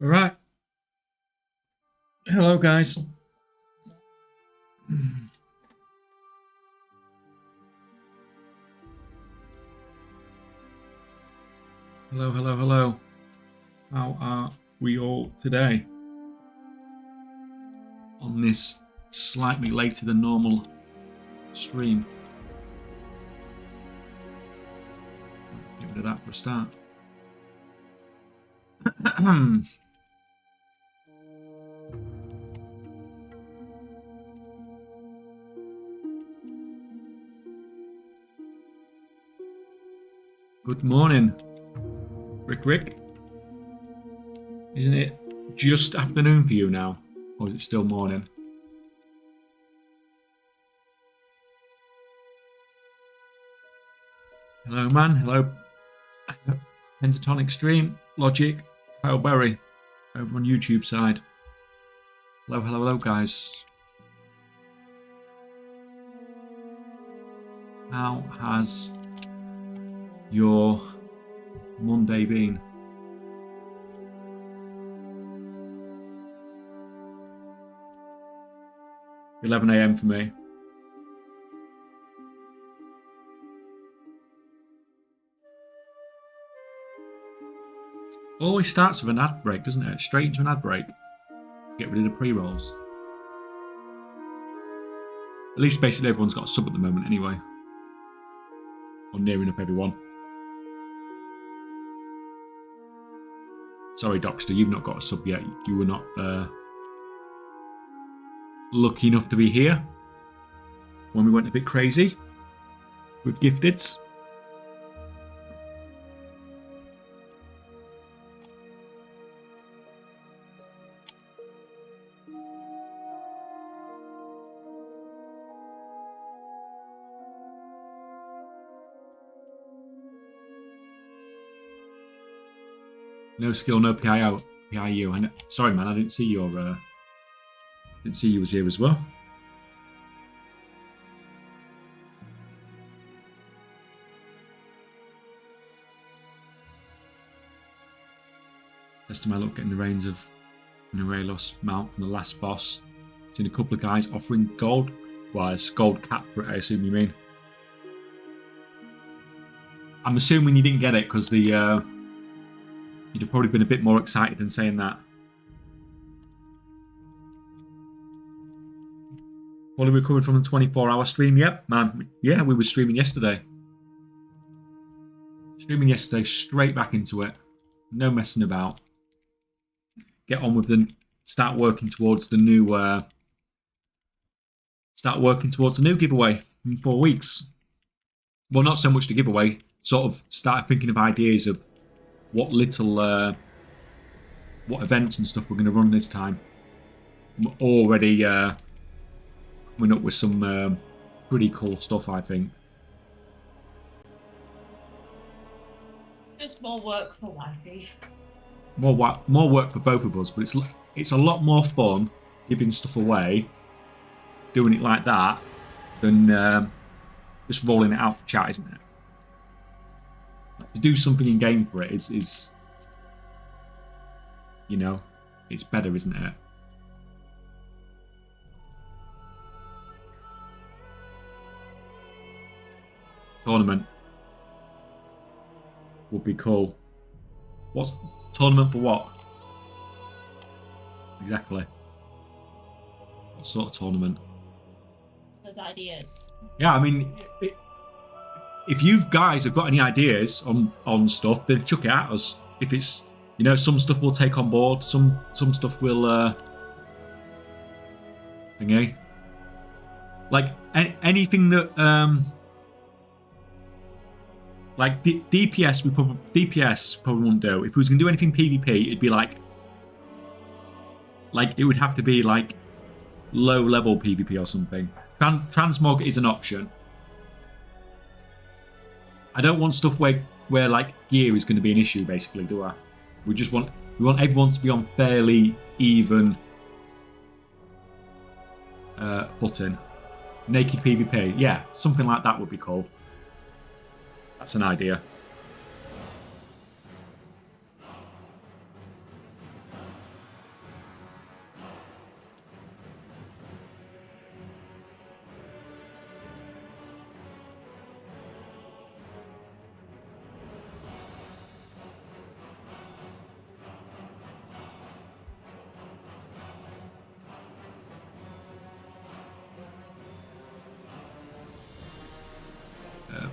All right. Hello, guys. Hello, hello, hello. How are we all today? On this slightly later than normal stream. Get rid of that for a start. Good morning, Rick. Isn't it just afternoon for you now? Or is it still morning? Hello, man. Hello, Pentatonic Stream, Logic, Kyle Berry, over on YouTube side. Hello, hello, hello, guys. How has your Monday been? $11 a.m. for me. Always starts with an ad break, doesn't it? Straight into an ad break. Get rid of the pre-rolls. At least basically everyone's got a sub at the moment anyway. Or near enough everyone. Sorry, Doxter, you've not got a sub yet. You were not lucky enough to be here when we went a bit crazy with gifteds. No skill, no PIO, PIU. Sorry, man, I didn't see your. Didn't see you was here as well. Testing my luck getting the reins of Nurelos mount from the last boss. Seen a couple of guys offering gold. Well, it's gold cap for it, I assume you mean. I'm assuming you didn't get it because the you'd have probably been a bit more excited than saying that. Fully recovered from the 24-hour stream. Yep, man. Yeah, we were streaming yesterday. Streaming yesterday, straight back into it. No messing about. Get on with the. Start working towards the new. Start working towards the new giveaway in 4 weeks. well, not so much to give away. Sort of started thinking of ideas of what little what events and stuff we're going to run this time. We're already coming up with some pretty cool stuff, I think. Just more work for Wifey. More work for both of us, but it's a lot more fun giving stuff away, doing it like that, than just rolling it out for chat, isn't it? Like, to do something in game for it is you know, it's better, isn't it? Tournament would be cool. What tournament for what? Exactly. What sort of tournament? Those ideas. Yeah, I mean, if you guys have got any ideas on stuff, then chuck it at us. If it's, you know, some stuff we'll take on board, some stuff we'll thingy. Like anything that like DPS probably wouldn't do. If we was gonna do anything PvP, it'd be like it would have to be like low level PvP or something. Transmog is an option. I don't want stuff where like gear is going to be an issue, basically, do I? We want everyone to be on fairly even footing. Naked PvP, yeah, something like that would be cool. That's an idea.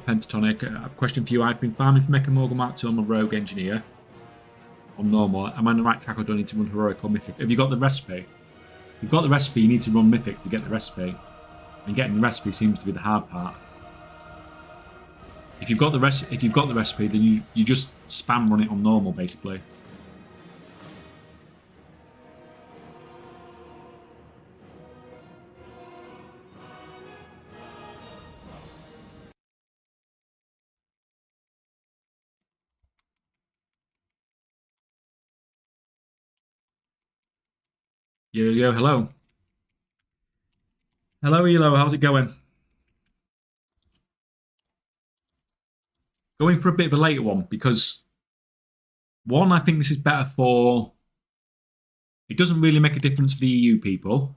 Pentatonic, I have a question for you. I've been farming for Mecha Morgan Mark II on my Rogue Engineer on normal. Am I on the right track or do I need to run Heroic or Mythic? Have you got the recipe? If you've got the recipe, you need to run Mythic to get the recipe. And getting the recipe seems to be the hard part. If you've got the recipe, then you just spam run it on normal, basically. Yo, hello. Hello, Elo, how's it going? Going for a bit of a later one, because one, I think this is better for... It doesn't really make a difference for the EU people.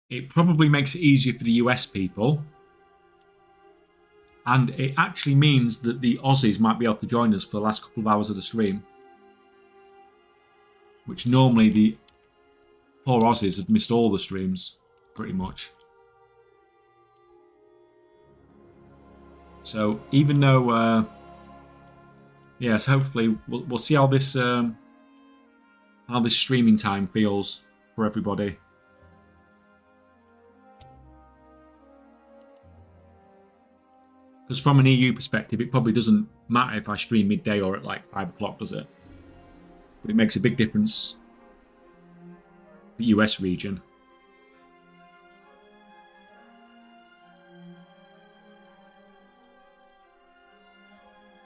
It probably makes it easier for the US people. And it actually means that the Aussies might be able to join us for the last couple of hours of the stream. Which normally the poor Aussies have missed all the streams, pretty much. So even though, yes, hopefully we'll see how this streaming time feels for everybody. Because from an EU perspective, it probably doesn't matter if I stream midday or at like 5 o'clock, does it? But it makes a big difference for the US region.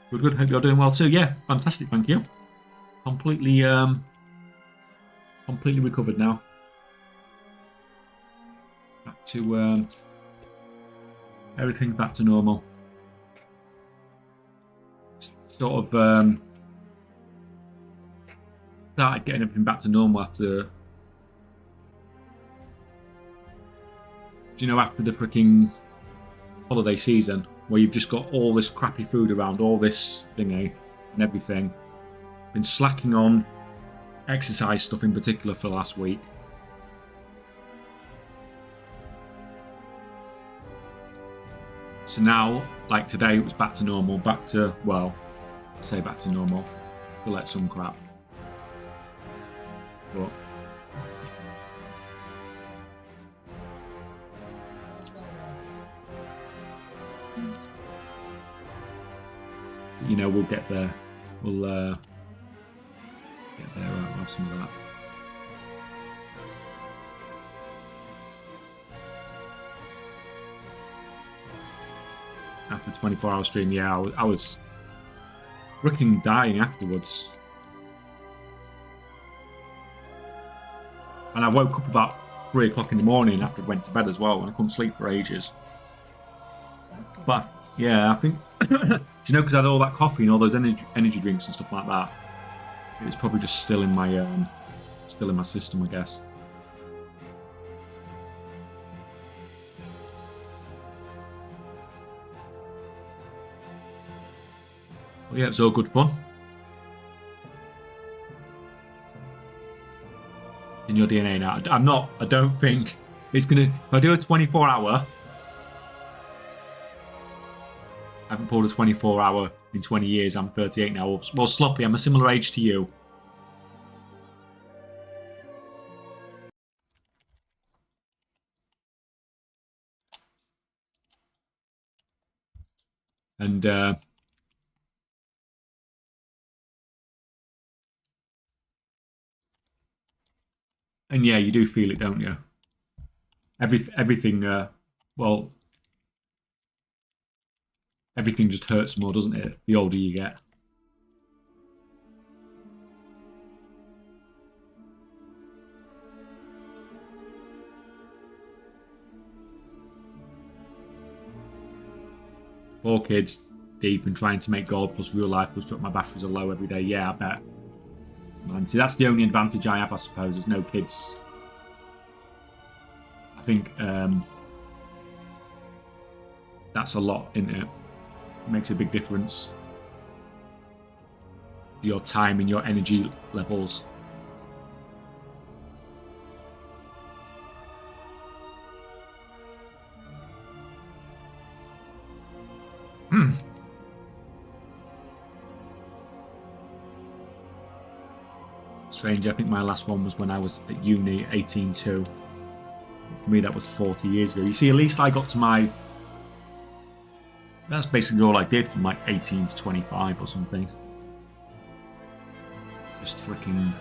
Good. Hope you're doing well too. Yeah, fantastic. Thank you. Completely recovered now. Back to everything back to normal. Sort of started getting everything back to normal after, after the freaking holiday season, where you've just got all this crappy food around, all this thingy and everything. Been slacking on exercise stuff in particular for the last week. So now, like today, it was back to normal, well, I say back to normal, we'll let some crap. But you know, we'll get there. We'll get there. Right, we'll have some of that. After 24-hour stream, yeah, I was freaking dying afterwards. And I woke up about 3 o'clock in the morning after I went to bed as well, and I couldn't sleep for ages. But yeah, I think, do you know, because I had all that coffee and all those energy drinks and stuff like that, it was probably just still in my system, I guess. But yeah, it's all good fun. In your DNA now. I don't think it's gonna, if I do a 24-hour, I haven't pulled a 24-hour in 20 years, I'm 38 now. Well, Sloppy, I'm a similar age to you. And yeah, you do feel it, don't you? Everything, well, everything just hurts more, doesn't it? The older you get. Four kids deep and trying to make gold plus real life plus drop my batteries are low every day. Yeah, I bet. Man, see, that's the only advantage I have, I suppose. There's no kids. I think that's a lot, isn't it? It makes a big difference. Your time and your energy levels. Strange, I think my last one was when I was at uni, 18-2. For me, that was 40 years ago. You see, at least I got to my... That's basically all I did from like 18 to 25 or something. Just freaking...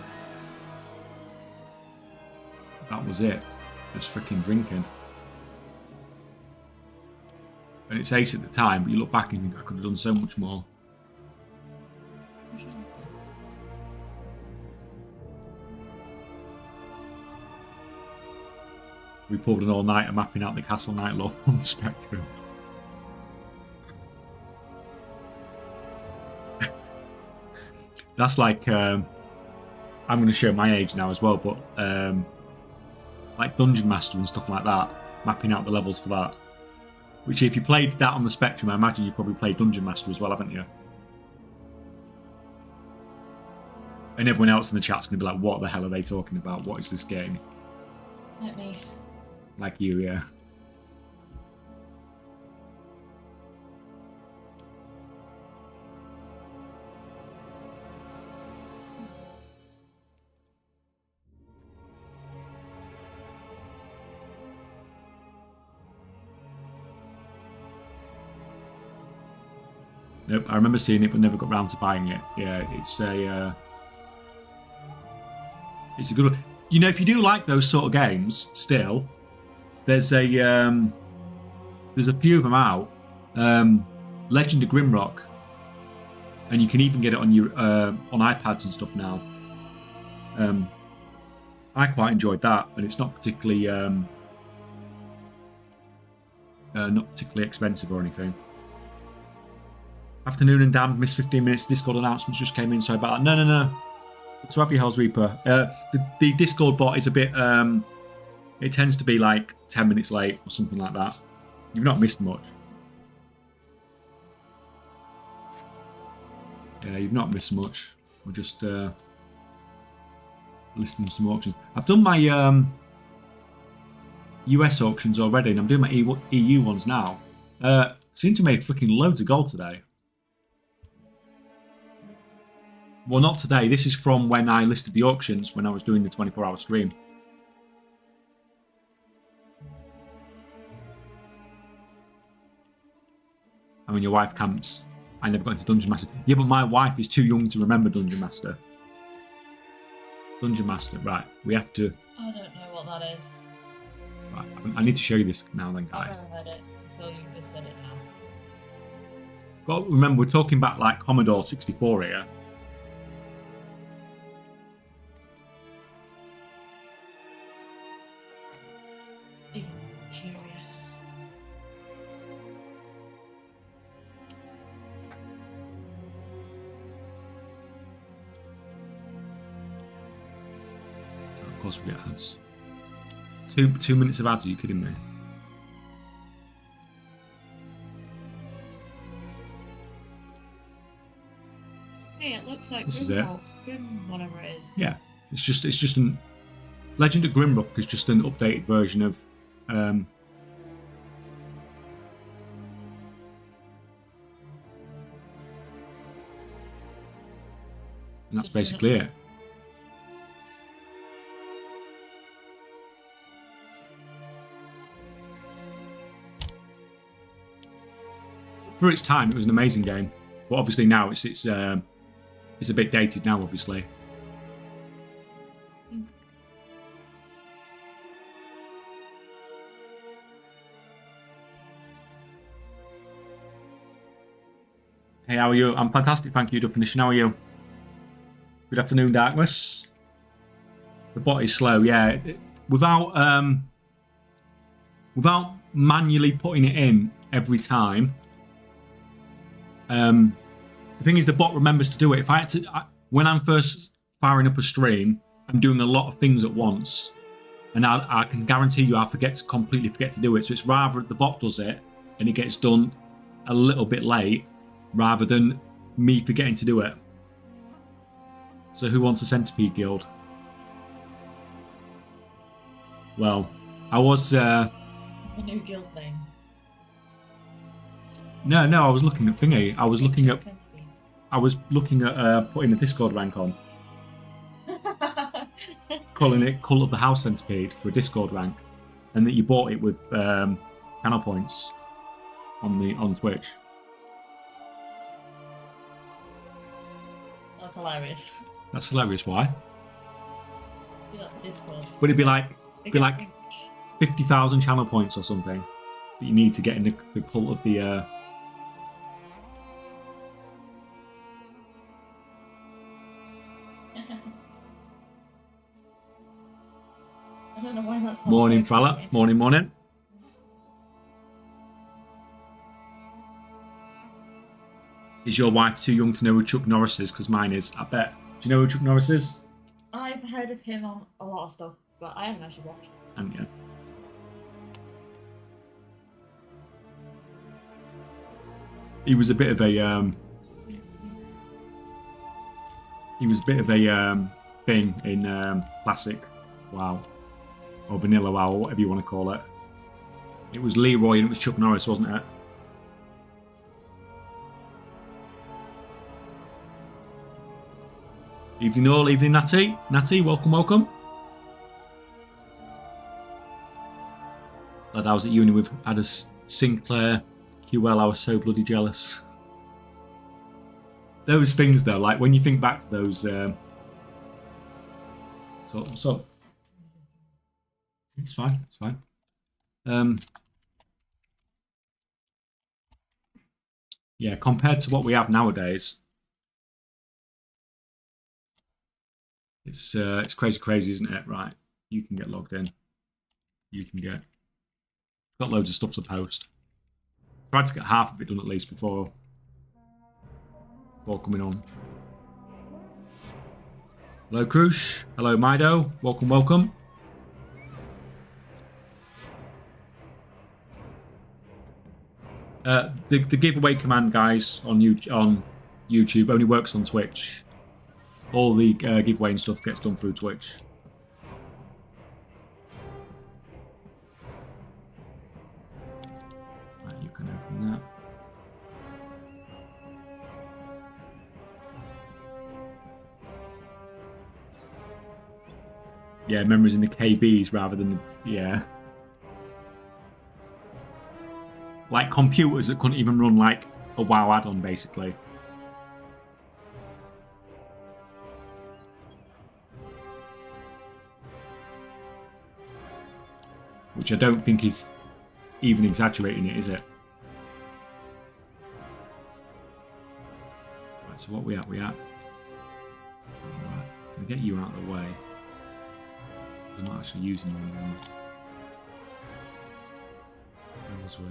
That was it. Just freaking drinking. And it's ace at the time, but you look back and think I could have done so much more. We pulled an all-nighter mapping out the Castle Night Law on the Spectrum. That's like, I'm going to show my age now as well, but like Dungeon Master and stuff like that, mapping out the levels for that. Which if you played that on the Spectrum, I imagine you've probably played Dungeon Master as well, haven't you? And everyone else in the chat's going to be like, what the hell are they talking about? What is this game? Let me. Like you, yeah. Nope, I remember seeing it but never got round to buying it. Yeah, it's a good one. You know, if you do like those sort of games, still, there's a few of them out. Legend of Grimrock, and you can even get it on your on iPads and stuff now. I quite enjoyed that, and it's not particularly expensive or anything. Afternoon and damned, missed 15 minutes. Discord announcements just came in, sorry about that. No. So have your Hell's Reaper. The Discord bot is a bit... it tends to be like 10 minutes late or something like that. You've not missed much. Yeah, you've not missed much. We're just listening to some auctions. I've done my US auctions already, and I'm doing my EU ones now. Seem to make freaking loads of gold today. Well, not today. This is from when I listed the auctions, when I was doing the 24-hour stream. I mean, your wife camps. I never got into Dungeon Master. Yeah, but my wife is too young to remember Dungeon Master. Dungeon Master, right. We have to... I don't know what that is. Right, I need to show you this now then, guys. I've never heard it until you just said it now. Got to remember, we're talking about like Commodore 64 here. Even curious. Of course we get ads. 2 minutes of ads, are you kidding me? Hey, it looks like This is it. Grim, whatever it is. Yeah, it's just an Legend of Grimrock is just an updated version of and that's basically it. For its time, it was an amazing game, but obviously now it's a bit dated now, obviously. Hey, how are you? I'm fantastic, thank you, Definition. How are you? Good afternoon, Darkness. The bot is slow, yeah. Without manually putting it in every time. The thing is, the bot remembers to do it. If I had to, when I'm first firing up a stream, I'm doing a lot of things at once, and I can guarantee you I'll completely forget to do it. So it's rather the bot does it, and it gets done a little bit late, rather than me forgetting to do it. So who wants a Centipede Guild? Well, I was... The new guild name. No, I was looking at thingy. I was looking at putting a Discord rank on. Calling it Cult of the House Centipede for a Discord rank. And that you bought it with channel points on Twitch. That's hilarious. That's hilarious. Why? You like the Discord. Would it be like 50,000 channel points or something that you need to get in the Cult of the I don't know why that's not Morning, so fella. funny. Morning. Is your wife too young to know who Chuck Norris is? Because mine is, I bet. Do you know who Chuck Norris is? I've heard of him on a lot of stuff, but I haven't actually watched. And yeah. He was a bit of a thing in classic WoW or vanilla WoW or whatever you want to call it. It was Leroy and it was Chuck Norris, wasn't it? Evening all, evening Natty. Natty, welcome. Lad, I was at uni with Addis Sinclair QL, I was so bloody jealous. Those things though, like when you think back to those so it's fine. Yeah, compared to what we have nowadays, it's crazy, isn't it? Right, you can get logged in. Got loads of stuff to post. Tried to get half of it done at least before coming on. Hello, Krush. Hello, Mido. Welcome. The giveaway command, guys, on YouTube only works on Twitch. All the giveaway and stuff gets done through Twitch. Right, you can open that. Yeah, memories in the KBs rather than yeah. Like computers that couldn't even run like a WoW add-on, basically. Which I don't think is even exaggerating it, is it? Right, so what we at? Right, can I get you out of the way? I'm not actually using you anymore. Where was we?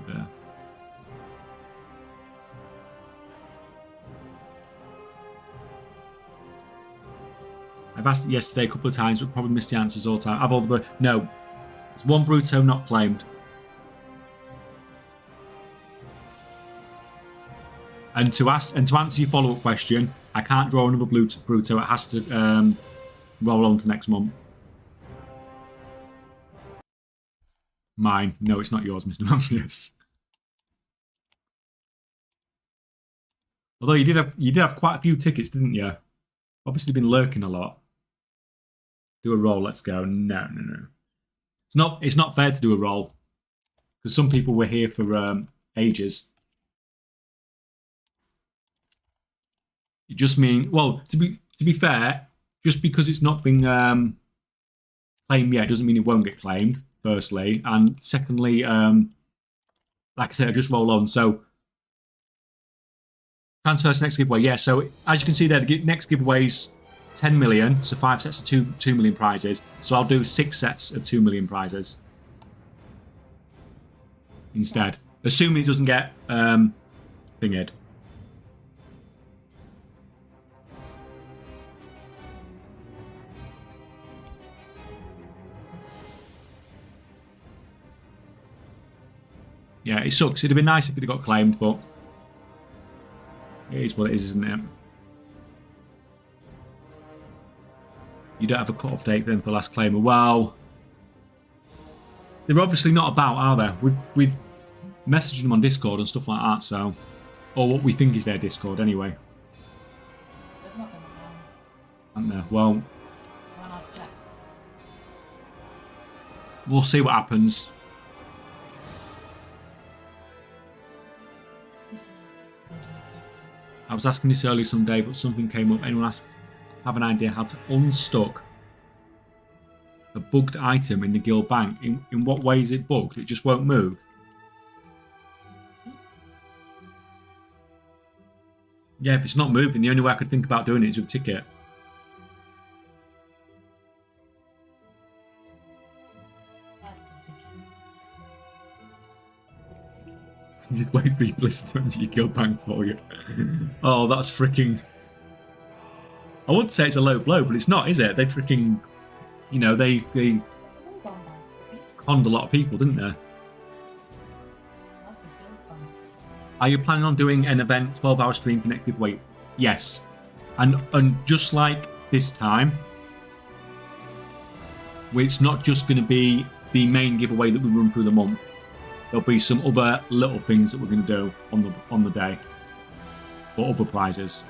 There. I've asked it yesterday a couple of times, but probably missed the answers all the time. I've all the no. It's one Bruto not claimed. And to answer your follow-up question, I can't draw another Bruto. It has to roll on to next month. Mine. No, it's not yours, Mr. Mamphius. Although you did have quite a few tickets, didn't you? Obviously been lurking a lot. Do a roll, let's go. No. It's not fair to do a roll. Because some people were here for ages. It just means, well, to be fair, just because it's not been claimed yet doesn't mean it won't get claimed, firstly. And secondly, like I said, I just roll on. So transfer to next giveaway. Yeah, so as you can see there, the next giveaway's 10 million, so 5 sets of 2 million prizes. So I'll do 6 sets of 2 million prizes instead, assuming it doesn't get thinged. Yeah, it sucks. It'd have been nice if it had got claimed, but it is what it is, isn't it? You don't have a cut-off date then for last claimer. Well, they're obviously not about, are they? We've messaged them on Discord and stuff like that, so... Or what we think is their Discord, anyway. They've not been Aren't they? Well... We'll see what happens. I was asking this earlier someday, but something came up. Anyone have an idea how to unstuck a bugged item in the guild bank? In what way is it bugged? It just won't move. Yeah, if it's not moving, the only way I could think about doing it is with a ticket. Just wait for people to enter your guild bank for you. Oh, that's freaking... I would say it's a low blow, but it's not, is it? They freaking... You know, they conned a lot of people, didn't they? Are you planning on doing an event 12-hour stream for next giveaway? Yes. And just like this time, it's not just going to be the main giveaway that we run through the month. There'll be some other little things that we're going to do on the day, or other prizes,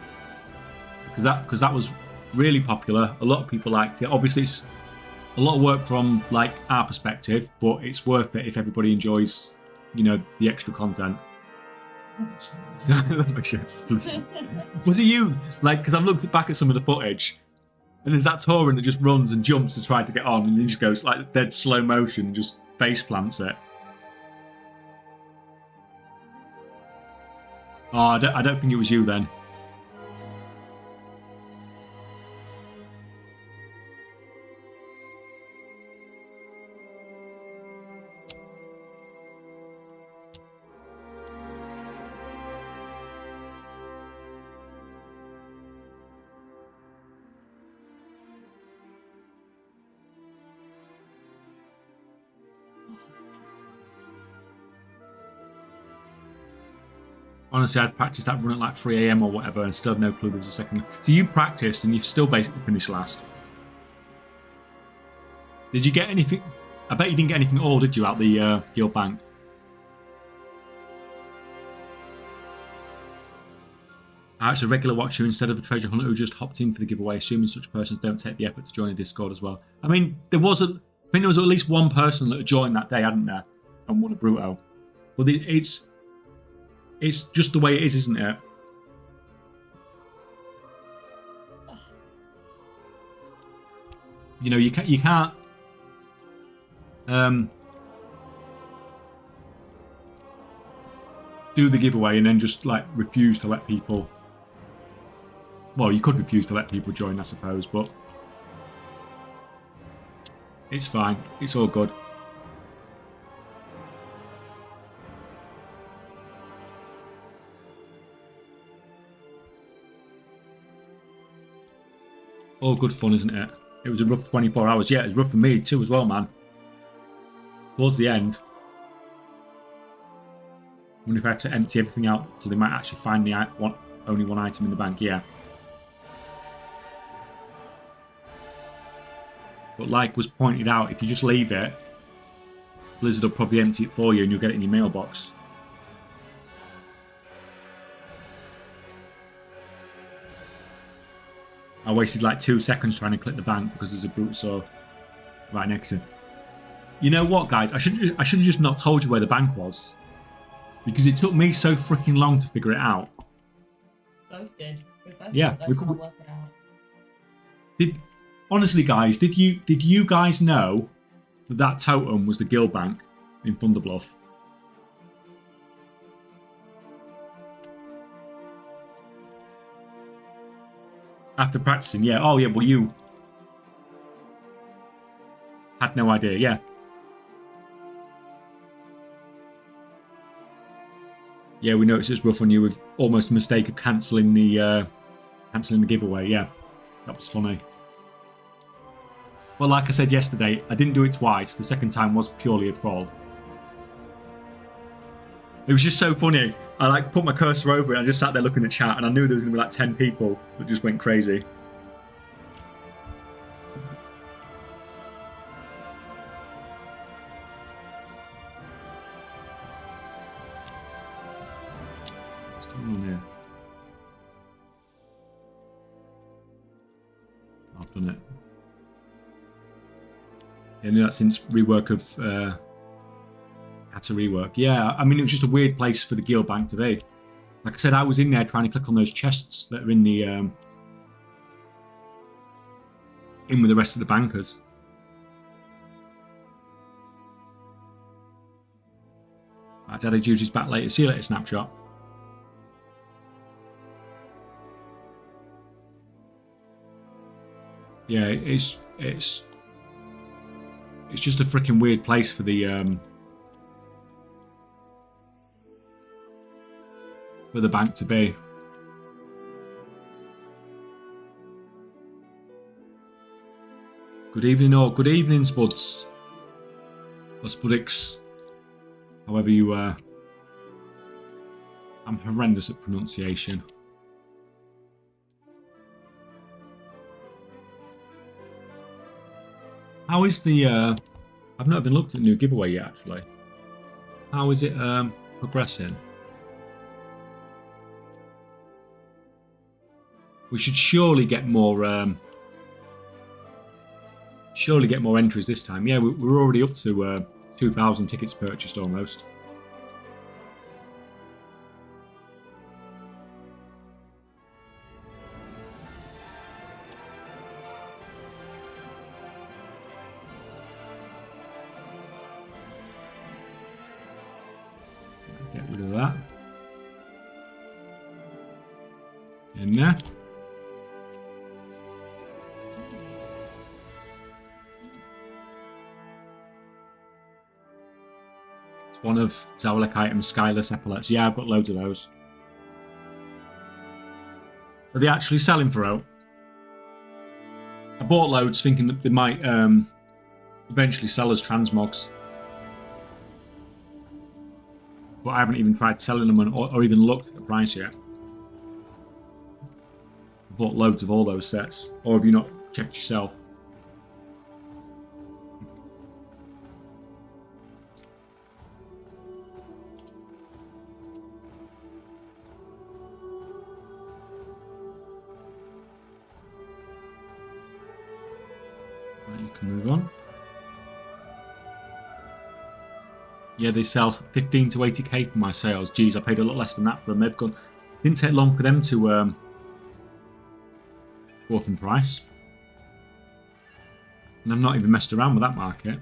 because that was really popular. A lot of people liked it. Obviously, it's a lot of work from like our perspective, but it's worth it if everybody enjoys, you know, the extra content. Was it you? Like, because I've looked back at some of the footage, and there's that Tauren that just runs and jumps to try to get on, and he just goes like dead slow motion, and just face plants it. Oh, I don't think it was you then. Honestly, I'd practiced that run at like 3 AM or whatever and still had no clue there was a second. So you practiced and you've still basically finished last. Did you get anything? I bet you didn't get anything at all, did you, out the guild bank? It's a regular watcher instead of a treasure hunter who just hopped in for the giveaway, assuming such persons don't take the effort to join a Discord as well. I mean, I think there was at least one person that had joined that day, hadn't there? and won a Bruto. But it's just the way it is, isn't it? You know, you can't do the giveaway and then just like refuse to let people. Well, you could refuse to let people join, I suppose, but it's fine. It's all good. All good fun, isn't it? It was a rough 24 hours. Yeah, it was rough for me too as well, man. Towards the end. I wonder if I had to empty everything out so they might actually find the only one item in the bank. Yeah. But like was pointed out, if you just leave it, Blizzard will probably empty it for you and you'll get it in your mailbox. I wasted like 2 seconds trying to click the bank because there's a brute saw right next to it. You know what, guys? I should have just not told you where the bank was. Because it took me so freaking long to figure it out. Both did. We both we could work it out. Honestly, guys, did you guys know that totem was the guild bank in Thunderbluff? After practicing, yeah. Oh, yeah, well, you had no idea, yeah. Yeah, we noticed it's rough on you with almost a mistake of cancelling the giveaway, yeah. That was funny. Well, like I said yesterday, I didn't do it twice. The second time was purely a troll. It was just so funny. I like put my cursor over it and I just sat there looking at chat and I knew there was going to be like 10 people that just went crazy. What's going on here? I've done it. Yeah, I knew that since rework of had to rework. Yeah, I mean, it was just a weird place for the guild bank to be. Like I said, I was in there trying to click on those chests that are in the in with the rest of the bankers. Right, Daddy Judy's back later. See you later, Snapshot. Yeah, it's just a freaking weird place for the bank to be. Good evening, or good evening, Spuds. Or Spudix. However you I'm horrendous at pronunciation. How is the I've not even looked at the new giveaway yet, actually. How is it progressing? We should surely get more entries this time. Yeah, we're already up to 2,000 tickets purchased almost. Get rid of that. In there. One of Zawalek items, Skyless Epaulets. Yeah, I've got loads of those. Are they actually selling for out? I bought loads thinking that they might eventually sell as transmogs. But I haven't even tried selling them or even looked at the price yet. I bought loads of all those sets. Or have you not checked yourself? Right, you can move on. Yeah, they sell 15 to 80k for my sales. Geez, I paid a lot less than that for a med gun. Didn't take long for them to go up in price. And I've not even messed around with that market.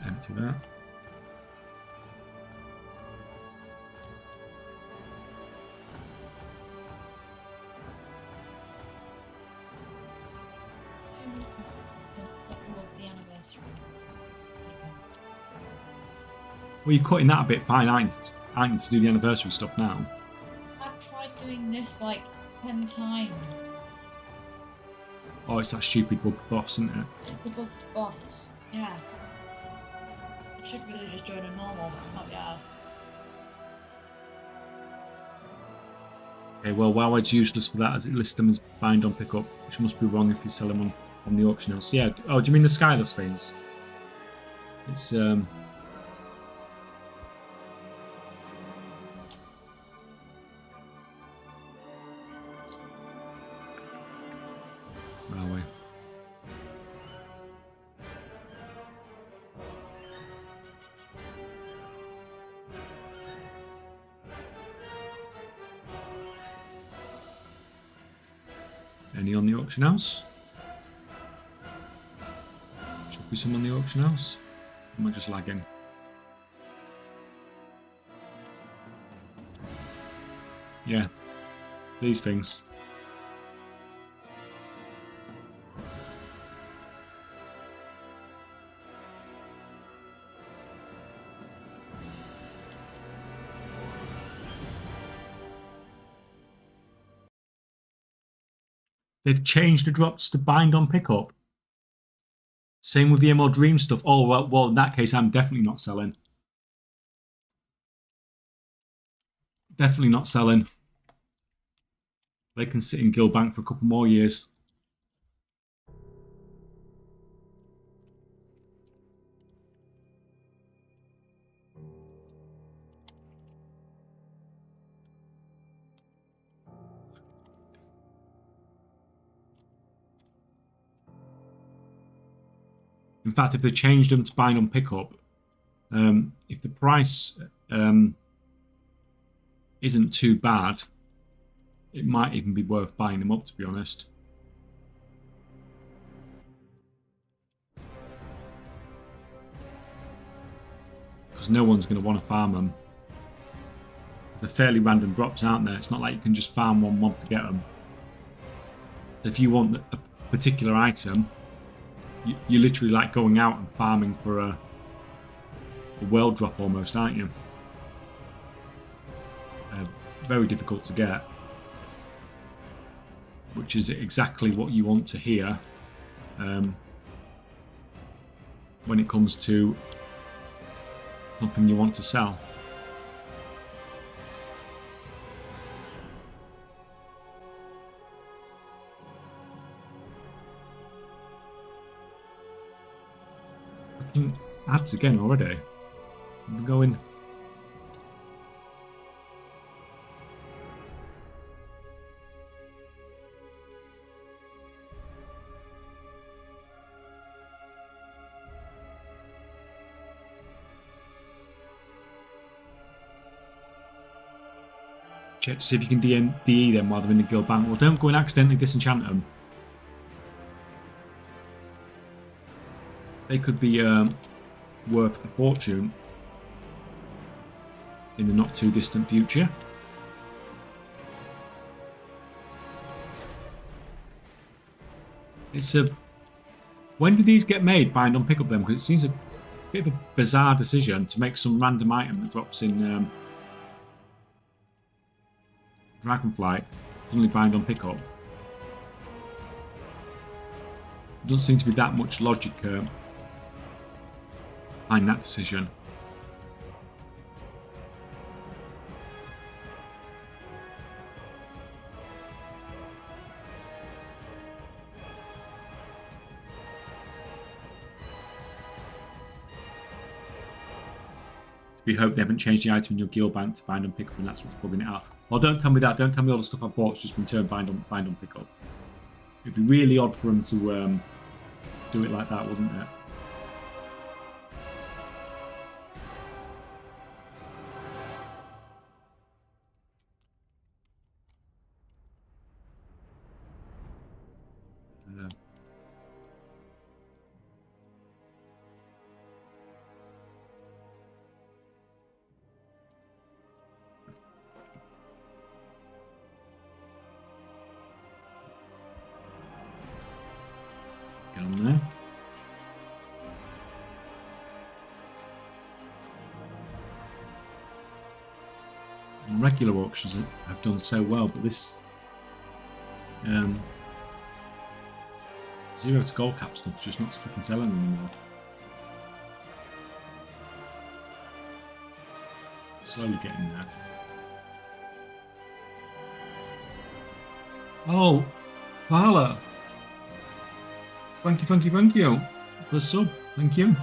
Empty that. Well, you're cutting that a bit fine, aren't you, to do the anniversary stuff now? I've tried doing this like 10 times. Oh, it's that stupid bug boss, isn't it? It's the bugged boss. Yeah. I should really just join a normal, but I'm not be asked. Okay, well, WoWed's useless for that as it lists them as bind on pickup, which must be wrong if you sell them on the auction house. Yeah. Oh, do you mean the Skyless things? It's railway. Any on the auction house? Should be some on the auction house. Am I just lagging? Yeah, these things. They've changed the drops to bind on pickup. Same with the ML Dream stuff. Oh, well, in that case, I'm definitely not selling. Definitely not selling. They can sit in Guildbank for a couple more years. In fact, if they changed them to bind on pickup, if the price isn't too bad, it might even be worth buying them up, to be honest. Because no one's going to want to farm them. They're fairly random drops, aren't there? It's not like you can just farm one mob to get them. So if you want a particular item, you're literally like going out and farming for a world drop almost, aren't you? Very difficult to get. Which is exactly what you want to hear when it comes to something you want to sell. Fucking ads again already. I'm going. Check to see if you can DE them while they're in the guild bank. Well, don't go and accidentally disenchant them. They could be worth a fortune in the not too distant future. It's a. When did these get made? Bind on pick up them, because it seems a bit of a bizarre decision to make some random item that drops in Dragonflight suddenly bind on pickup. Doesn't seem to be that much logic behind that decision. We hope they haven't changed the item in your guild bank to bind on pickup, and that's what's bugging it out. Well, don't tell me that. Don't tell me all the stuff I bought's just been turned bind on pickup. It'd be really odd for them to do it like that, wouldn't it? Get on there. And regular auctions have done so well, but this 0 to gold cap stuff's just not freaking selling anymore. Slowly getting there. Oh, Parla. Thank you for the sub. Thank you.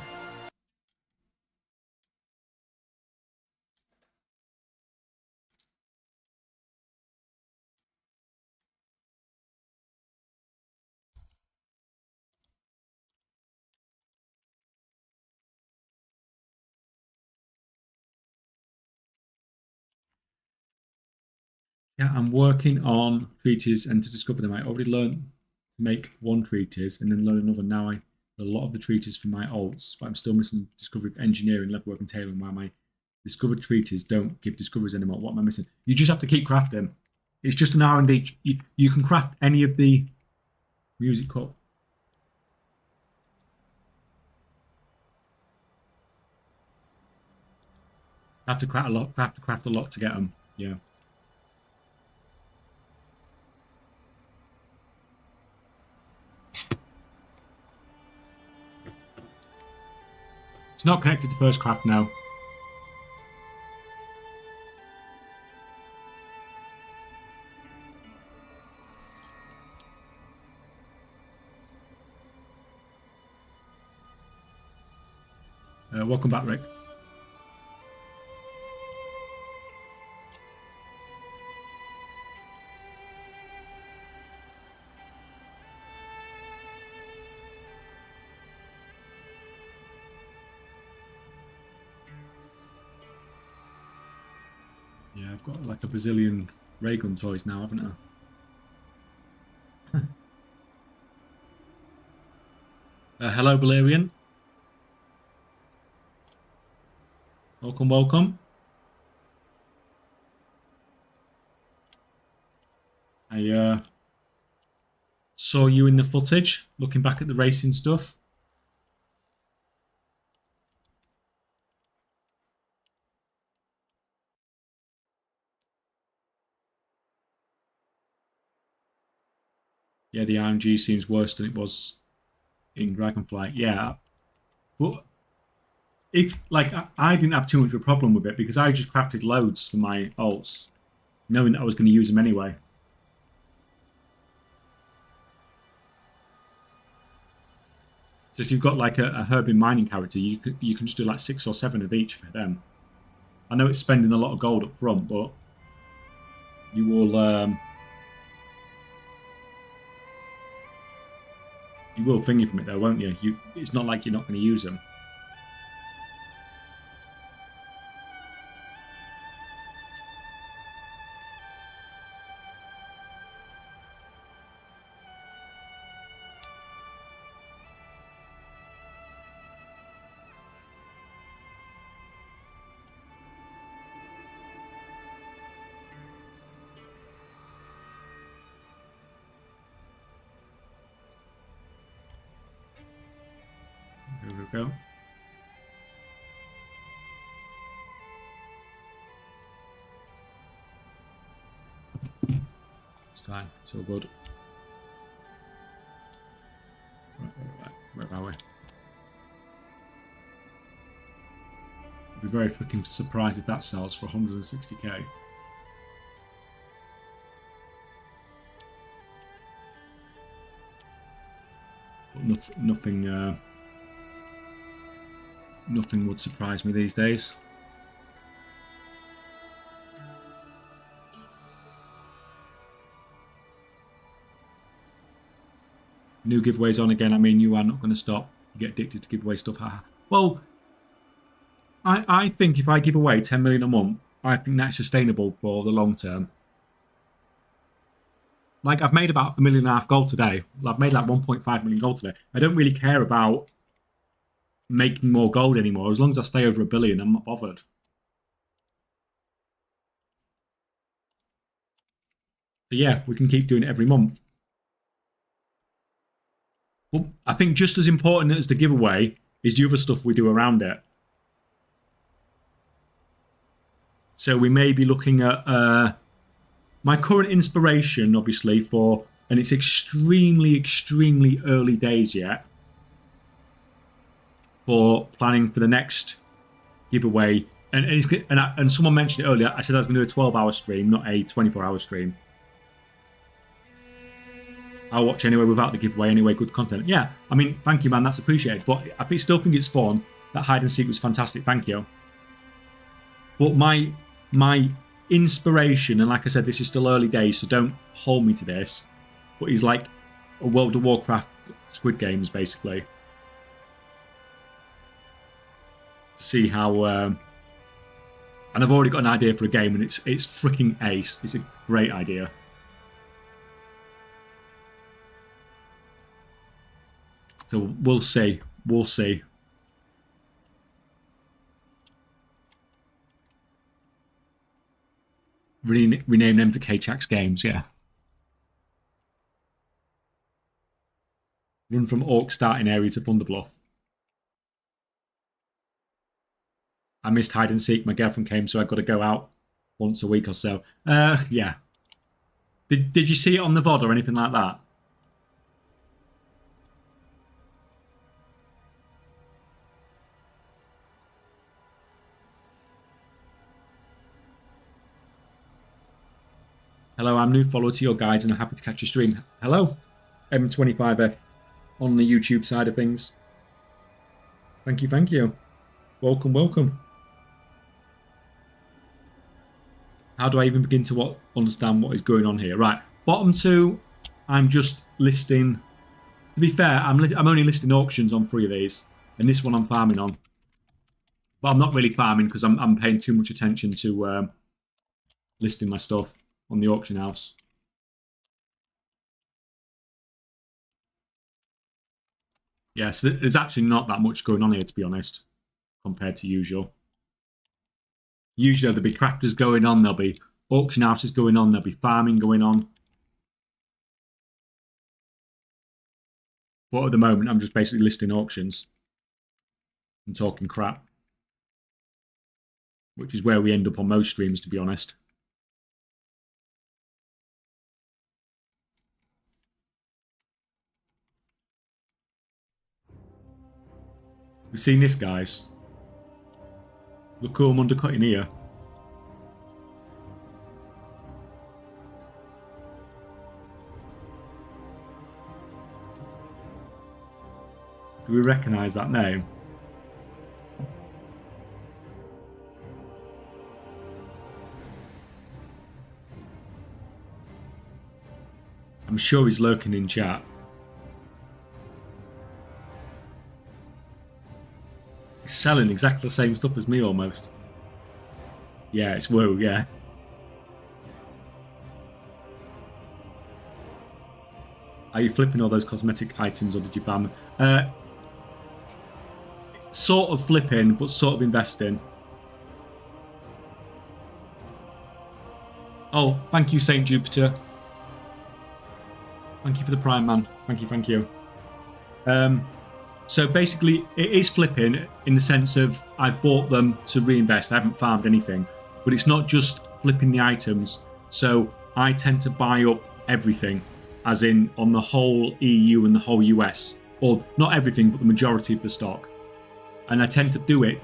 Yeah, I'm working on treaties and to discover them. I already learned to make one treatise and then learn another. Now I a lot of the treatises for my alts, but I'm still missing discovery of engineering, level work, and tailoring. Why my discovered treatises don't give discoveries anymore? What am I missing? You just have to keep crafting. It's just an R&D. You can craft any of the music cup. I have to craft a lot. I have to craft a lot to get them. Yeah. It's not connected to first craft now. Welcome back, Rick. Yeah, I've got like a bazillion ray gun toys now, haven't I? Hello, Valerian. Welcome, welcome. I saw you in the footage, looking back at the racing stuff. Yeah, the RNG seems worse than it was in Dragonflight. Yeah, but if like I didn't have too much of a problem with it because I just crafted loads for my alts, knowing that I was going to use them anyway. So if you've got like a herb in mining character, you can just do like 6 or 7 of each for them. I know it's spending a lot of gold up front, but you will thingy from it though, won't you? It's not like you're not going to use them. There we go. It's fine. It's all good. Right. Where are we? I'd be very freaking surprised if that sells for 160k. But nothing would surprise me these days. New giveaways on again. I mean, you are not going to stop. You get addicted to giveaway stuff. Well, I think if I give away 10 million a month, I think that's sustainable for the long term. Like, I've made about $1.5 million gold today. I've made like 1.5 million gold today. I don't really care about making more gold anymore. As long as I stay over $1 billion, I'm not bothered. So yeah, we can keep doing it every month. Well, I think just as important as the giveaway is the other stuff we do around it. So we may be looking at my current inspiration, obviously, and it's extremely, extremely early days yet, for planning for the next giveaway. And someone mentioned it earlier. I said I was going to do a 12-hour stream, not a 24-hour stream. I'll watch anyway without the giveaway anyway. Good content. Yeah, I mean, thank you, man. That's appreciated. But I still think it's fun. That hide and seek was fantastic. Thank you. But my inspiration, and like I said, this is still early days, so don't hold me to this. But he's like a World of Warcraft Squid Games, basically. To see how. And I've already got an idea for a game, and it's freaking ace. It's a great idea. So we'll see. We'll see. Rename them to K-Chax Games, yeah. Run from Orc starting area to Thunderbluff. I missed hide and seek. My girlfriend came, so I've got to go out once a week or so. Yeah. Did you see it on the VOD or anything like that? Hello, I'm new follower to your guides and I'm happy to catch your stream. Hello, M25F on the YouTube side of things. Thank you, thank you. Welcome, welcome. How do I even begin to understand what is going on here? Right, bottom two, I'm just listing. To be fair, I'm only listing auctions on 3 of these, and this one I'm farming on. But I'm not really farming because I'm paying too much attention to listing my stuff on the auction house. Yeah, so there's actually not that much going on here, to be honest, compared to usual. Usually there'll be crafters going on, there'll be auction houses going on, there'll be farming going on. But at the moment, I'm just basically listing auctions and talking crap, which is where we end up on most streams, to be honest. We've seen this, guys. Look who I'm undercutting here. Do we recognise that name? I'm sure he's lurking in chat. Selling exactly the same stuff as me almost. Yeah, it's whoa, yeah. Are you flipping all those cosmetic items or did you farm them? Sort of flipping, but sort of investing. Oh, thank you, Saint Jupiter. Thank you for the Prime, man. Thank you, thank you. So basically, it is flipping in the sense of I've bought them to reinvest. I haven't farmed anything. But it's not just flipping the items. So I tend to buy up everything, as in on the whole EU and the whole US. Or not everything, but the majority of the stock. And I tend to do it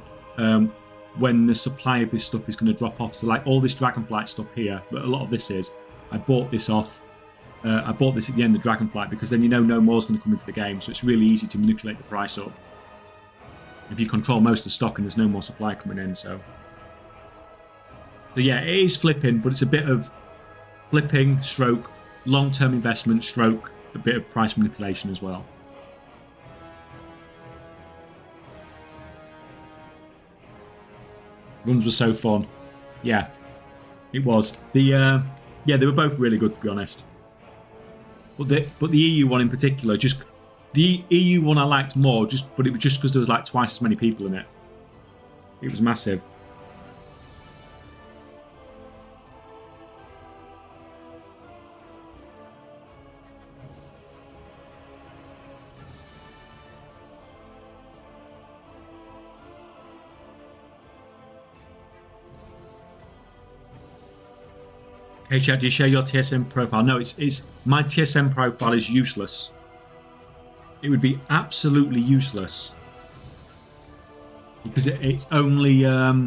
when the supply of this stuff is going to drop off. So like all this Dragonflight stuff here, but a lot of this is, I bought this off. I bought this at the end of Dragonflight because then you know no more is going to come into the game, so it's really easy to manipulate the price up. If you control most of the stock and there's no more supply coming in, so yeah, it is flipping, but it's a bit of flipping, stroke, long-term investment, stroke, a bit of price manipulation as well. Runs were so fun. Yeah, it was. Yeah, they were both really good, to be honest. But the EU one in particular, just the EU one I liked more, but it was just because there was like twice as many people in it. It was massive. Hey chat, do you share your TSM profile? No, it's my TSM profile is useless. It would be absolutely useless because it's only my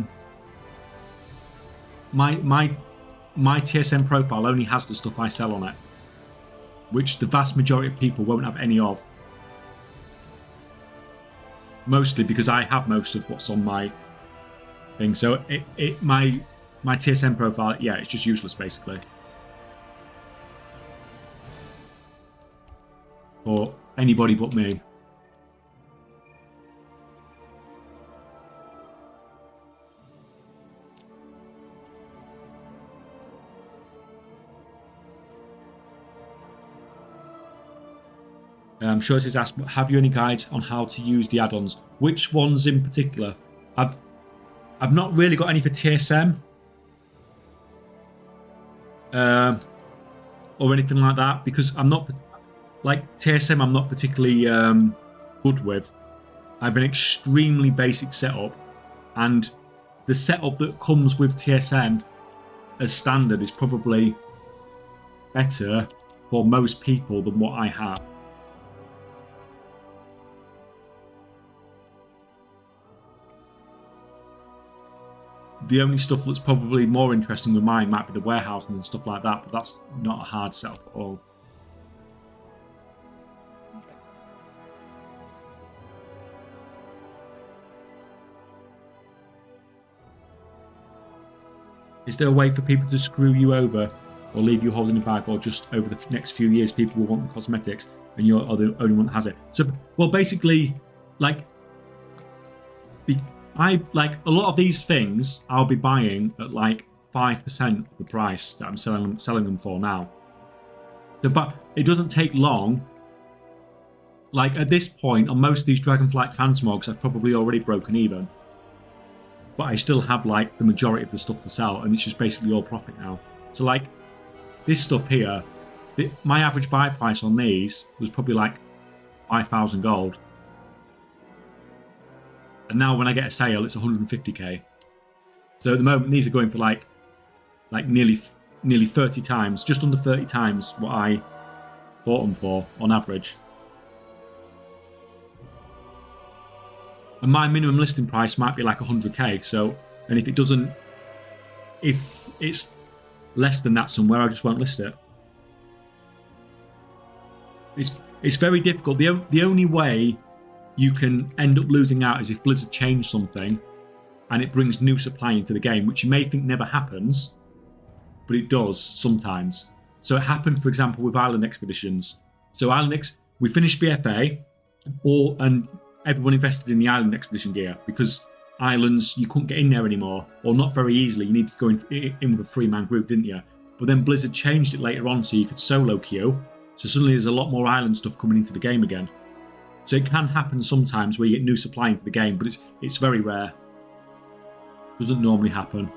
TSM profile only has the stuff I sell on it, which the vast majority of people won't have any of. Mostly because I have most of what's on my thing. So my TSM profile, yeah, it's just useless basically. For anybody but me. I'm sure this is asked, have you any guides on how to use the add-ons? Which ones in particular? I've not really got any for TSM. Or anything like that, because I'm not like TSM. I'm not particularly good with. I have an extremely basic setup, and the setup that comes with TSM as standard is probably better for most people than what I have. The only stuff that's probably more interesting with mine might be the warehousing and stuff like that, but that's not a hard setup at all. Is there a way for people to screw you over or leave you holding a bag, or just over the next few years people will want the cosmetics and you're the only one that has it? So, well, basically, like, like a lot of these things I'll be buying at like 5% of the price that I'm selling them for now. So, but it doesn't take long. Like at this point on most of these Dragonflight transmogs, I've probably already broken even. But I still have like the majority of the stuff to sell, and it's just basically all profit now. So like this stuff here, my average buy price on these was probably like 5,000 gold. And now when I get a sale, it's 150k. So at the moment, these are going for like nearly 30 times, just under 30 times what I bought them for on average. And my minimum listing price might be like 100k. So, and if it's less than that somewhere, I just won't list it. It's very difficult. The only way you can end up losing out is if Blizzard change something and it brings new supply into the game, which you may think never happens, but it does sometimes. So it happened, for example, with Island Expeditions. So we finished BFA, and everyone invested in the Island Expedition gear because islands, you couldn't get in there anymore, or not very easily. You needed to go in with a 3-man group, didn't you? But then Blizzard changed it later on so you could solo queue. So suddenly there's a lot more island stuff coming into the game again. So it can happen sometimes where you get new supply into the game, but it's very rare. It doesn't normally happen.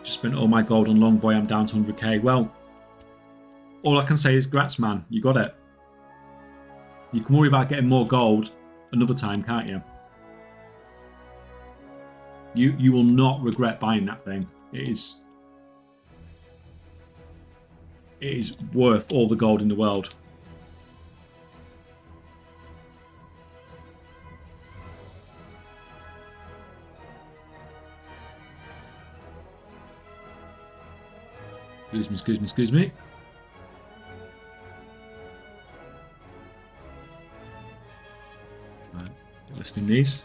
Just spent all my gold on Long Boy, I'm down to 100k. Well, all I can say is grats, man. You got it. You can worry about getting more gold another time, can't you? You will not regret buying that thing. It is worth all the gold in the world. Excuse me. testing these.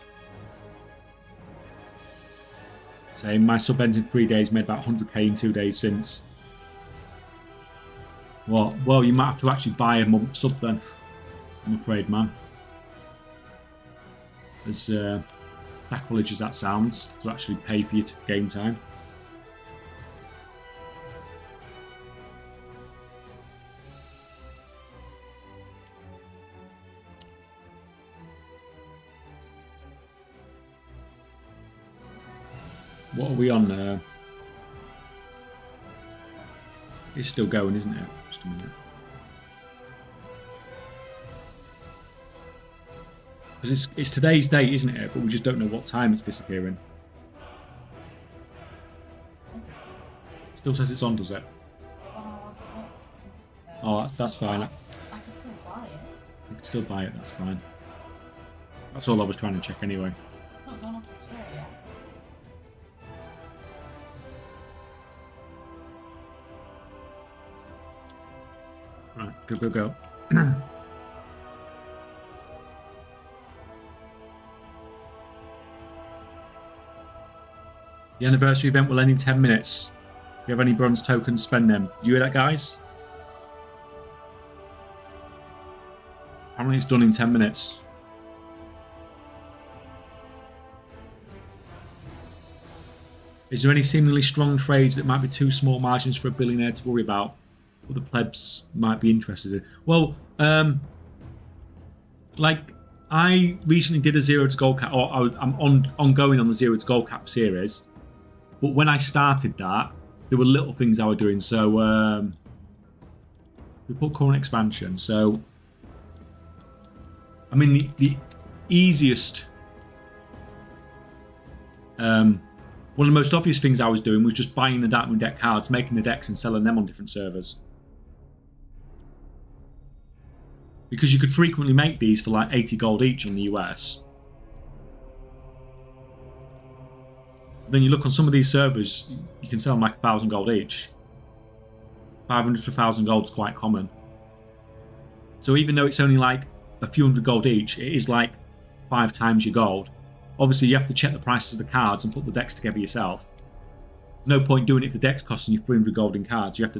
Saying my sub ends in 3 days, made about 100k in 2 days since. Well, you might have to actually buy a month sub then. I'm afraid, man. As sacrilege as that sounds, to actually pay for your game time. What are we on? It's still going, isn't it? Just a minute. Because it's today's date, isn't it? But we just don't know what time it's disappearing. It still says it's on, does it? Oh, that's fine. I can still buy it. You can still buy it, that's fine. That's all I was trying to check anyway. Not gone off the store yet. Right, go. The anniversary event will end in 10 minutes. If you have any bronze tokens, spend them. You hear that, guys? Apparently it's done in 10 minutes. Is there any seemingly strong trades that might be too small margins for a billionaire to worry about? What the plebs might be interested in? Well, like I recently did a 0 to gold cap, or I'm ongoing on the 0 to gold cap series. But when I started that, there were little things I was doing. So we put current expansion. So I mean the easiest, one of the most obvious things I was doing was just buying the Darkmoon deck cards, making the decks and selling them on different servers. Because you could frequently make these for like 80 gold each in the US. Then you look on some of these servers, you can sell them like 1,000 gold each. 500 to 1,000 gold is quite common. So even though it's only like a few hundred gold each, it is like 5 times your gold. Obviously, you have to check the prices of the cards and put the decks together yourself. No point doing it if the deck's costing you 300 gold in cards. You have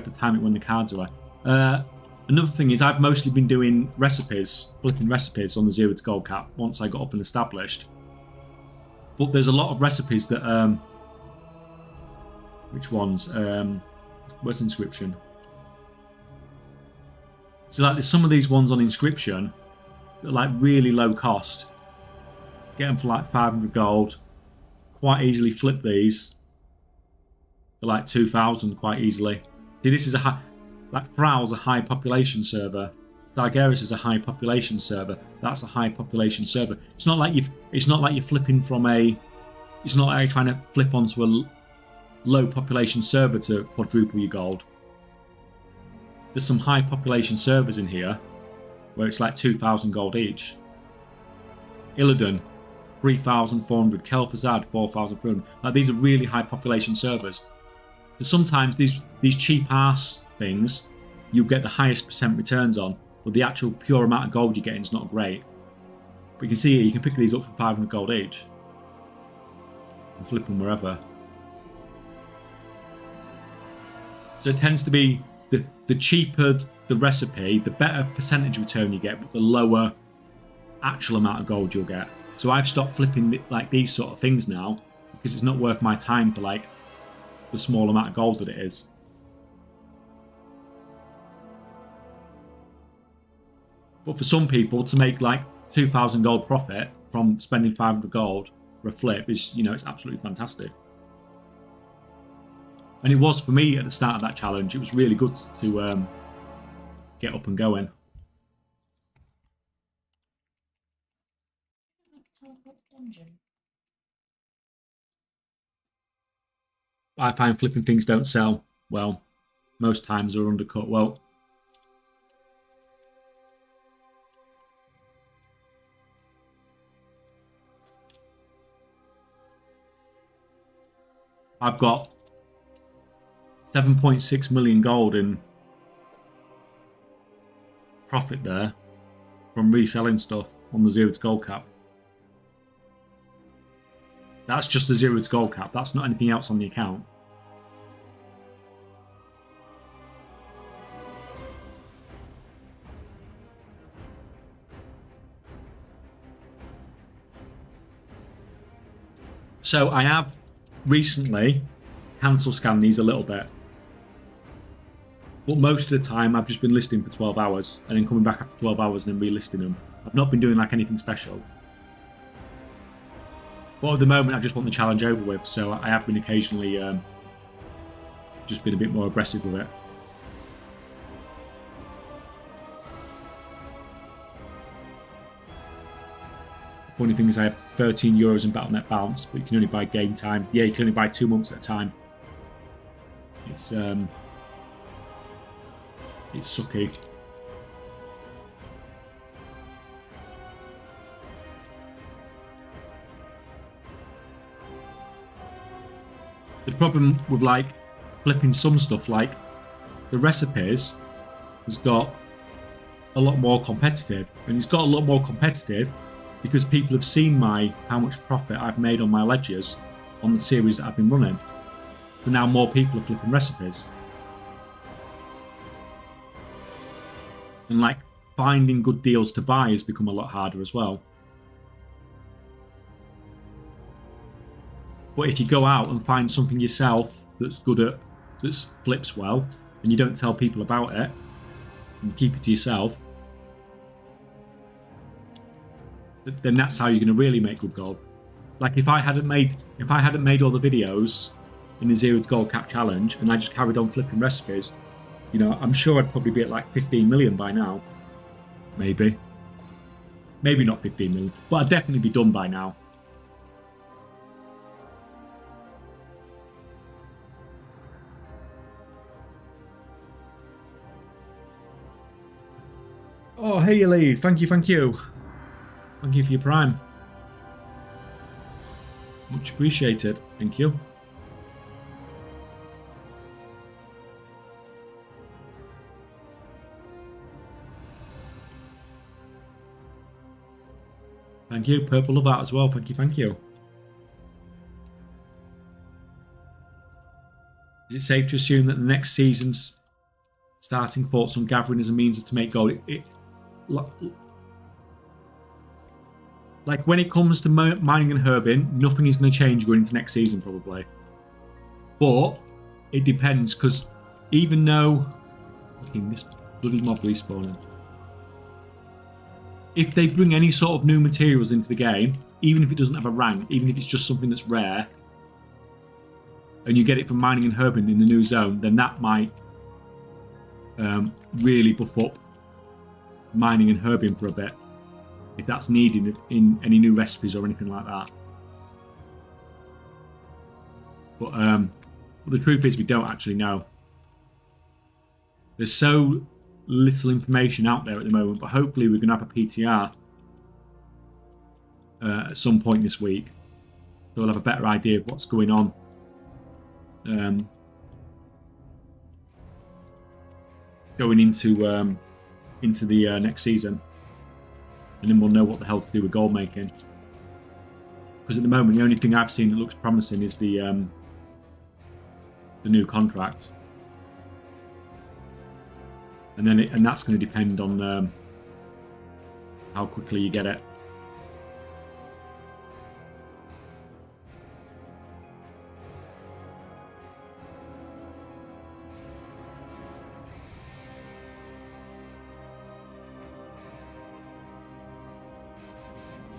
to time it when the cards are. Another thing is I've mostly been doing recipes, flipping recipes on the 0 to gold cap once I got up and established. But there's a lot of recipes that which ones? Where's Inscription? So like there's some of these ones on Inscription that are like really low cost. Get them for like 500 gold. Quite easily flip these for like 2,000 quite easily. See, this is a high, like Thrall's a high population server. Stargaris is a high population server. That's a high population server. It's not like you're flipping from a. It's not like you're trying to flip onto a low population server to quadruple your gold. There's some high population servers in here where it's like 2,000 gold each. Illidan, 3,400. Kel'Thuzad, 4,300. Like these are really high population servers. So sometimes these cheap ass things you'll get the highest percent returns on, but the actual pure amount of gold you're getting is not great. But you can see here, you can pick these up for 500 gold each and flip them wherever. So it tends to be the cheaper the recipe, the better percentage return you get, but the lower actual amount of gold you'll get. So I've stopped flipping like these sort of things now because it's not worth my time for like the small amount of gold that it is. But for some people to make like 2,000 gold profit from spending 500 gold for a flip is, you know, it's absolutely fantastic. And it was for me at the start of that challenge. It was really good to get up and going. I find flipping things don't sell well. Most times they're undercut. Well, I've got 7.6 million gold in profit there from reselling stuff on the 0 to gold cap. That's just the zeroed gold cap. That's not anything else on the account. So I have recently cancel scanned these a little bit. But most of the time I've just been listing for 12 hours and then coming back after 12 hours and then relisting them. I've not been doing like anything special. But at the moment I just want the challenge over with, so I have been occasionally just been a bit more aggressive with it. Funny thing is I have €13 in Battle.net balance, but you can only buy game time. Yeah, you can only buy 2 months at a time. It's sucky. The problem with like flipping some stuff, like the recipes, has got a lot more competitive, and it's got a lot more competitive because people have seen how much profit I've made on my ledgers on the series that I've been running. So now more people are flipping recipes. And like finding good deals to buy has become a lot harder as well. But if you go out and find something yourself that's good at, that flips well, and you don't tell people about it, and keep it to yourself, then that's how you're going to really make good gold. Like if I hadn't made all the videos in the zeroed gold cap challenge and I just carried on flipping recipes, you know, I'm sure I'd probably be at like 15 million by now. Maybe not 15 million, but I'd definitely be done by now. Oh, hey, Lee. Thank you. Thank you for your Prime. Much appreciated. Thank you. Thank you. Purple love that as well. Thank you. Is it safe to assume that the next season's starting thoughts on gathering as a means to make gold? Like when it comes to mining and herbing, nothing is going to change going into next season probably. But it depends, because even though this bloody mob respawning, if they bring any sort of new materials into the game, even if it doesn't have a rank, even if it's just something that's rare, and you get it from mining and herbing in the new zone, then that might really buff up mining and herbing for a bit, if that's needed in any new recipes or anything like that. But the truth is we don't actually know. There's so little information out there at the moment, but hopefully we're going to have a PTR at some point this week, so we'll have a better idea of what's going on. Going into the next season, and then we'll know what the hell to do with gold making. Because at the moment, the only thing I've seen that looks promising is the new contract, and that's going to depend on how quickly you get it.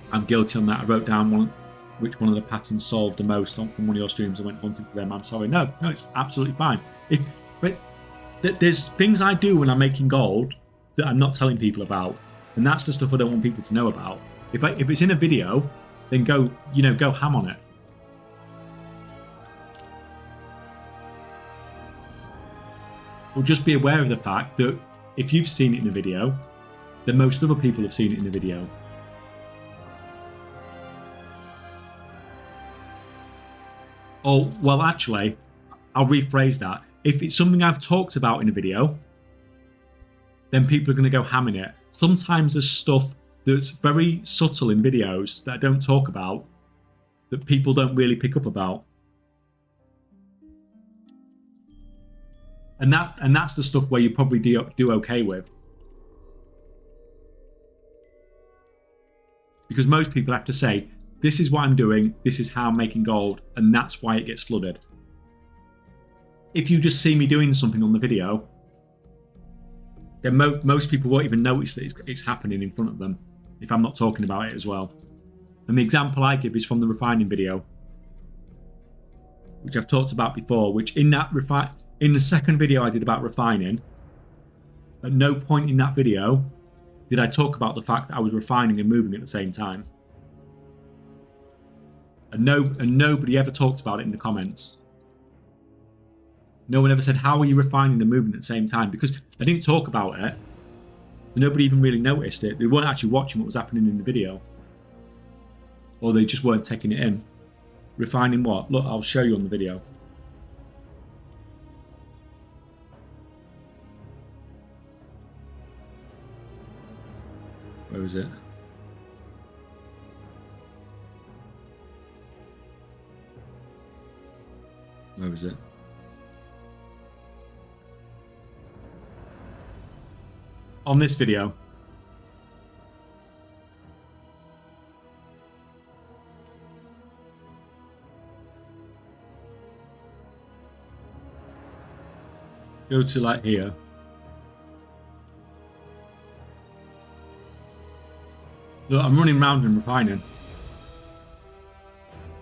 I'm guilty on that. I wrote down which one of the patterns solved the most from one of your streams. I went hunting for them. I'm sorry. No, it's absolutely fine. But there's things I do when I'm making gold that I'm not telling people about, and that's the stuff I don't want people to know about. If it's in a video, then go ham on it. Or just be aware of the fact that if you've seen it in the video, then most other people have seen it in the video. Oh, well, actually, I'll rephrase that. If it's something I've talked about in a video, then people are going to go ham in it. Sometimes there's stuff that's very subtle in videos that I don't talk about, that people don't really pick up about. And that's the stuff where you probably do okay with. Because most people have to say, this is what I'm doing, this is how I'm making gold, and that's why it gets flooded. If you just see me doing something on the video, then most people won't even notice that it's happening in front of them if I'm not talking about it as well. And the example I give is from the refining video, which I've talked about before, which in the second video I did about refining, at no point in that video did I talk about the fact that I was refining and moving at the same time. And nobody ever talked about it in the comments. No one ever said, how are you refining and moving at the same time? Because I didn't talk about it. Nobody even really noticed it. They weren't actually watching what was happening in the video. Or they just weren't taking it in. Refining what? Look, I'll show you on the video. Where is it? Where is it? On this video. Go to like here. Look, I'm running around and refining.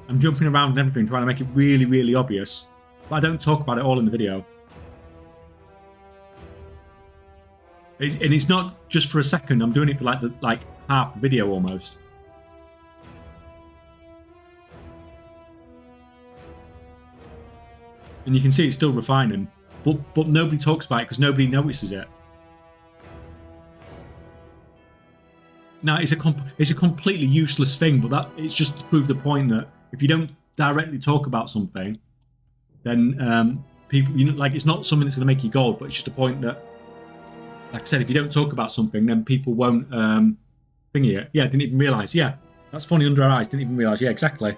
I'm jumping around and everything, trying to make it really, really obvious. But I don't talk about it all in the video. And it's not just for a second. I'm doing it for like half the video almost. And you can see it's still refining, but nobody talks about it because nobody notices it. Now it's a completely useless thing, but it's just to prove the point that if you don't directly talk about something, then people, like, it's not something that's going to make you gold, but it's just a point that, like I said, if you don't talk about something, then people won't thingy it. Yeah, didn't even realise. Yeah, that's funny under our eyes. Didn't even realise. Yeah, exactly.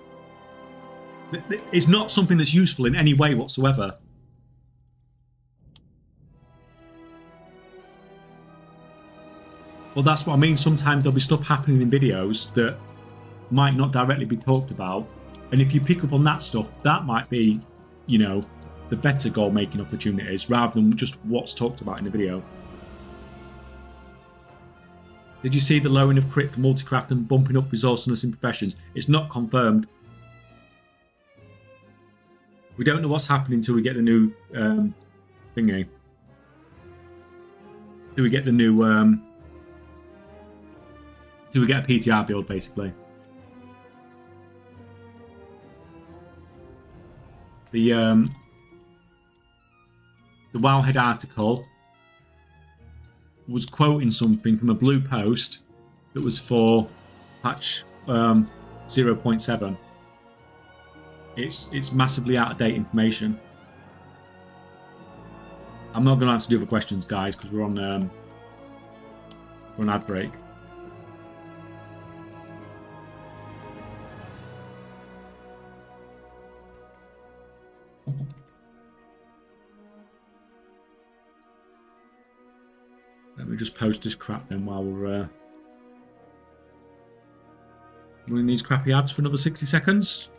It's not something that's useful in any way whatsoever. Well, that's what I mean. Sometimes there'll be stuff happening in videos that might not directly be talked about. And if you pick up on that stuff, that might be, the better goal making opportunities rather than just what's talked about in the video. Did you see the lowering of crit for multicraft and bumping up resourcefulness in professions? It's not confirmed. We don't know what's happening until we get the new thingy. Till we get the new till we get a PTR build, basically. The Wowhead article was quoting something from a blue post that was for patch 0.7. It's massively out of date information. I'm not going to answer the other questions, guys, because we're on ad break. Let me just post this crap then while we're running these crappy ads for another 60 seconds.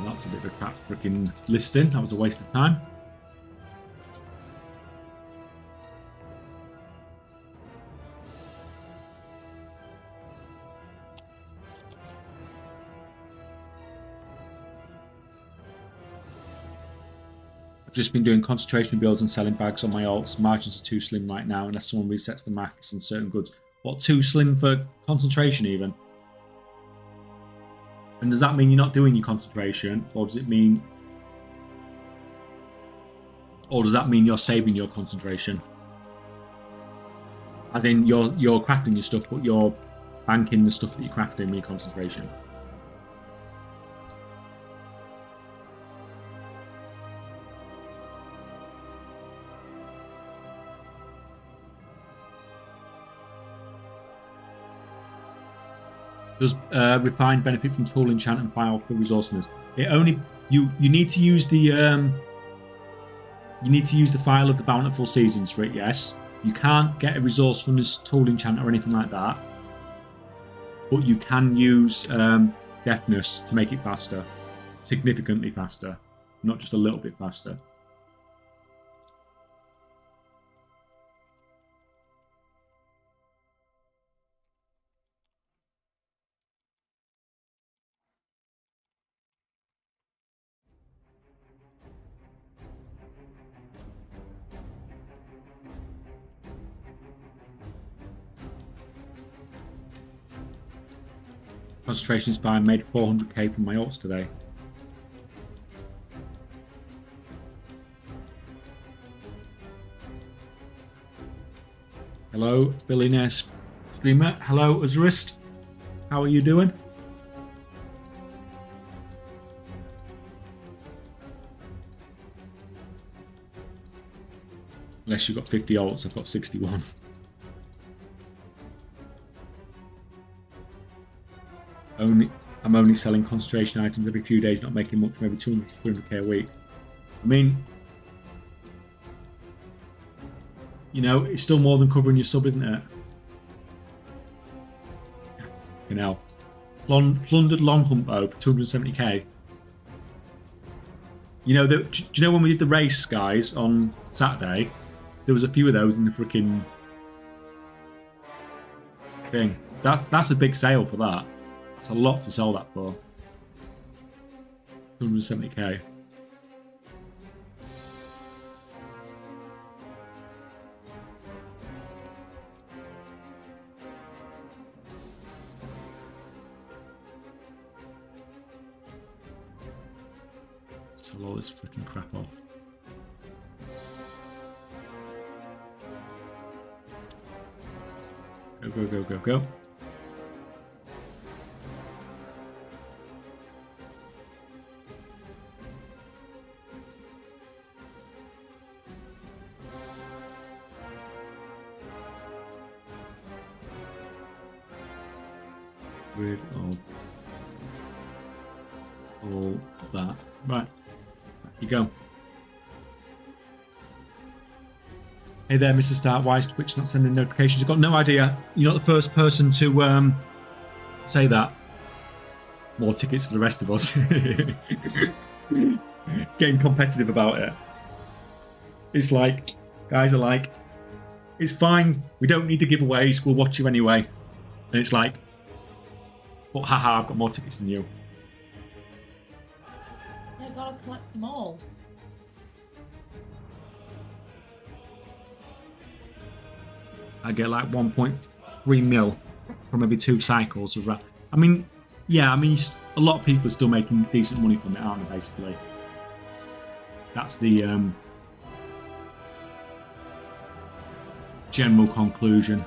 That's a bit of a crap freaking listing. That was a waste of time. I've just been doing concentration builds and selling bags on my alts. Margins are too slim right now unless someone resets the max in certain goods. What, too slim for concentration even? And does that mean you're not doing your concentration, or does it mean Or does that mean you're saving your concentration? As in, you're crafting your stuff, but you're banking the stuff that you're crafting in your concentration. Does refined benefit from tool enchant and file for resourcefulness? It only you need to use the file of the bountiful seasons for it. Yes, you can't get a resourcefulness tool enchant or anything like that, but you can use deafness to make it faster, significantly faster, not just a little bit faster. Concentration's fine. Made 400k from my alts today. Hello, Billionaire streamer. Hello, Azurist. How are you doing? Unless you've got 50 alts, I've got 61. I'm only selling concentration items every few days, not making much, maybe 200 to 300k a week. I mean, you know, it's still more than covering your sub, isn't it? You know, plundered long hunt bow for 270k. You know, do you know when we did the race, guys, on Saturday? There was a few of those in the freaking thing. That's a big sale for that. That's a lot to sell that for. 270k. Sell all this freaking crap off. Go, go, go, go, go. Rid of all that. Right, there you go. Hey there, Mr. Start. Why is Twitch not sending notifications? I've got no idea. You're not the first person to say that. More tickets for the rest of us. Getting competitive about it. It's like, guys are like, it's fine. We don't need the giveaways. We'll watch you anyway. And it's like, but haha, I've got more tickets than you. I've got to collect them all. I get like 1.3 mil from every 2 cycles of that. I mean, yeah, I mean, a lot of people are still making decent money from it, aren't they, basically? That's the general conclusion.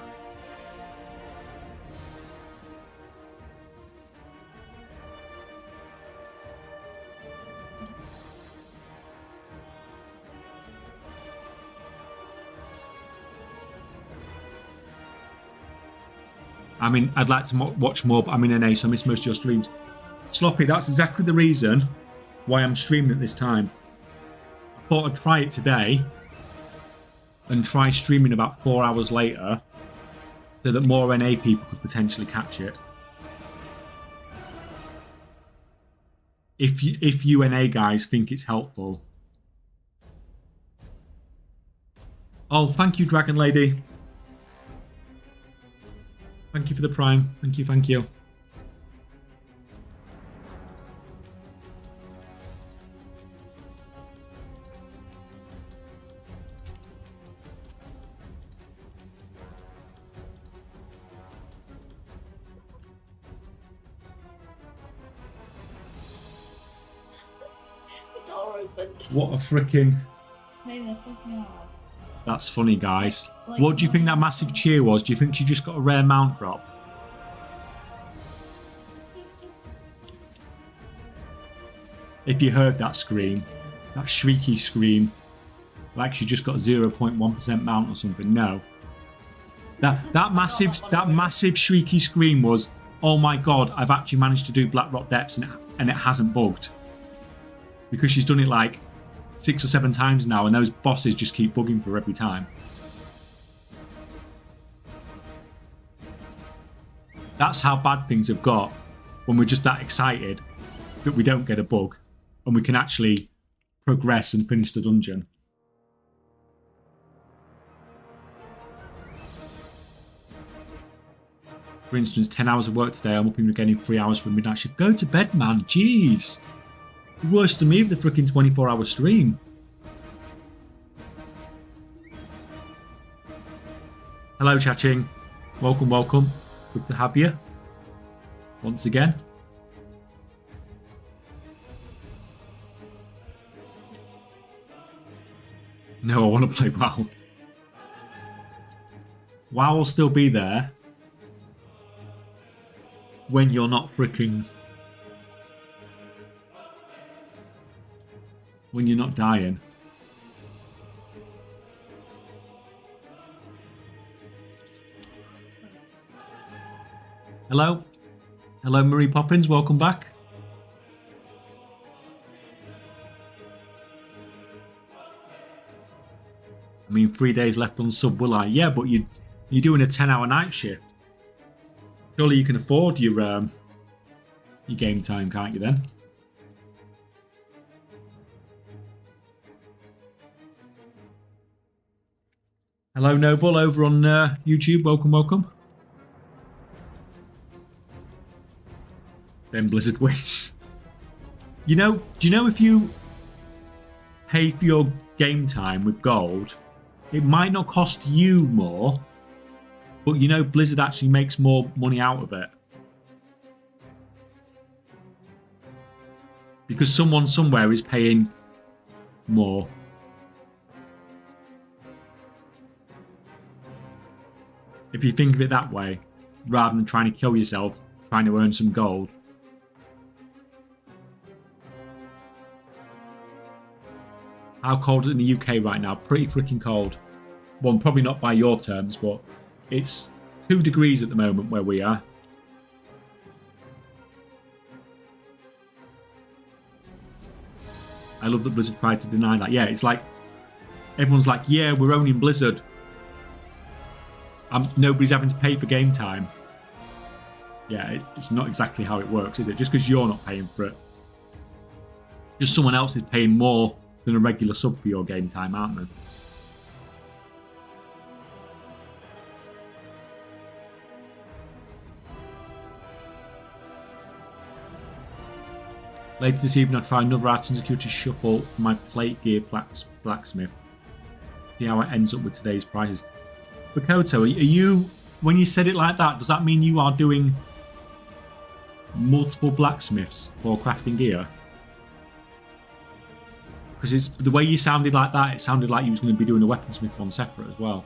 I mean, I'd like to watch more, but I'm in NA, so I miss most of your streams. Sloppy, that's exactly the reason why I'm streaming at this time. I thought I'd try it today and try streaming about 4 hours later so that more NA people could potentially catch it. If you NA guys think it's helpful. Oh, thank you, Dragon Lady. Thank you for the prime. Thank you, thank you. The door opened. What a freaking... Me. say they fucking are. That's funny, guys. Like, What do you think that massive cheer was? Do you think she just got a rare mount drop? If you heard that scream, that shrieky scream, like she just got 0.1% mount or something. No. That massive shrieky scream was, oh my god, I've actually managed to do Blackrock Depths and it hasn't bugged. Because she's done it like 6 or 7 times now, and those bosses just keep bugging for her every time. That's how bad things have got when we're just that excited that we don't get a bug and we can actually progress and finish the dungeon. For instance, 10 hours of work today, I'm up in getting 3 hours for a midnight shift. Go to bed, man. Jeez. Worse than me with the freaking 24-hour stream. Hello, Cha-Ching. Welcome, welcome. Good to have you. Once again. No, I want to play WoW. WoW will still be there when you're not freaking... when you're not dying. Hello? Hello, Marie Poppins. Welcome back. I mean, 3 days left on sub, will I? Yeah, but you're doing a 10-hour night shift. Surely you can afford your game time, can't you then? Hello, Noble, over on YouTube. Welcome, welcome. Then Blizzard wins. You know, do you know if you pay for your game time with gold, it might not cost you more, but you know Blizzard actually makes more money out of it. Because someone somewhere is paying more. If you think of it that way, rather than trying to kill yourself, trying to earn some gold. How cold is it in the UK right now? Pretty freaking cold. Well, probably not by your terms, but it's 2 degrees at the moment where we are. I love that Blizzard tried to deny that. Yeah, it's like, everyone's like, yeah, we're owning Blizzard. Nobody's having to pay for game time. Yeah, it's not exactly how it works, is it? Just because you're not paying for it. Just someone else is paying more than a regular sub for your game time, aren't they? Later this evening, I'll try another art and security shuffle for my plate gear blacksmith. See how it ends up with today's prices. Bakoto, are you, when you said it like that, does that mean you are doing multiple blacksmiths for crafting gear? Because it's the way you sounded like that, it sounded like you was going to be doing a weaponsmith one separate as well.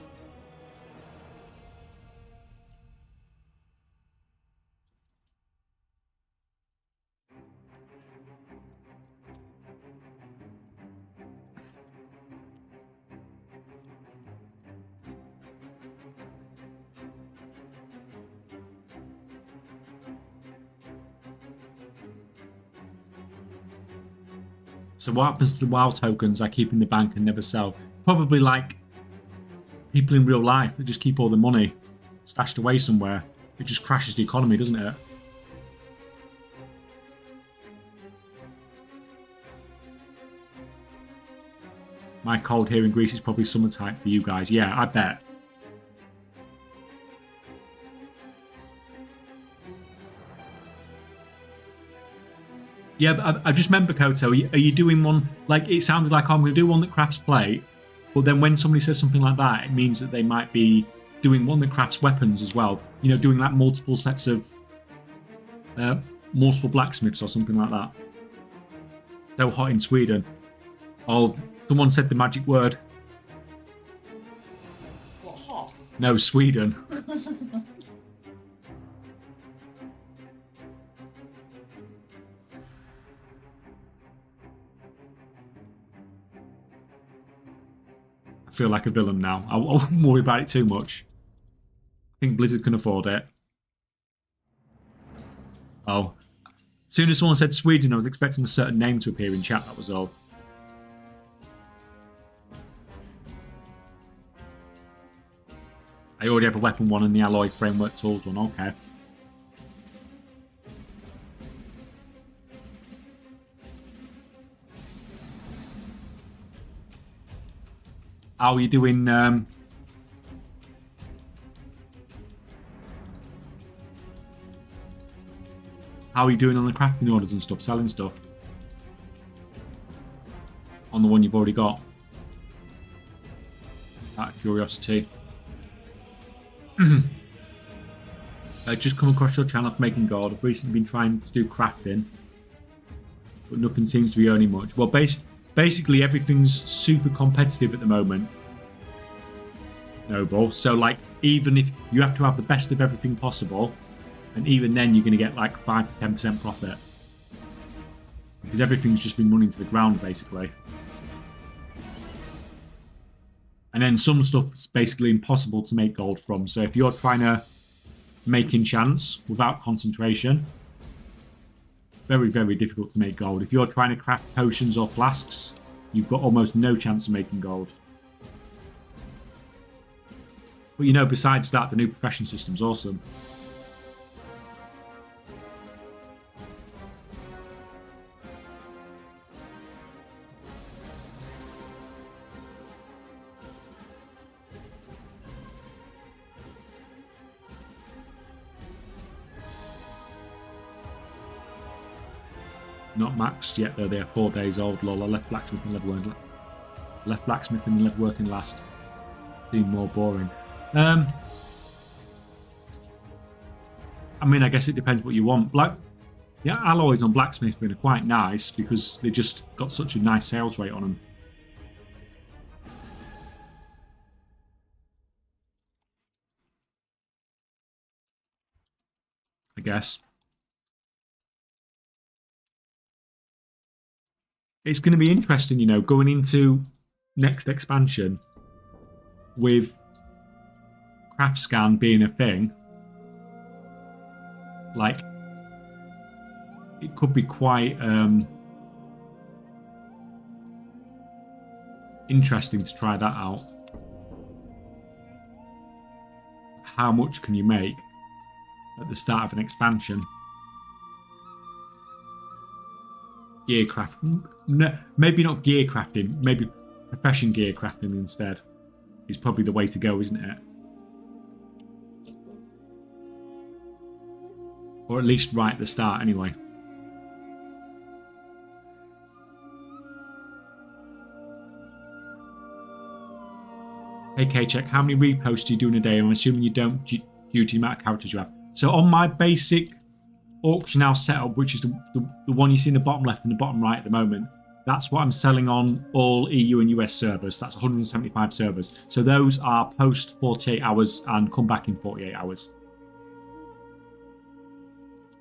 So what happens to the WoW tokens I keep in the bank and never sell? Probably like people in real life that just keep all the money stashed away somewhere. It just crashes the economy, doesn't it? My cold here in Greece is probably summertime for you guys. Yeah, I bet. Yeah, but I just remember, Koto, are you doing one, like, it sounded like, oh, I'm going to do one that crafts plate, but then when somebody says something like that, it means that they might be doing one that crafts weapons as well. You know, doing like multiple sets of, multiple blacksmiths or something like that. So hot in Sweden. Oh, Someone said the magic word. What, hot? No, Sweden. I feel like a villain now. I won't worry about it too much. I think Blizzard can afford it. Oh. As soon as someone said Sweden, I was expecting a certain name to appear in chat, that was all. I already have a weapon one and the alloy framework tools one, okay. How are you doing? How are you doing on the crafting orders and stuff, selling stuff? On the one you've already got? Out of curiosity. Just come across your channel for making gold. I've recently been trying to do crafting, but nothing seems to be earning much. Well, basically everything's super competitive at the moment, Noble. So like, even if you have to have the best of everything possible, and even then you're going to get like 5 to 10% profit, because everything's just been running to the ground basically. And then some stuff's basically impossible to make gold from. So if you're trying to make enchants without concentration, very, very difficult to make gold. If you're trying to craft potions or flasks, you've got almost no chance of making gold. But you know, besides that, the new profession system's awesome. Not maxed yet though, they're 4 days old, lol. I left blacksmith and leather working last. Seemed more boring. I mean, I guess it depends what you want. The alloys on blacksmithing are quite nice because they just got such a nice sales rate on them. I guess. It's going to be interesting, you know, going into next expansion with craft scan being a thing. Like, it could be quite interesting to try that out. How much can you make at the start of an expansion? Gear crafting. No, maybe not gear crafting. Maybe profession gear crafting instead is probably the way to go, isn't it? Or at least right at the start, anyway. Hey K-Check, how many reposts do you do in a day? I'm assuming you don't due to the amount of characters you have. So on my basic auction house setup, which is the one you see in the bottom left and the bottom right at the moment, that's what I'm selling on all EU and US servers. That's 175 servers. So those are post 48 hours and come back in 48 hours.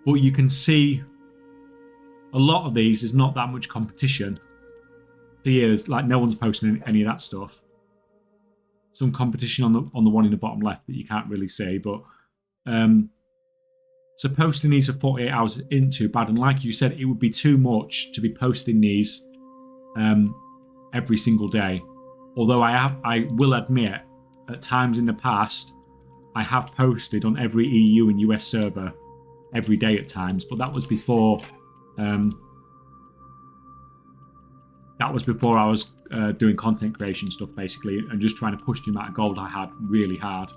But you can see a lot of these, there's not that much competition. So yeah, there's like no one's posting any of that stuff. Some competition on the one in the bottom left that you can't really see, but so posting these for 48 hours isn't too bad. And like you said, it would be too much to be posting these every single day. Although I will admit, at times in the past, I have posted on every EU and US server every day at times, but that was before I was doing content creation stuff basically, and just trying to push the amount of gold I had really hard.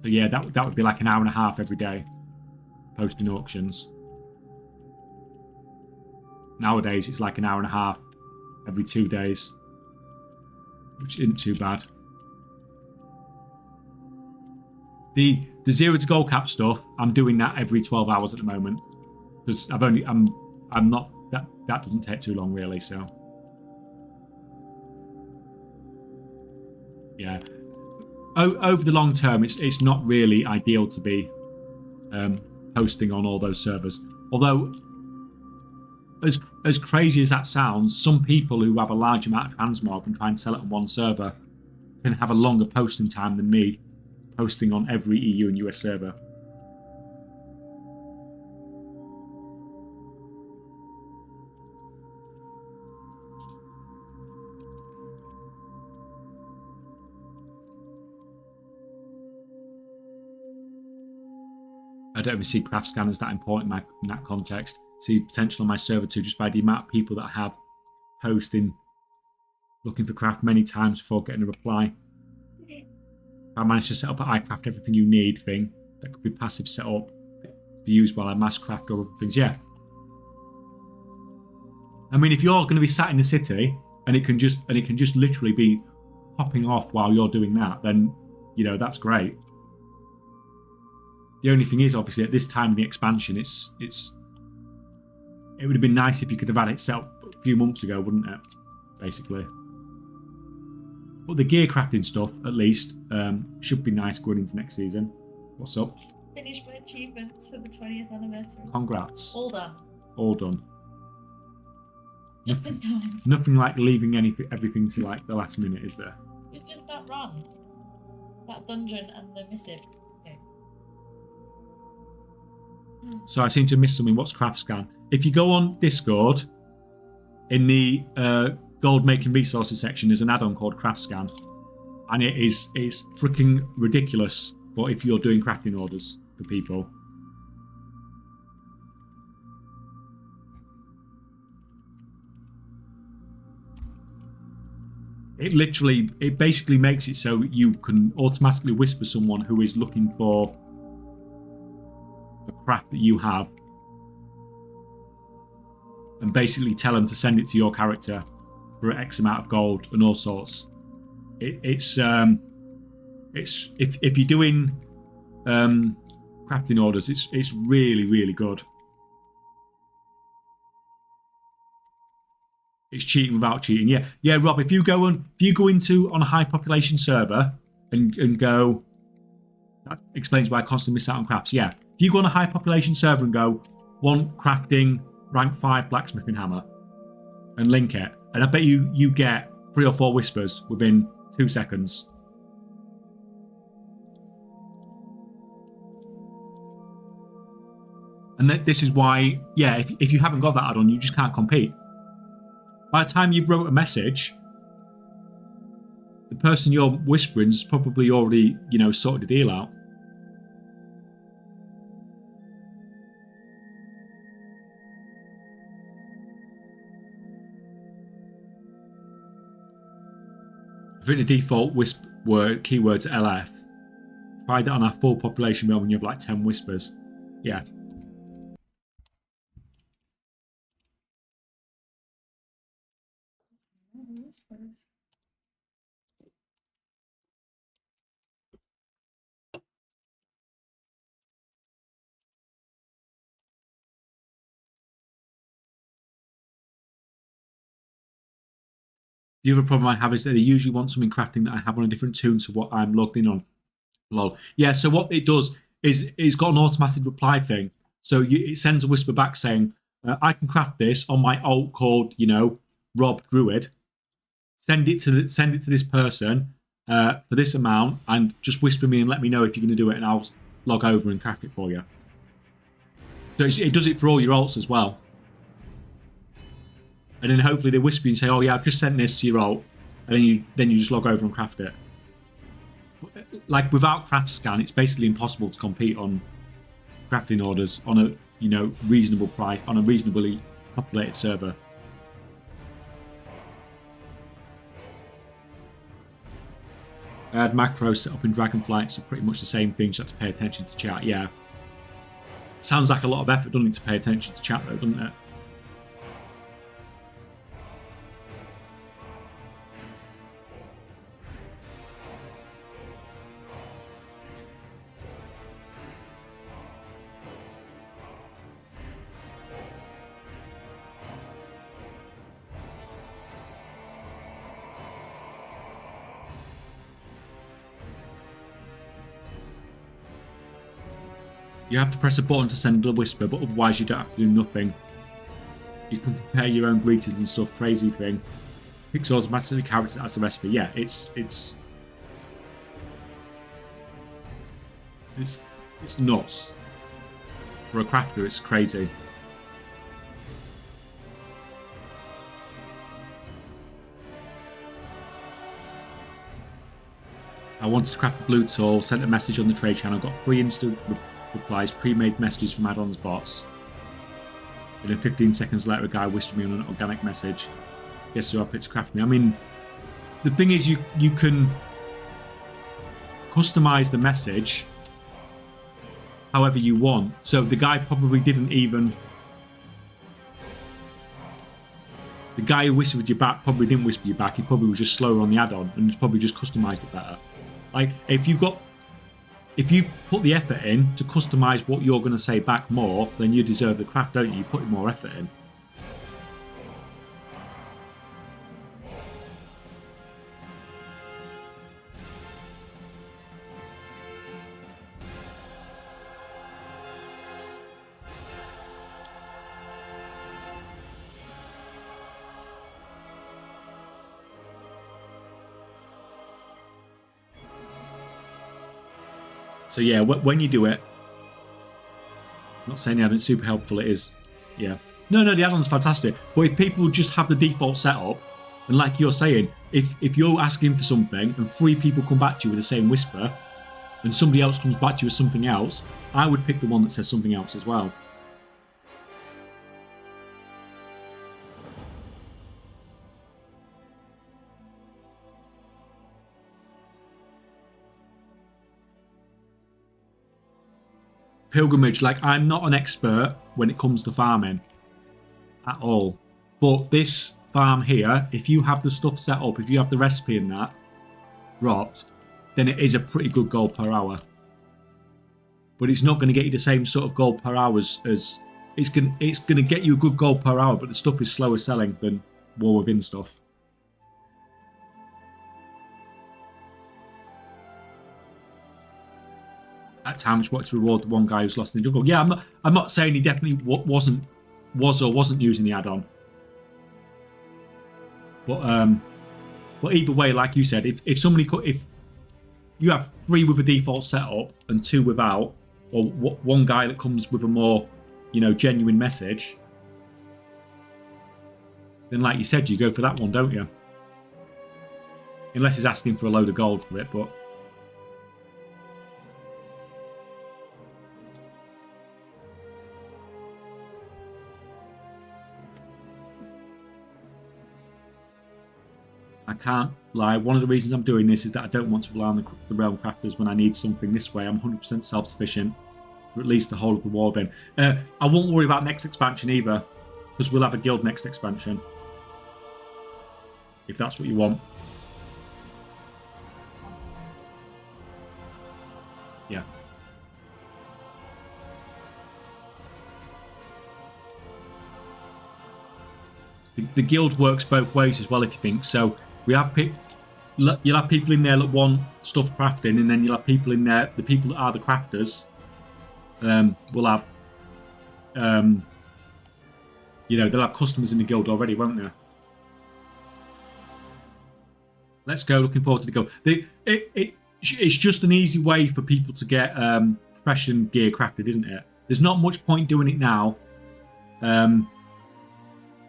So yeah, that would be like an hour and a half every day posting auctions. Nowadays it's like an hour and a half every 2 days, which isn't too bad. The 0 to gold cap stuff, I'm doing that every 12 hours at the moment because I'm not that doesn't take too long, really. So, yeah. Over the long term, it's not really ideal to be posting on all those servers. Although, as crazy as that sounds, some people who have a large amount of transmog and try and sell it on one server can have a longer posting time than me posting on every EU and US server. I don't ever see craft scanners that important in that context. See potential on my server too, just by the amount of people that I have posting, looking for craft many times before getting a reply. If I manage to set up an iCraft everything you need thing, that could be passive setup, be used while I mass craft or other things. Yeah. I mean, if you're going to be sat in the city and it can just literally be popping off while you're doing that, then that's great. The only thing is, obviously, at this time in the expansion, it would have been nice if you could have had it set up a few months ago, wouldn't it? Basically. But the gear crafting stuff, at least, should be nice going into next season. What's up? Finished my achievements for the 20th anniversary. Congrats. All done. All done. Just in time. Nothing like leaving everything to like the last minute, is there? It's just that run. That dungeon and the missives. Okay. So I seem to have missed something. What's craft scan? If you go on Discord, in the gold making resources section, there's an add-on called craft scan, and it's freaking ridiculous for if you're doing crafting orders for people. It basically makes it so you can automatically whisper someone who is looking for a craft that you have, and basically tell them to send it to your character for X amount of gold and all sorts. It's if you're doing crafting orders, it's really, really good. It's cheating without cheating. Yeah, Rob. If you go into on a high population server and go, that explains why I constantly miss out on crafts. Yeah, if you go on a high population server and go, want crafting rank 5 blacksmithing hammer, and link it, and I bet you get 3 or 4 whispers within 2 seconds. And this is why, yeah, if you haven't got that add-on, you just can't compete. By the time you've wrote a message, the person you're whispering has probably already, sorted the deal out. I think the default keyword's LF. Try that on our full population realm when you have like 10 whispers. Yeah. The other problem I have is that they usually want something crafting that I have on a different tune to what I'm logged in on. Lol. Yeah, so what it does is it's got an automated reply thing. So it sends a whisper back saying, I can craft this on my alt called, Rob Druid. Send it to this person for this amount, and just whisper me and let me know if you're going to do it, and I'll log over and craft it for you. So it does it for all your alts as well. And then hopefully they whisper you and say, "Oh yeah, I've just sent this to your alt," and then you just log over and craft it. Like without craft scan, it's basically impossible to compete on crafting orders on a reasonable price on a reasonably populated server. I had macros set up in Dragonflight, so pretty much the same thing. Just have to pay attention to chat. Yeah, sounds like a lot of effort, doesn't it, to pay attention to chat though, doesn't it? You have to press a button to send a whisper, but otherwise you don't have to do nothing. You can prepare your own greetings and stuff. Crazy thing. Picks automatically characters as the recipe. Yeah, it's nuts. For a crafter, it's crazy. I wanted to craft a blue tool, sent a message on the trade channel, got 3 instant replies, pre-made messages from add-ons bots. And then 15 seconds later, a guy whispered me on an organic message. Guess who I picked to craft me? I mean, the thing is, you can customize the message however you want. So the guy probably didn't even... The guy who whispered you back probably didn't whisper you back. He probably was just slower on the add-on and probably just customized it better. Like, if you put the effort in to customize what you're going to say back more, then you deserve the craft, don't you? You put more effort in. So yeah, when you do it, I'm not saying the add-on's super helpful, it is. Yeah. No, the add-on's fantastic. But if people just have the default setup, and like you're saying, if you're asking for something and 3 people come back to you with the same whisper, and somebody else comes back to you with something else, I would pick the one that says something else as well. Pilgrimage, like, I'm not an expert when it comes to farming at all, but this farm here, if you have the stuff set up, if you have the recipe in that dropped, then it is a pretty good gold per hour. But it's not going to get you the same sort of gold per hour as it's going to get you a good gold per hour, but the stuff is slower selling than War Within stuff. At times, what to reward the one guy who's lost in the jungle. Yeah, I'm not saying he definitely was or wasn't using the add-on. But either way, like you said, if you have 3 with a default setup and 2 without, or one guy that comes with a more, genuine message, then like you said, you go for that one, don't you? Unless he's asking for a load of gold for it, but. I can't lie. One of the reasons I'm doing this is that I don't want to rely on the realm crafters when I need something. This way, I'm 100% self-sufficient for at least the whole of the war. Then I won't worry about next expansion either, because we'll have a guild next expansion, if that's what you want. Yeah. The guild works both ways as well, if you think so. You'll have people in there that want stuff crafting, and then you'll have people in there, the people that are the crafters, will have, they'll have customers in the guild already, won't they? Let's go. Looking forward to the guild. It's just an easy way for people to get profession gear crafted, isn't it? There's not much point doing it now,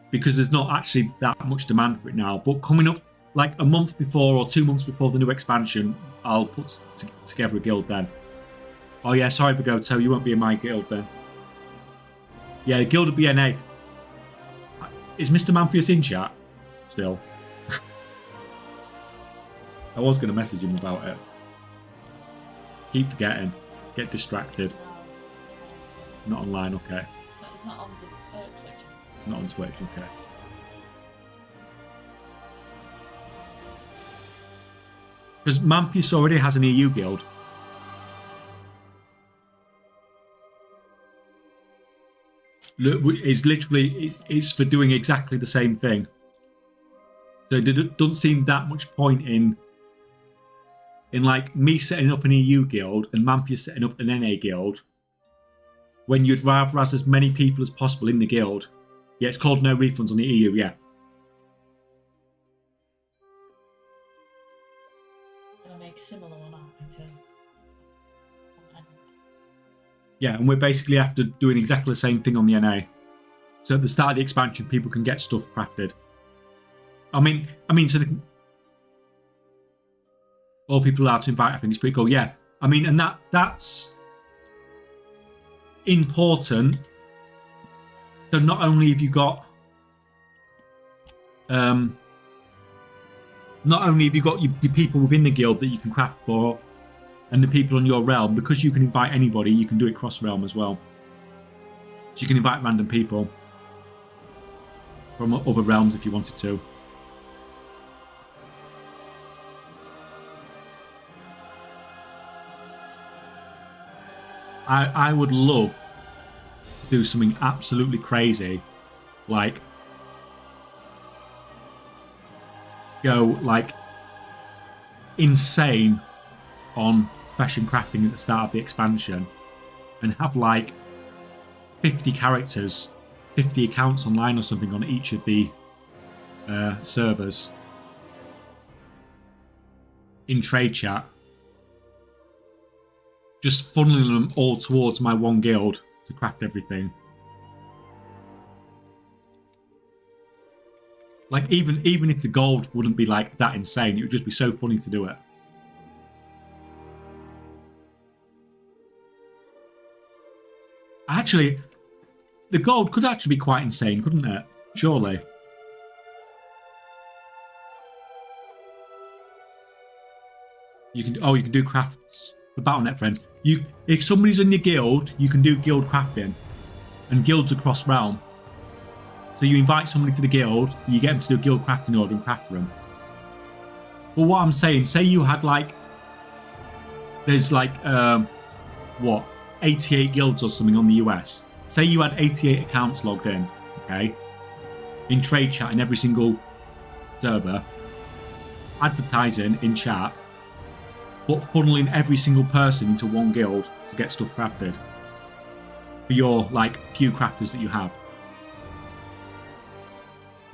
because there's not actually that much demand for it now. But coming up, like a month before or 2 months before the new expansion, I'll put together a guild then. Oh yeah, sorry Bagoto, you won't be in my guild then. Yeah, the guild will be NA. Is Mr. Manfius in chat still? I was going to message him about it. Keep forgetting. Get distracted. Not online, okay. No, it's not on this Twitch. Not on Twitch, okay. Because Manfius already has an EU guild. It's literally it's for doing exactly the same thing. So there doesn't seem that much point in like me setting up an EU guild and Manfius setting up an NA guild. when you'd rather have as many people as possible in the guild. Yeah, it's called no refunds on the EU, yeah. Gonna make a similar one, aren't I, to... Yeah, and we're basically after doing exactly the same thing on the NA. So at the start of the expansion, people can get stuff crafted. I mean, so all people are allowed to invite, I think it's pretty cool. Yeah, I mean, and that's important. So not only have you got, your people within the guild that you can craft for, and the people on your realm, because you can invite anybody, you can do it cross-realm as well. So you can invite random people from other realms if you wanted to. I would love to do something absolutely crazy, like go like insane on fashion crafting at the start of the expansion, and have like 50 characters, 50 accounts online or something on each of the servers in trade chat, just funneling them all towards my one guild to craft everything. Like even if the gold wouldn't be like that insane, it would just be so funny to do it. Actually, the gold could actually be quite insane, couldn't it? Surely. You can do crafts for Battle.net friends. If somebody's in your guild, you can do guild crafting, and guilds across realm. So you invite somebody to the guild, you get them to do a guild crafting order and craft for them. But what I'm saying, say you had like, there's like 88 guilds or something on the US. Say you had 88 accounts logged in, okay, in trade chat in every single server, advertising in chat, but funneling every single person into one guild to get stuff crafted for your like few crafters that you have.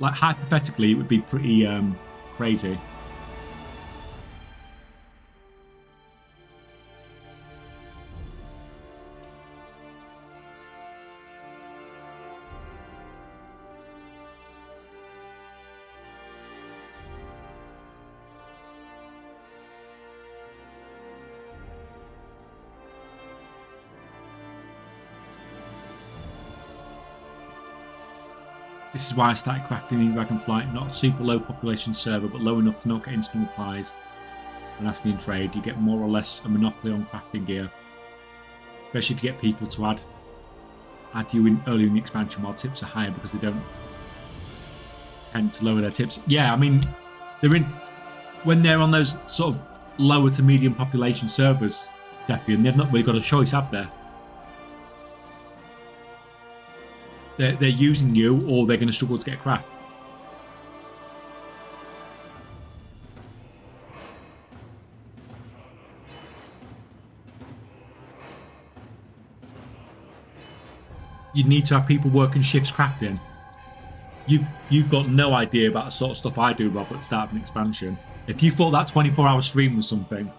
Like hypothetically, it would be pretty crazy. This is why I started crafting in Dragonflight, not a super low population server, but low enough to not get instant replies when asking in trade. You get more or less a monopoly on crafting gear, especially if you get people to add you in early in the expansion while tips are higher, because they don't tend to lower their tips. Yeah, I mean, when they're on those sort of lower to medium population servers, Steffi, and they've not really got a choice, have they? They're using you, or they're going to struggle to get craft. You need to have people working shifts crafting. You've got no idea about the sort of stuff I do, Rob, at the start of an expansion. If you thought that 24-hour stream was something,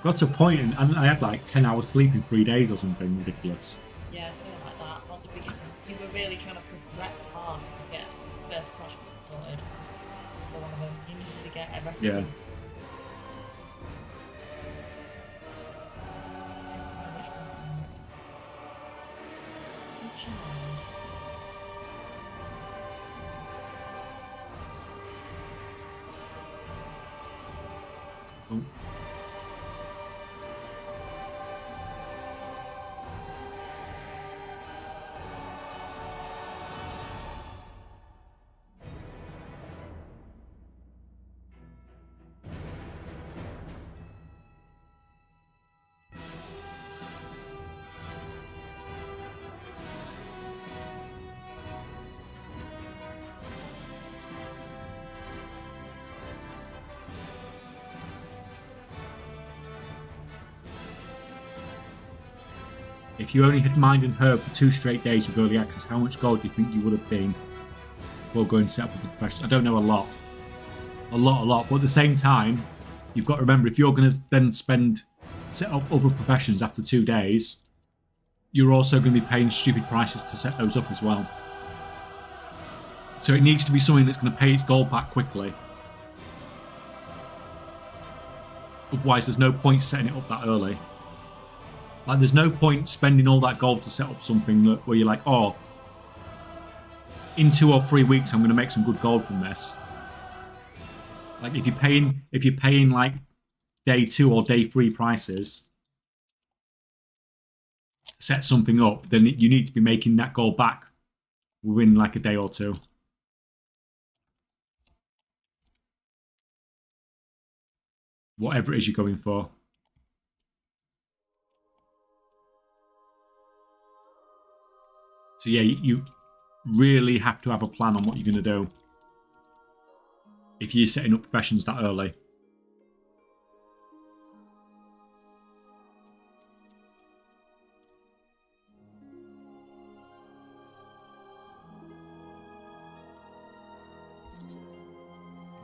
got to a point, and I had like 10 hours sleep in 3 days or something ridiculous. Yeah, something like that. Not the biggest. You were really trying to push rep hard to get first crash sorted. For one of them, you needed to get a recipe. Yeah. Oh. if you only had mined and herb for 2 straight days with early access, how much gold do you think you would have been before going to set up with the professions? I don't know, a lot. A lot. But at the same time, you've got to remember, if you're going to then set up other professions after 2 days, you're also going to be paying stupid prices to set those up as well. So it needs to be something that's going to pay its gold back quickly. Otherwise, there's no point setting it up that early. Like, there's no point spending all that gold to set up something where you're like, oh, in 2 or 3 weeks, I'm going to make some good gold from this. Like, if you're paying like day 2 or day 3 prices to set something up, then you need to be making that gold back within like a day or 2. Whatever it is you're going for. So yeah, you really have to have a plan on what you're going to do if you're setting up professions that early.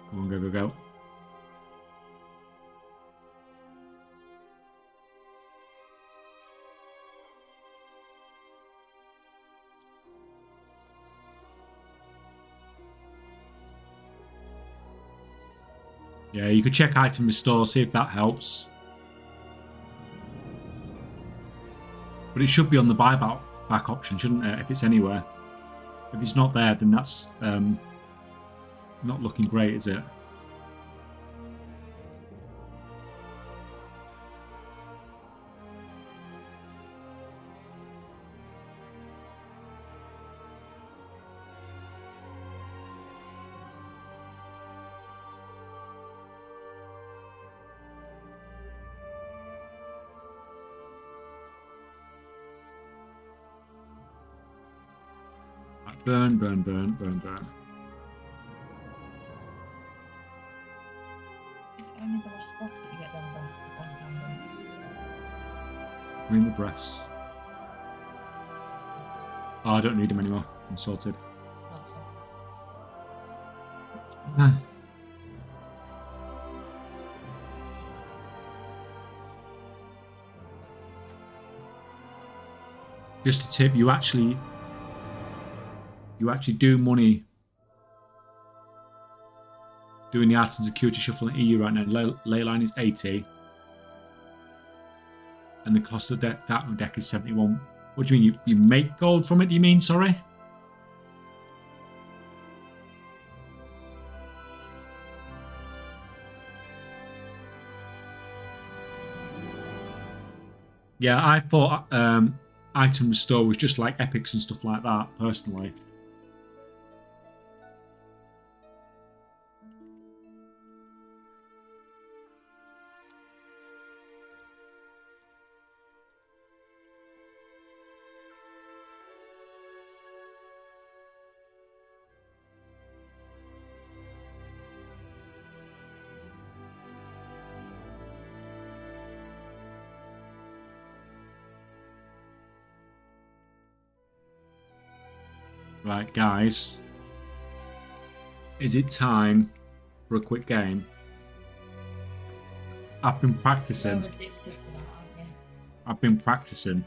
Come on, go. Yeah, you could check item restore, see if that helps. But it should be on the buyback option, shouldn't it? If it's anywhere. If it's not there, then that's not looking great, is it? Burn. Is it only the last boss that you get done breasts with one candle? Bring the breasts. Oh, I don't need them anymore. I'm sorted. Just a tip, you actually do money doing the Art and Security Shuffle in EU right now. Ley line is 80. And the cost of that deck is 71. What do you mean? You make gold from it, do you mean? Sorry? Yeah, I thought item restore was just like epics and stuff like that, personally. Right, guys. Is it time for a quick game? I've been practicing. You're addicted to that, aren't you? I've been practicing.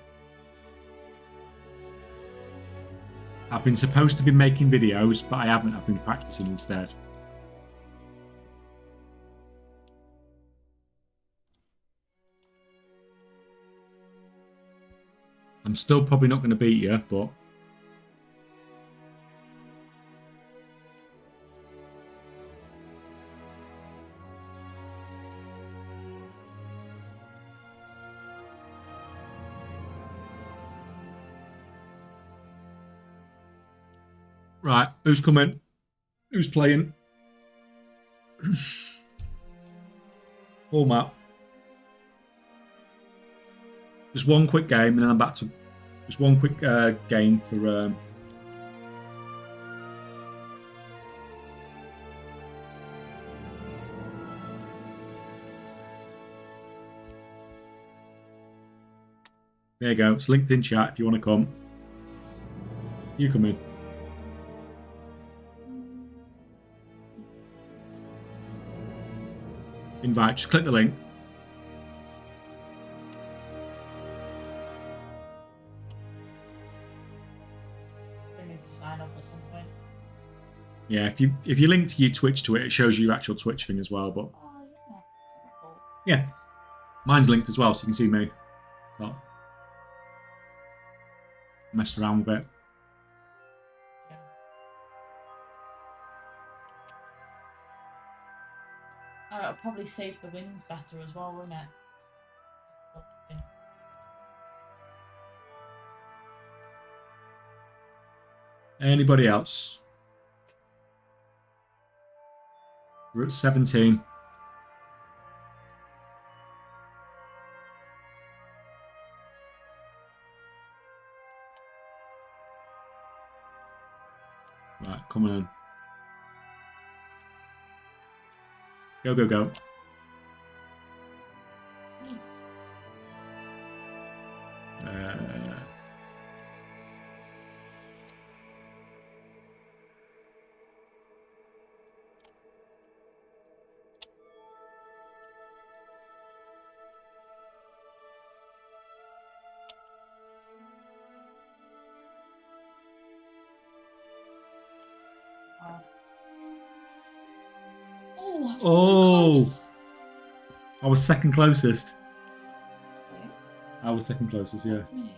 I've been supposed to be making videos, but I haven't. I've been practicing instead. I'm still probably not going to beat you, but... Right, who's coming? Who's playing? Full map. Just one quick game, and then I'm back to... Just one quick game for... There you go. It's linked in chat if you want to come. You come in. Invite. Just click the link. I need to sign up at some point. Yeah, if you link to your Twitch to it, it shows you your actual Twitch thing as well. But Oh, yeah. Cool. yeah, mine's linked as well, so you can see me. So, messed around with it. Yeah. Oh, it'll probably save the wins better as well, won't it? Anybody else? We're at 17. Right, come on. Go, go, go. Oh! I was second closest. Wait, I was second closest, yeah. that's me.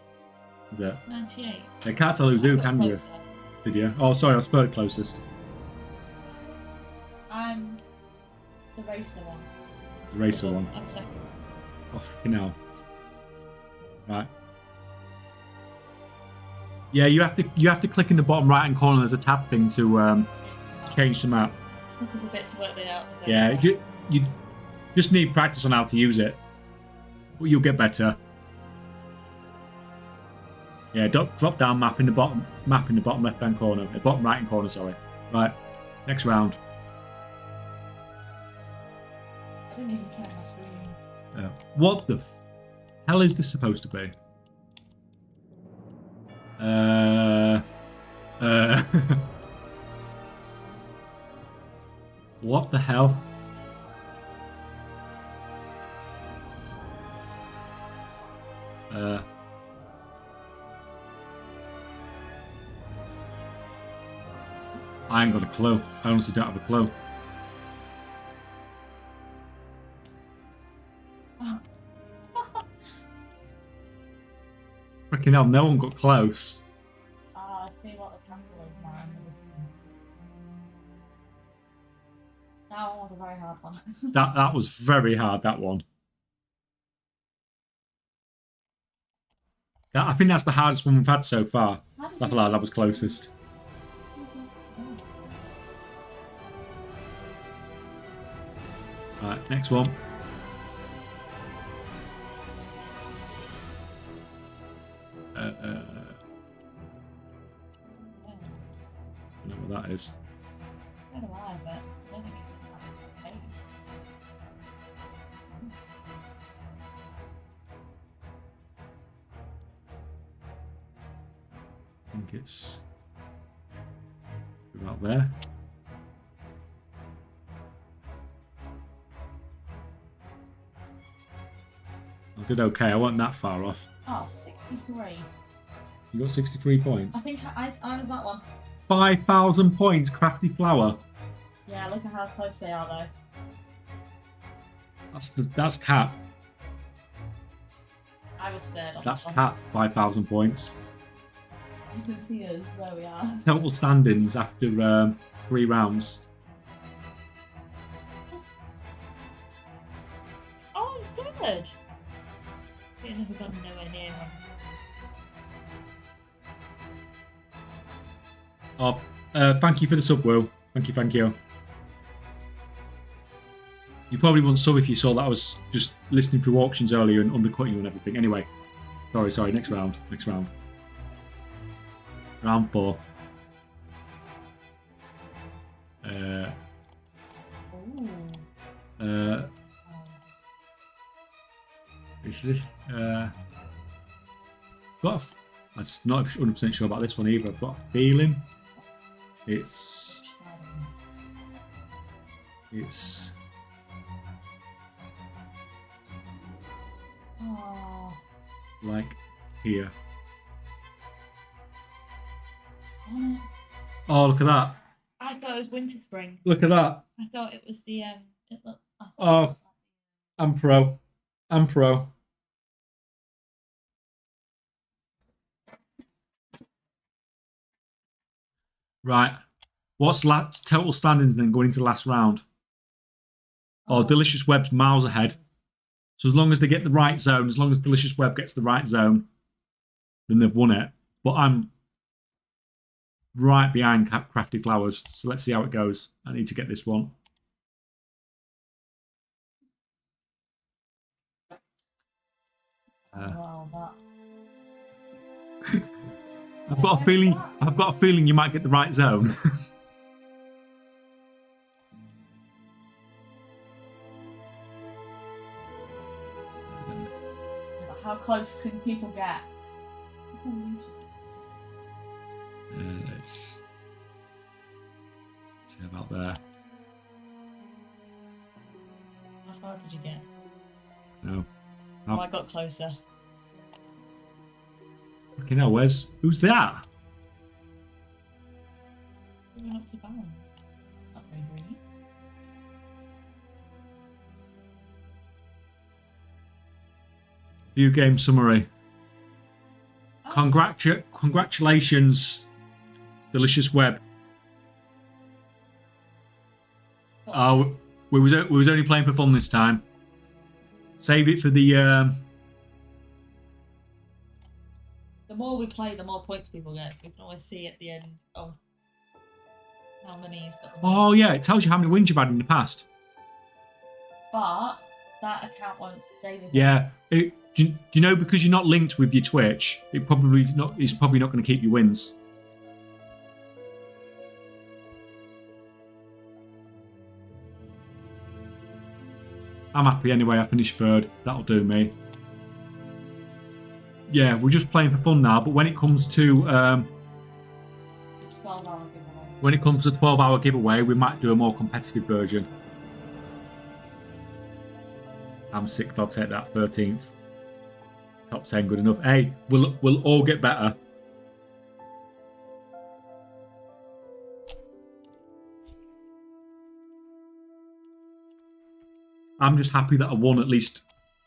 Is it? 98. I can't tell who's who, I got can you? closer. Did you? Oh, sorry, I was third closest. I'm the racer one. The racer one. I'm second. Oh, fucking hell. Right. Yeah, you have to click in the bottom right hand corner. There's a tab thing to change the map. There's a bit to work it out. Yeah, you just need practice on how to use it, but you'll get better. Yeah, drop down map in the bottom left hand corner, bottom right hand corner. Sorry. Right, next round. I didn't even check my screen. What the hell is this supposed to be? What the hell? I ain't got a clue. I honestly don't have a clue. Freaking hell, no one got close. I see what the castle is now. That one was a very hard one. That was very hard, that one. I think that's the hardest one we've had so far. That was closest. Right, next one. I don't know what that is. I don't know why, but I don't think it's that. I think it's about there. I did okay. I wasn't that far off. Oh, 63. You got 63 points. I think I was that one. 5,000 points, Crafty Flower. Yeah, look at how close they are though. That's Cat. I was third on That's that one. Cat. 5,000 points. You can see us where we are. Total standings after 3 rounds. Oh, good. It has got nowhere near him. Oh, thank you for the sub, Will. Thank you. You probably wouldn't sub if you saw that I was just listening through auctions earlier and undercutting you and everything. Anyway, sorry. Next round. Round 4. Is this? I'm not 100% sure about this one either. I've got a feeling it's Oh. like here. Oh. Oh, look at that! I thought it was winter spring. Look at that! I thought it was the It looked. Oh, I'm pro. I'm pro. Right. What's total standings then going into the last round? Oh, Delicious Web's miles ahead. So as long as they get the right zone, as long as Delicious Web gets the right zone, then they've won it. But I'm right behind Crafty Flowers. So let's see how it goes. I need to get this one. Wow, I've got a feeling you might get the right zone. how close can people get? Let's see about there. How far did you get? No. Oh, I got closer. Okay, now who's that? We went up to balance. Not very green. View game summary. Oh. Congratulations, Delicious Web. We was only playing for fun this time. Save it for the. The more we play, the more points people get. So we can always see at the end of how many he's got. Oh yeah, it tells you how many wins you've had in the past. But that account won't stay with Yeah. Do you know, because you're not linked with your Twitch, it's probably not going to keep your wins. I'm happy anyway. I finished third. That'll do me. Yeah, we're just playing for fun now. But when it comes to 12-hour giveaway. When it comes to 12-hour giveaway, we might do a more competitive version. I'm sick. I'll take that 13th. Top 10 good enough. Hey, we'll all get better. I'm just happy that I won at least.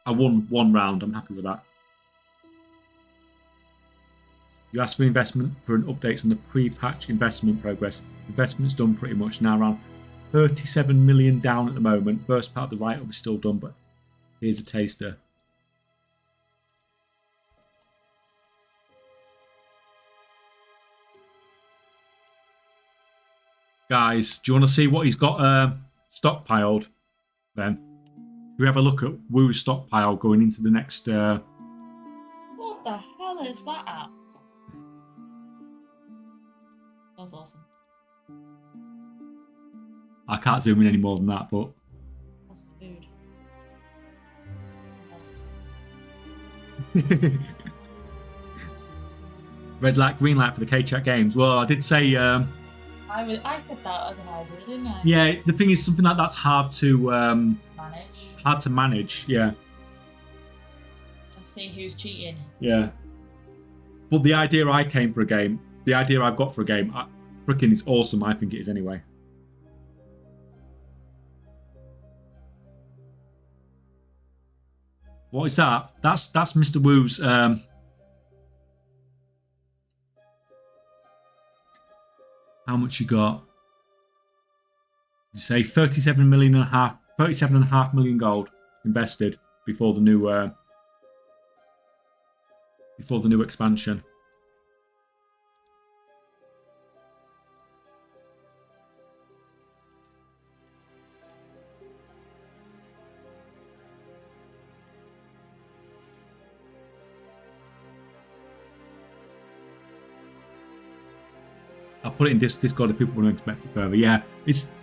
I won one round. I'm happy with that. You asked for investment for an update on the pre-patch investment progress. Investment's done pretty much now, around 37 million down at the moment. First part of the write-up is still done, but here's a taster. Guys, do you want to see what he's got stockpiled then? We have a look at Woo's stockpile going into the next. What the hell is that at? That's awesome. I can't zoom in any more than that, but. That's food. Red light, green light for the K-Chat games. Well, I did say. I said that as an idea, didn't I? Yeah, the thing is, something like that's hard to Manage. hard to manage. Yeah. And see who's cheating. Yeah. But the idea I've got for a game, freaking is awesome. I think it is anyway. What is that? That's Mr. Woo's. How much you got? You say 37.5 million invested before the new expansion. I'll put it in Discord if people want to expect it further. Yeah,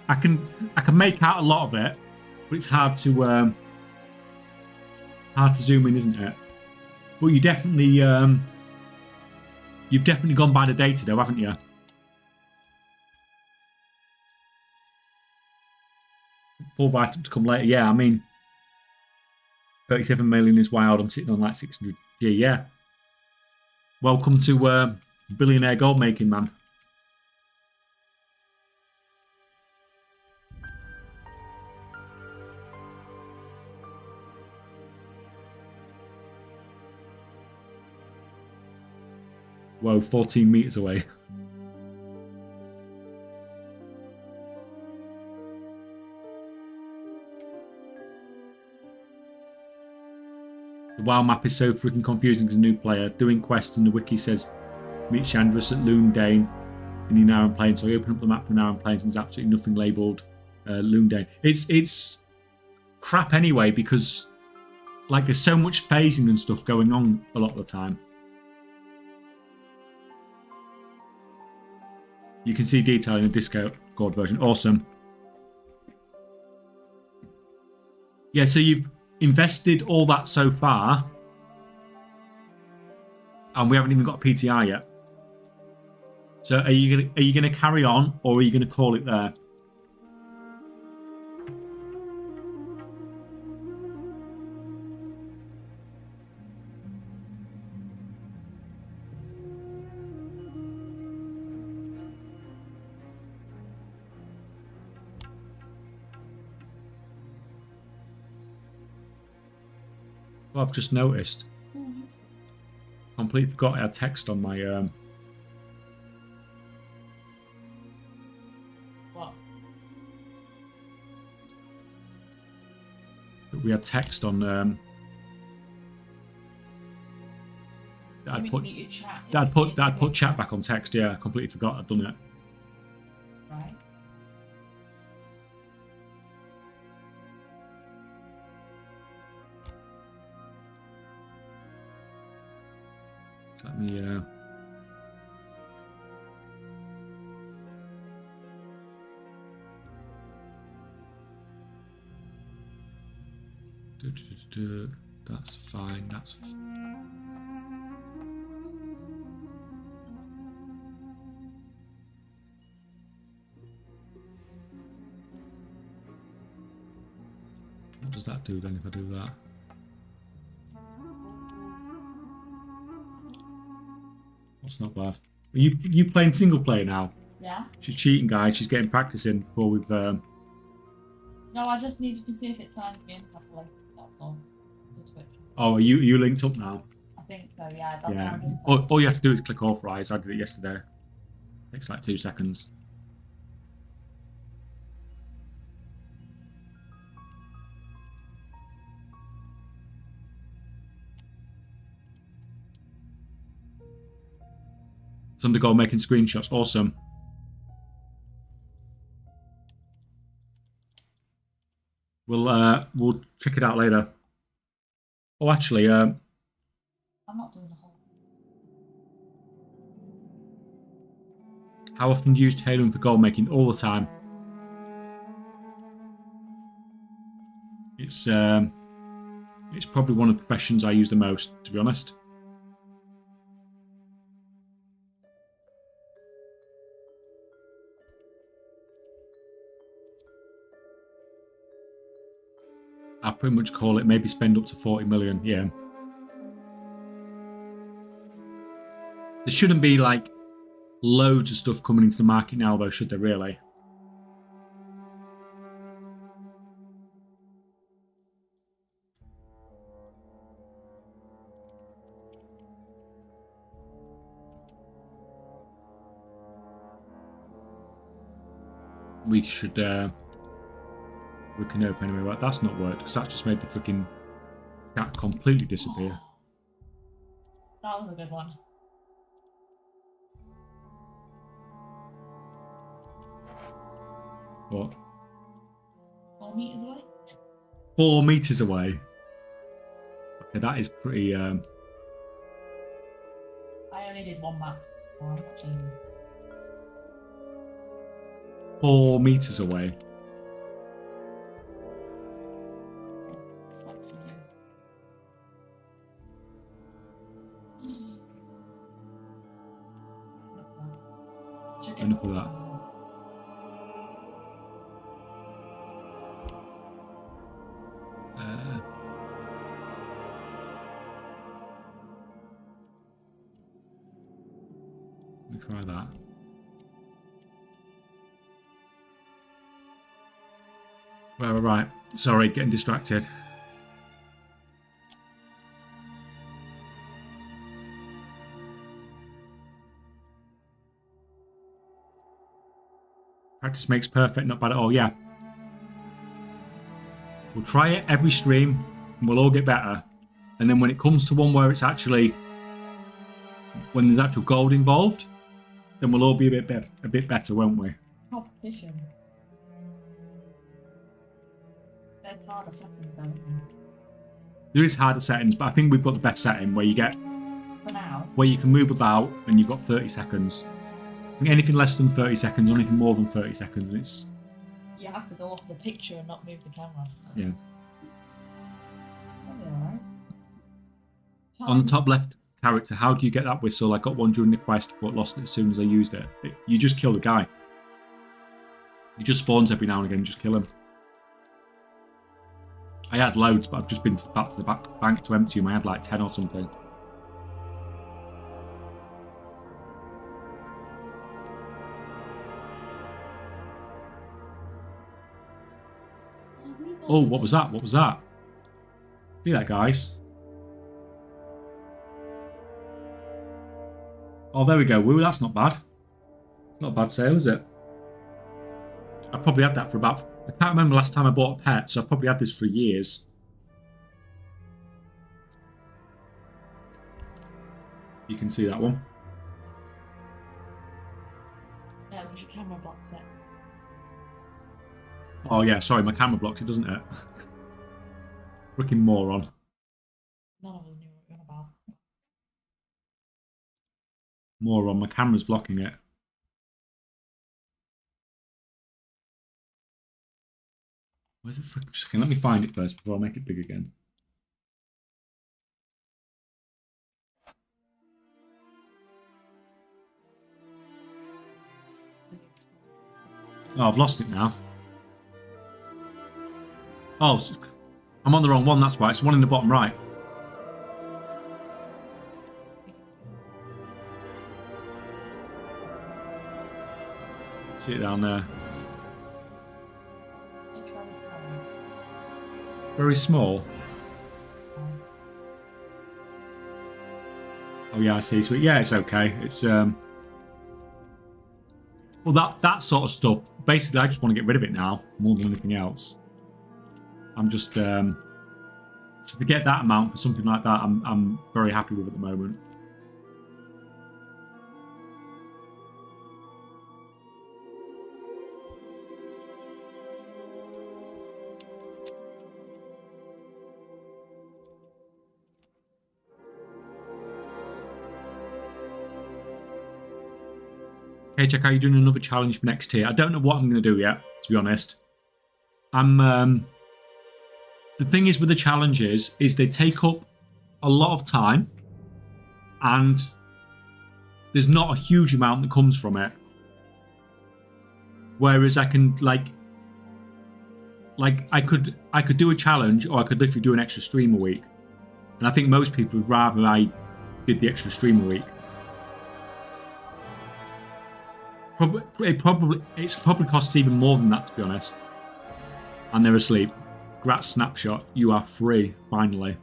I can make out a lot of it, but it's hard to zoom in, isn't it? But you definitely You've definitely gone by the data though, haven't you? Full write-up to come later. Yeah, I mean, 37 million is wild. I'm sitting on like 600G. Yeah. Welcome to billionaire gold making, man. Whoa, 14 meters away. The WoW map is so freaking confusing as a new player. Doing quests and the wiki says meet Chandris at Loondane in the Narrow Plains. So I open up the map for Narrow Plains and there's absolutely nothing labelled Loondane. It's crap anyway because like there's so much phasing and stuff going on a lot of the time. You can see detail in the Discord version. Awesome. Yeah, so you've invested all that so far, and we haven't even got a PTR yet. So are you gonna carry on, or are you gonna call it there? Well, I've just noticed. Completely forgot I had text on my What? We had text on I'd put chat back on text. Yeah, I completely forgot I'd done it. Right. Let me that's fine. What does that do then if I do that? That's not bad. Are you playing single player now? Yeah. She's cheating, guys. She's getting practice in before we've. No, I just needed to see if it signed me in properly. That's all. Oh, are you linked up now? I think so. Yeah. That's Yeah. what I'm All you have to do is click authorize. I did it yesterday. Takes like 2 seconds. It's undergo making screenshots. Awesome. We'll check it out later. Oh, actually, I'm not doing the whole. how often do you use tailoring for goal making? All the time. It's probably one of the professions I use the most, to be honest. I pretty much call it maybe spend up to 40 million. Yeah. There shouldn't be like loads of stuff coming into the market now, though, should there really? We should we can open anyway, but that's not worked because that's just made the freaking chat completely disappear. That was a good one. What? 4 meters away? 4 meters away. Okay, that is pretty. I only did one map. 4 meters away. try that. Right. Sorry, getting distracted. Practice makes perfect, not bad at all. Yeah. We'll try it every stream, and we'll all get better. And then when it comes to one where it's actually, when there's actual gold involved, then we'll all be a bit better, won't we? Competition. There's harder settings, don't there? There is harder settings, but I think we've got the best setting where you get, For now. where you can move about and you've got 30 seconds. I think anything less than 30 seconds, or anything more than 30 seconds, and it's... You have to go off the picture and not move the camera. Yeah. That'll be alright. On the top left character, how do you get that whistle? I got one during the quest, but lost it as soon as I used it. You just kill the guy. He just spawns every now and again, just kill him. I had loads, but I've just been back to the bank to empty them. I had like 10 or something. Oh, what was that? What was that? See that, guys? Oh, there we go. Woo, that's not bad. It's not a bad sale, is it? I probably had that for about... I can't remember the last time I bought a pet, so I've probably had this for years. You can see that one. Yeah, was your camera blocks it. Oh, yeah, sorry, my camera blocks it, doesn't it? Freaking moron. None of us knew what you were on about. Moron, my camera's blocking it. Where's it? Just a second, let me find it first before I make it big again. Oh, I've lost it now. Oh, I'm on the wrong one, that's why. It's the one in the bottom right. See it down there. It's very small. Very small. Oh yeah, I see. So yeah, it's okay. It's well, that sort of stuff. Basically, I just want to get rid of it now more than anything else. I'm just so to get that amount for something like that, I'm very happy with at the moment. Hey, Jack, are you doing another challenge for next tier? I don't know what I'm going to do yet, to be honest. The thing is with the challenges is they take up a lot of time and there's not a huge amount that comes from it. Whereas I can like I could do a challenge, or I could literally do an extra stream a week. And I think most people would rather I did the extra stream a week. It probably costs even more than that, to be honest. And they're asleep. Grat snapshot. You are free, finally.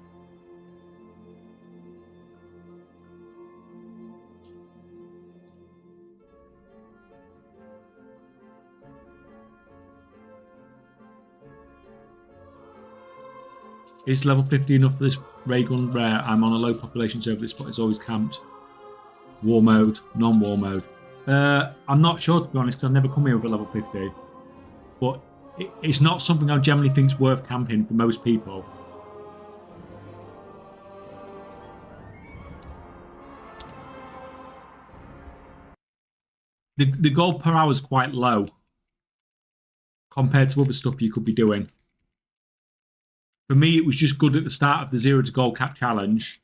Is level 50 enough for this ray gun rare? I'm on a low population server. This spot is always camped. War mode, non-war mode. I'm not sure, to be honest, because I've never come here with a level 50. But it's not something I generally think is worth camping for most people. The gold per hour is quite low compared to other stuff you could be doing. For me, it was just good at the start of the 0 to gold cap challenge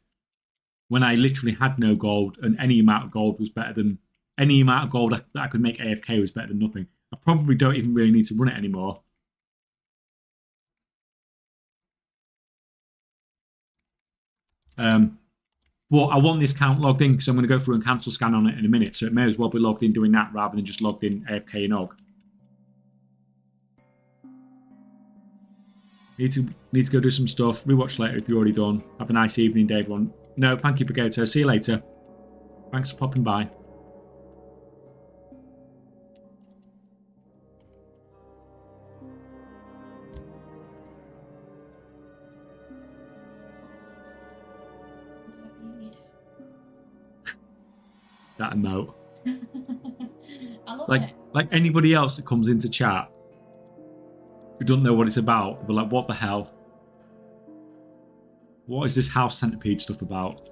when I literally had no gold, and any amount of gold was better than... Any amount of gold that I could make AFK was better than nothing. I probably don't even really need to run it anymore. But I want this count logged in because I'm going to go through and cancel scan on it in a minute. So it may as well be logged in doing that rather than just logged in AFK and OG. Need to go do some stuff. Rewatch later if you're already done. Have a nice evening, Dave. No, thank you, Brigato. See you later. Thanks for popping by. That emote. I love it. Like anybody else that comes into chat who don't know what it's about, they're like, what the hell? What is this house centipede stuff about?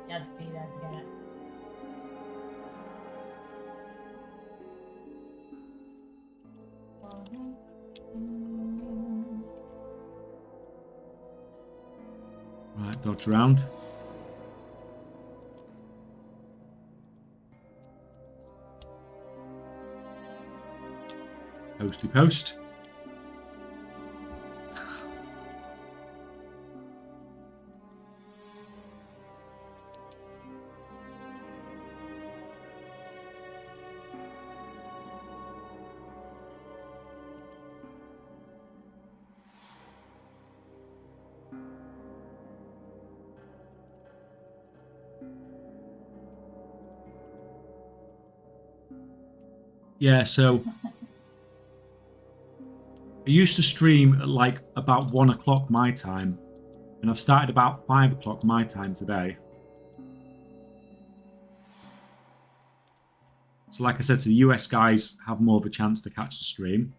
You had to be there to get it. Right, dodge around. Posty post. Yeah, so I used to stream at like about 1 o'clock my time, and I've started about 5 o'clock my time today. So like I said, so the US guys have more of a chance to catch the stream.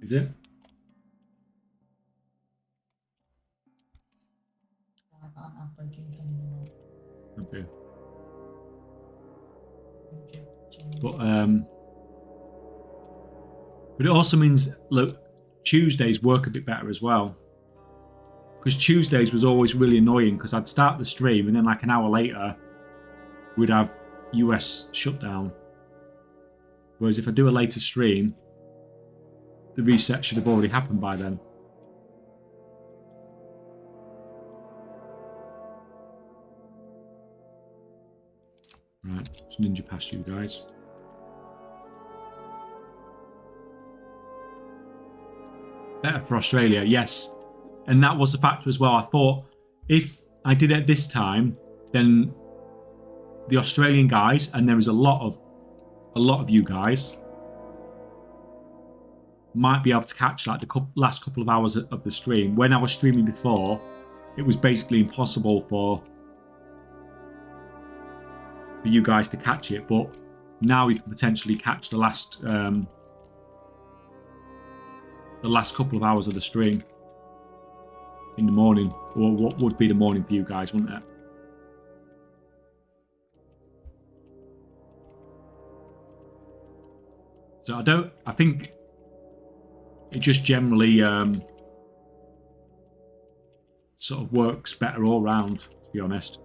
Is it? I can't have breaking anymore. Okay. But But it also means, look, Tuesdays work a bit better as well. Because Tuesdays was always really annoying because I'd start the stream and then like an hour later, we'd have US shutdown. Whereas if I do a later stream, the reset should have already happened by then. Right, let's ninja past you guys. Better for Australia, yes. And that was a factor as well. I thought if I did it this time, then the Australian guys, and there is a lot of you guys, might be able to catch like the last couple of hours of the stream. When I was streaming before, it was basically impossible for you guys to catch it. But now you can potentially catch the last couple of hours of the stream in the morning, or what would be the morning for you guys, wouldn't it? So I think it just generally sort of works better all round, to be honest.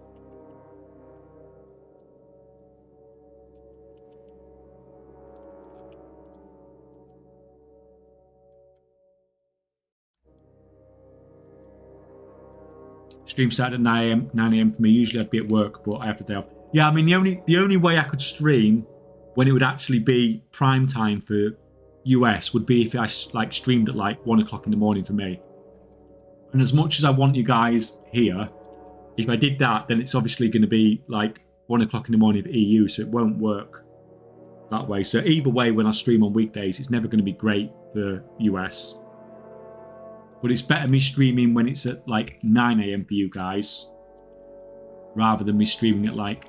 Stream started at 9 a.m. for me. Usually I'd be at work, but I have the day off. Yeah, I mean the only way I could stream when it would actually be prime time for US would be if I like streamed at like 1 o'clock in the morning for me. And as much as I want you guys here, if I did that, then it's obviously going to be like 1 o'clock in the morning for EU, so it won't work that way. So either way, when I stream on weekdays, it's never going to be great for US. But it's better me streaming when it's at like 9 a.m. for you guys, rather than me streaming at like...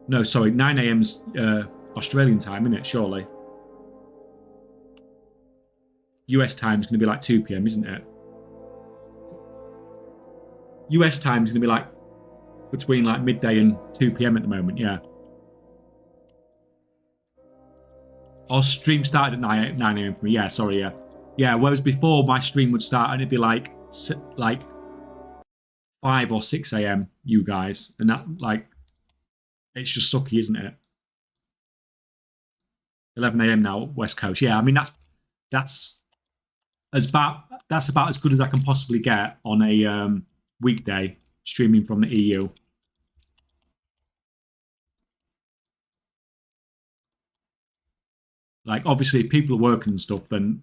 No, sorry, 9 a.m.'s Australian time, isn't it, surely? US time is going to be like 2 p.m, isn't it? US time is going to be like between like midday and 2 p.m. at the moment, yeah. Our stream started at 9 a.m. for me, yeah, sorry, yeah. Yeah, whereas before my stream would start and it'd be like 5 or 6 a.m. you guys, and that like it's just sucky, isn't it? 11 a.m. now West Coast. Yeah, I mean that's that's about as good as I can possibly get on a weekday streaming from the EU. Like, obviously, if people are working and stuff, then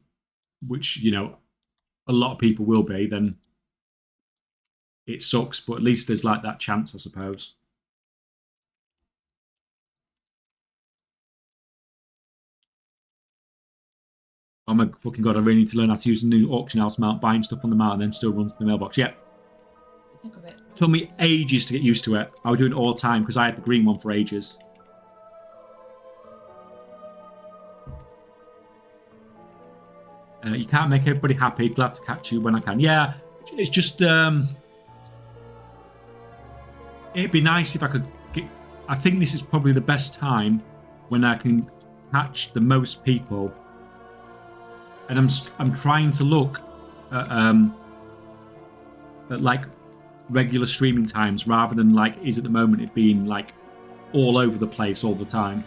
which a lot of people will be, then it sucks. But at least there's like that chance, I suppose. Oh my fucking god! I really need to learn how to use the new auction house mount, buying stuff on the mount, and then still runs to the mailbox. Yeah. It took a bit. Took me ages to get used to it. I was doing it all the time because I had the green one for ages. You can't make everybody happy. Glad to catch you when I can. Yeah, it's just it'd be nice if I could get. I think this is probably the best time when I can catch the most people, and I'm trying to look at like regular streaming times rather than like is at the moment it being like all over the place all the time.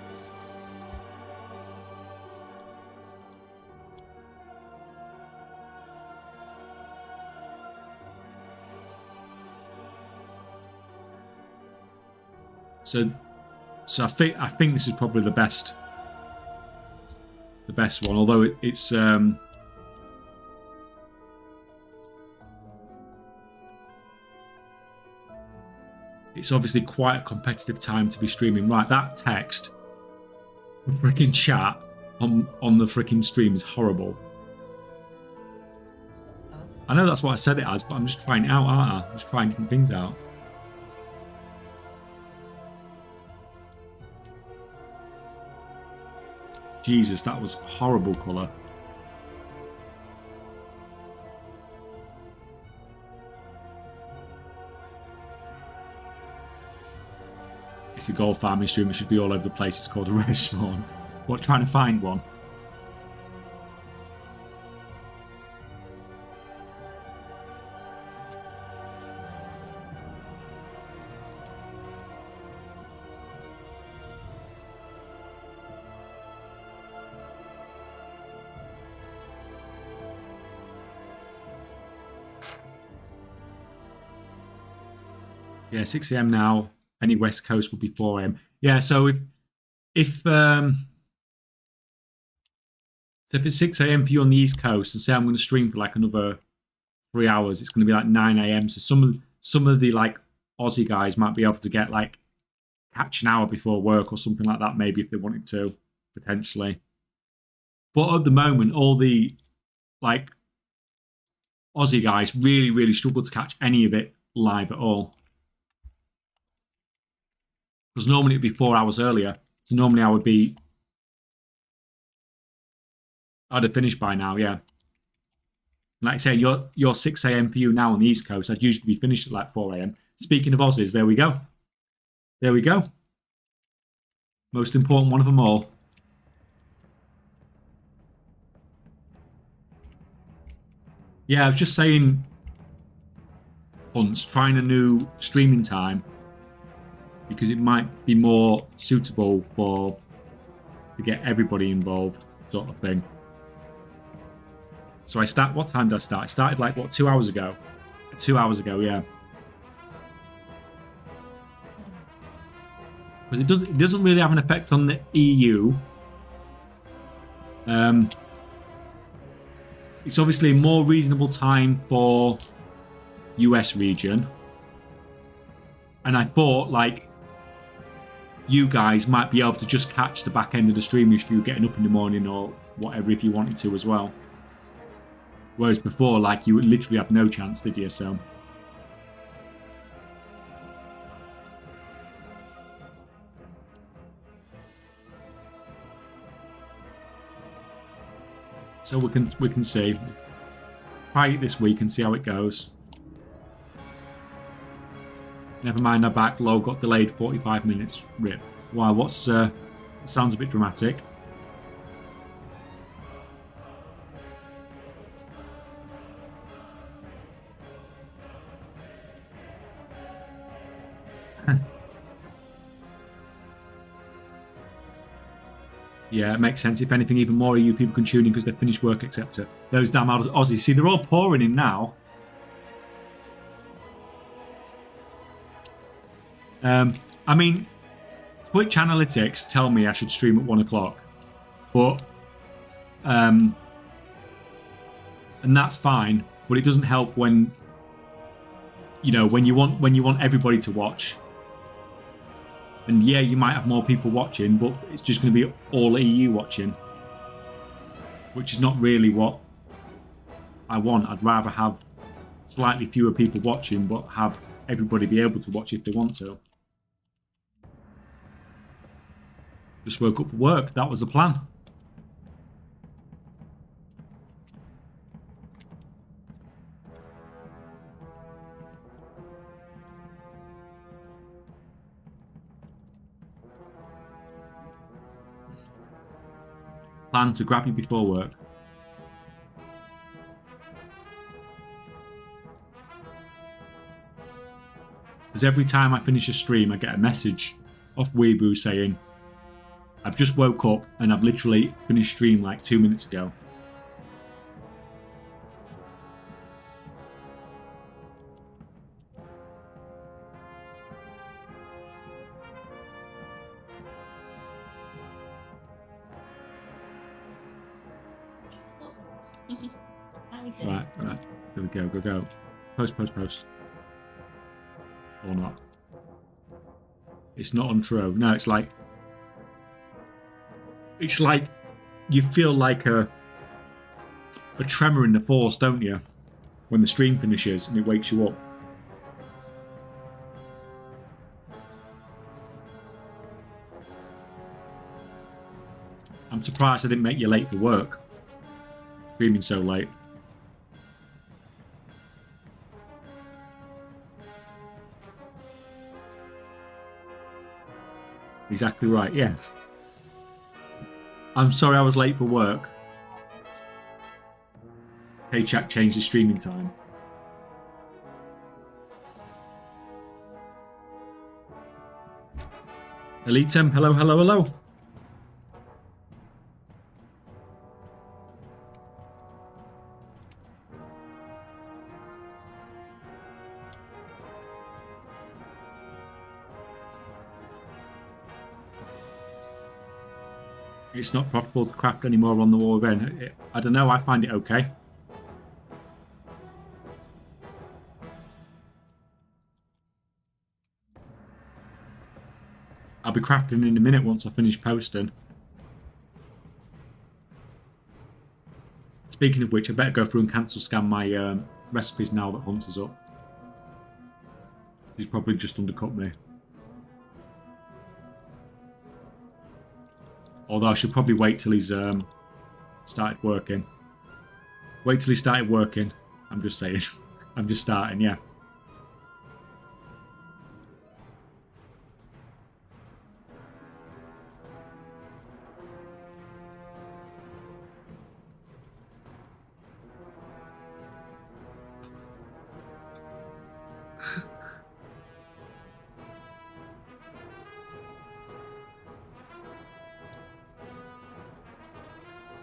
So I think this is probably the best one. Although it's obviously quite a competitive time to be streaming. Right, that text, freaking chat on the freaking stream is horrible. I know that's what I said it as, but I'm just trying it out, aren't I? I'm just trying different things out. Jesus, that was horrible colour. It's a gold farming stream. It should be all over the place. It's called a rare spawn. What, trying to find one? Yeah, 6 a.m. now. Any West Coast would be 4 a.m. Yeah, so if it's 6 a.m. for you on the East Coast, and say I'm going to stream for like another 3 hours, it's going to be like 9 a.m. So some of the like Aussie guys might be able to get like catch an hour before work or something like that, maybe if they wanted to, potentially. But at the moment, all the like Aussie guys really, really struggle to catch any of it live at all. Because normally it'd be 4 hours earlier. So normally I'd have finished by now, yeah. Like I say, you're 6 a.m. for you now on the East Coast. I'd usually be finished at like 4 a.m. Speaking of Aussies, there we go. There we go. Most important one of them all. Yeah, I was just saying, Hunts, trying a new streaming time because it might be more suitable to get everybody involved, sort of thing. So what time did I start? I started like, what, 2 hours ago? 2 hours ago, yeah. Because it doesn't really have an effect on the EU. It's obviously a more reasonable time for US region. And I thought, like, you guys might be able to just catch the back end of the stream if you were getting up in the morning or whatever if you wanted to as well. Whereas before, like, you literally had no chance, did you? So we can see. Try it this week and see how it goes. Never mind, our backlog got delayed 45 minutes. Rip. Wow, what's it sounds a bit dramatic. Yeah, it makes sense. If anything, even more of you people can tune in because they've finished work, etc. Those damn Aussies. See, they're all pouring in now. I mean, Twitch analytics tell me I should stream at 1 o'clock, but and that's fine. But it doesn't help when when you want everybody to watch. And yeah, you might have more people watching, but it's just going to be all EU watching, which is not really what I want. I'd rather have slightly fewer people watching, but have everybody be able to watch if they want to. Just woke up for work. That was the plan. Plan to grab you before work. Because every time I finish a stream, I get a message off Weeboo saying, I've just woke up and I've literally finished stream like 2 minutes ago. Right. There we go. Post. Or not. It's not untrue. No, it's like you feel like a tremor in the force, don't you? When the stream finishes and it wakes you up. I'm surprised I didn't make you late for work. Streaming so late. Exactly right, yeah. I'm sorry I was late for work. Paycheck changed the streaming time. Elitem, hello. It's not profitable to craft anymore on the war event. I don't know, I find it okay. I'll be crafting in a minute once I finish posting. Speaking of which, I better go through and cancel scan my recipes now that Hunter's up. He's probably just undercut me. Although I should probably wait till he's started working. Wait till he started working. I'm just saying. I'm just starting, yeah.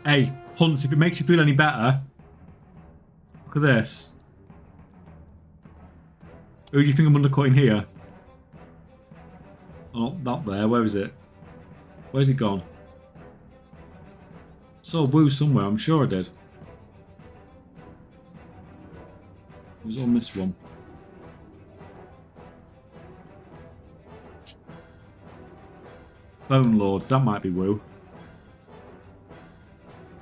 Hey, Hunts, if it makes you feel any better, look at this. Who do you think I'm undercutting here? Oh, not there. Where is it? Where's it gone? Saw Woo somewhere, I'm sure I did. It was on this one. Bone Lord, that might be Woo.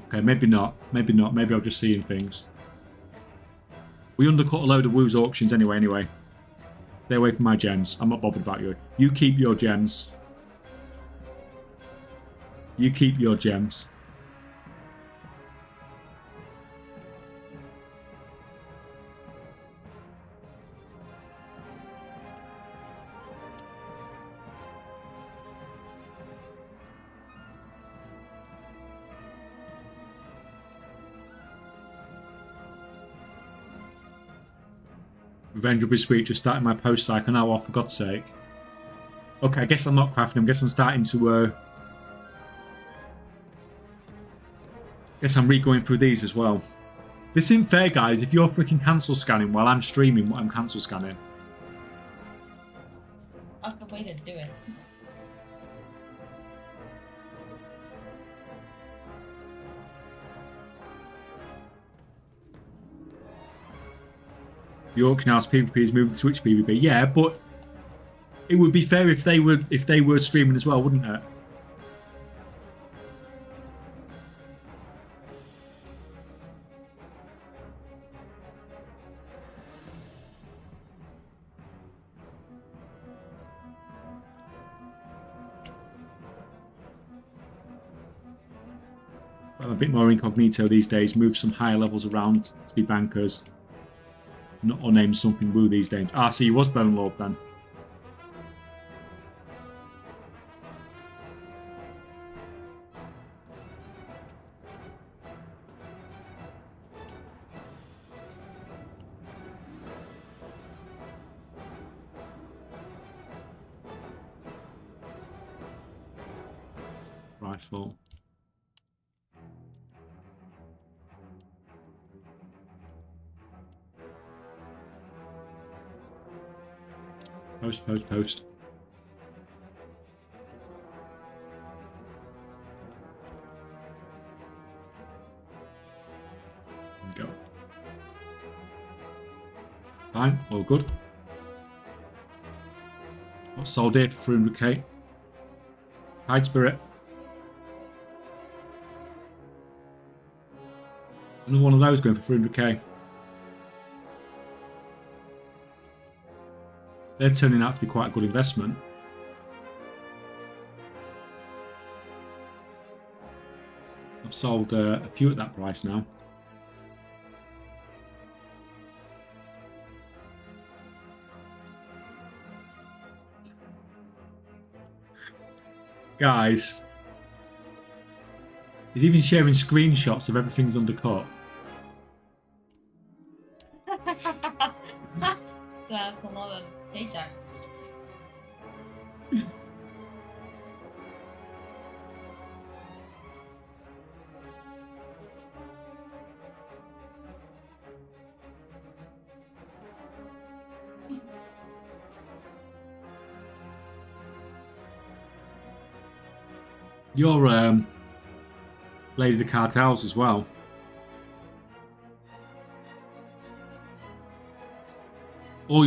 Okay, maybe not. Maybe not. Maybe I'm just seeing things. We undercut a load of Woo's auctions anyway. Stay away from my gems. I'm not bothered about you. You keep your gems. You keep your gems. Revenge will be sweet, just starting my post cycle now, oh, for God's sake. Okay, I guess I'm not crafting, I guess I'm starting to Guess I'm re-going through these as well. This isn't fair, guys. If you're freaking cancel scanning while I'm streaming what I'm cancel scanning. That's the way to do it. The auction house PvP is moving to Twitch PvP. Yeah, but it would be fair if they were streaming as well, wouldn't it? I'm a bit more incognito these days. Move some higher levels around to be bankers. Not or name something woo these days. Ah, so you was Bone Lord then. Rifle. Post. Go. Fine, all good. What's sold here for 300k? Tide Spirit. Another one of those going for 300k. They're turning out to be quite a good investment. I've sold a few at that price now. Guys, he's even sharing screenshots of everything's undercut. That's a lot of Ajax. You're Lady of the Cartels as well. All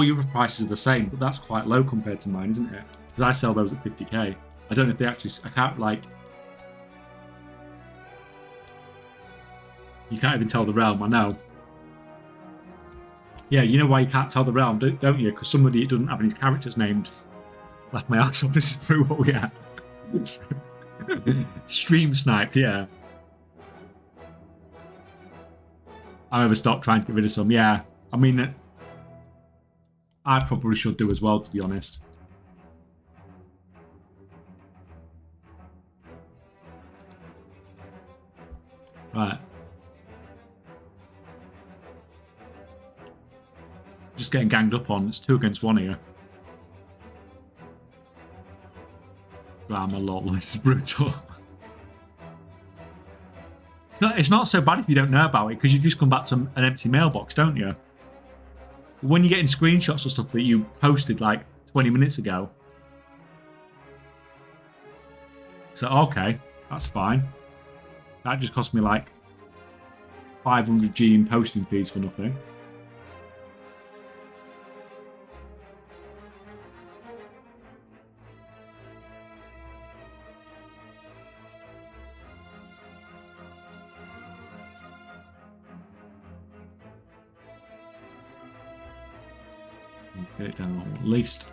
your prices are the same, but that's quite low compared to mine, isn't it? Because I sell those at 50k. I don't know if they actually. I can't like. You can't even tell the realm. I know. Yeah, you know why you can't tell the realm, don't you? Because somebody doesn't have any characters named. Laugh my ass off. This is through what we get. Stream sniped, yeah. I overstocked trying to get rid of some, yeah. I mean, I probably should do as well, to be honest. Right. Just getting ganged up on. It's 2 against 1 here. Drama, lol. This is brutal. It's not so bad if you don't know about it, because you just come back to an empty mailbox, don't you? When you're getting screenshots of stuff that you posted like 20 minutes ago. So, okay, that's fine. That just cost me like 500G in posting fees for nothing. Get it down at least.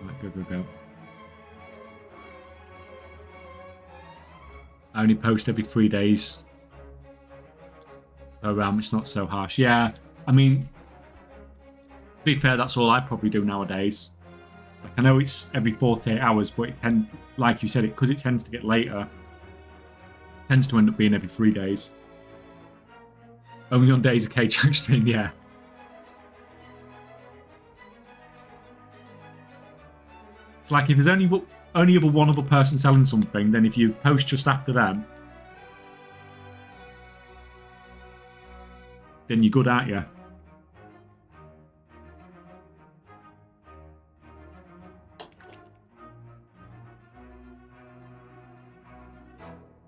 Right, go. I only post every 3 days. So it's not so harsh. Yeah, I mean, to be fair, that's all I probably do nowadays. Like, I know it's every 48 hours, but it tends, like you said, because it tends to get later. Tends to end up being every 3 days. Only on days of K-Chunk stream, yeah. It's like if there's only other one other person selling something, then if you post just after them, then you're good, aren't you?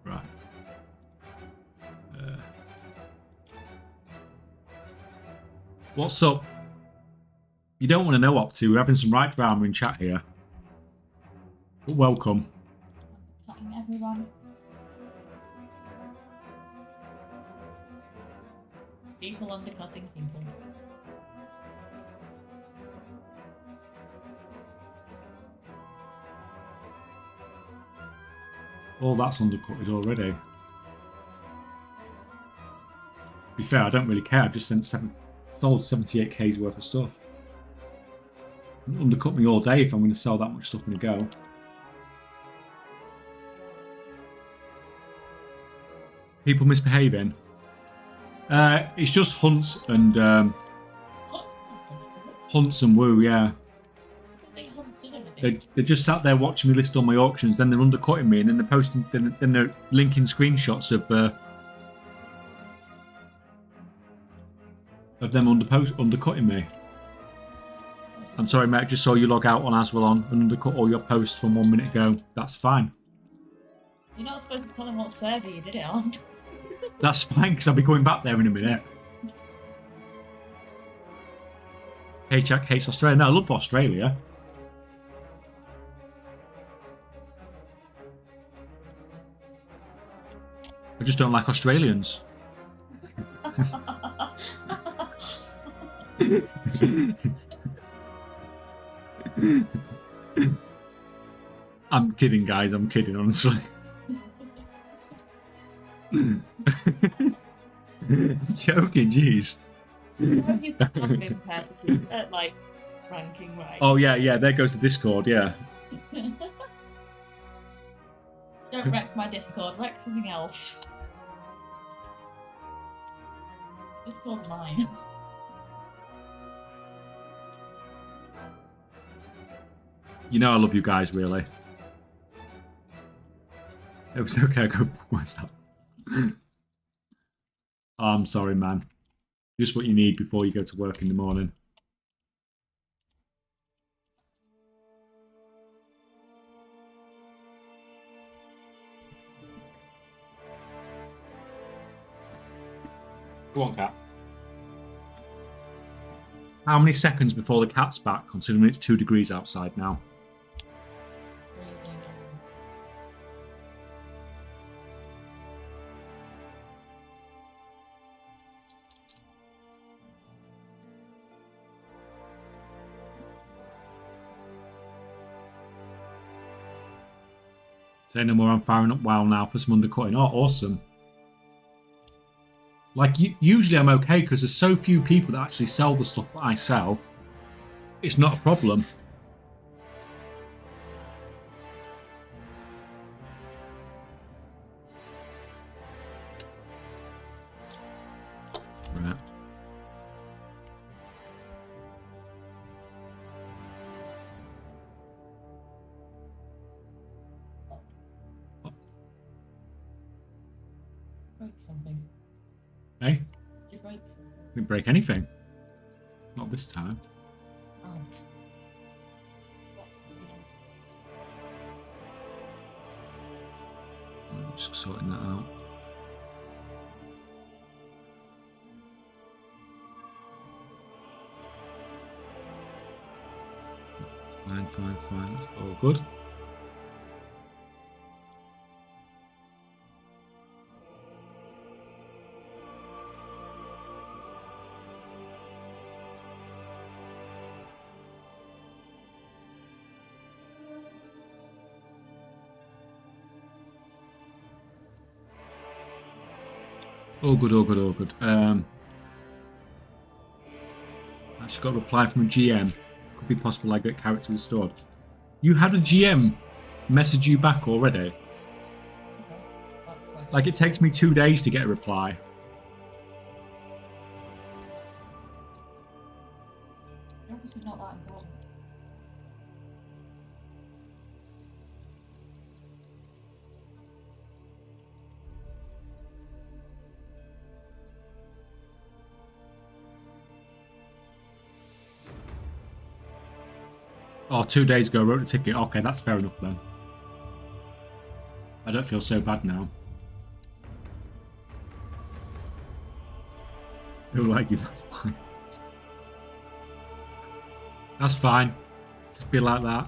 Right. What's up? You don't want to know up to. We're having some right drama in chat here. But welcome. Cutting everyone. People undercutting people. All that's undercutted already. To be fair, I don't really care. I've just sold 78k's worth of stuff. Undercut me all day if I'm going to sell that much stuff in a go. People misbehaving. It's just hunts and woo, yeah. They just sat there watching me list all my auctions, then they're undercutting me, and then they're posting, then they're linking screenshots of them undercutting me. I'm sorry, mate. I just saw you log out on Aswalon and undercut all your posts from 1 minute ago. That's fine. You're not supposed to tell them what server you did it on. That's fine, because I'll be going back there in a minute. Hey, Jack hates Australia. No, I love Australia. I just don't like Australians. I'm kidding, guys. I'm kidding, honestly. I'm joking, jeez. Admin purposes, like ranking right. Oh yeah, there goes the Discord, yeah. Don't wreck my Discord, wreck something else. Discord's mine. You know I love you guys, really. It was okay, go what's that? Oh, I'm sorry, man. Just what you need before you go to work in the morning. Go on, cat. How many seconds before the cat's back, considering it's 2 degrees outside now? Say no more, I'm firing up WoW now for some undercutting. Oh, awesome. Like, usually I'm okay because there's so few people that actually sell the stuff that I sell. It's not a problem. Right. Break something. Hey? Did you break something? Didn't break anything. Not this time. Oh. I'm just sorting that out. It's fine. It's all good. All good. I just got a reply from a GM. Could be possible I get character restored. You had a GM message you back already? Like, it takes me 2 days to get a reply. Obviously not that important. Oh, 2 days ago I wrote the ticket. Okay, that's fair enough then. I don't feel so bad now. I feel like you, that's fine. That's fine. Just be like that.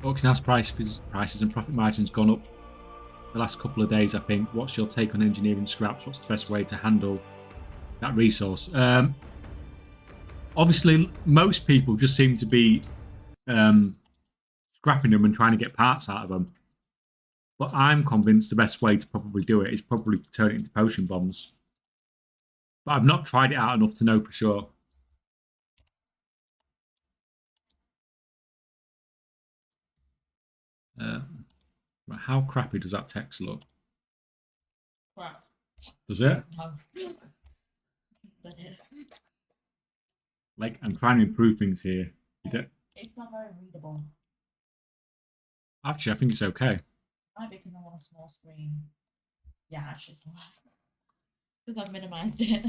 Auction house prices and profit margins gone up the last couple of days, I think. What's your take on engineering scraps? What's the best way to handle that resource? Obviously, most people just seem to be scrapping them and trying to get parts out of them. But I'm convinced the best way to probably do it is probably turn it into potion bombs. But I've not tried it out enough to know for sure. How crappy does that text look? Crap. Does it? No. Like, I'm trying to improve things here. It's not very readable. Actually, I think it's okay. Might be because I'm on a small screen. Yeah, actually, it's not. Because I've minimized it.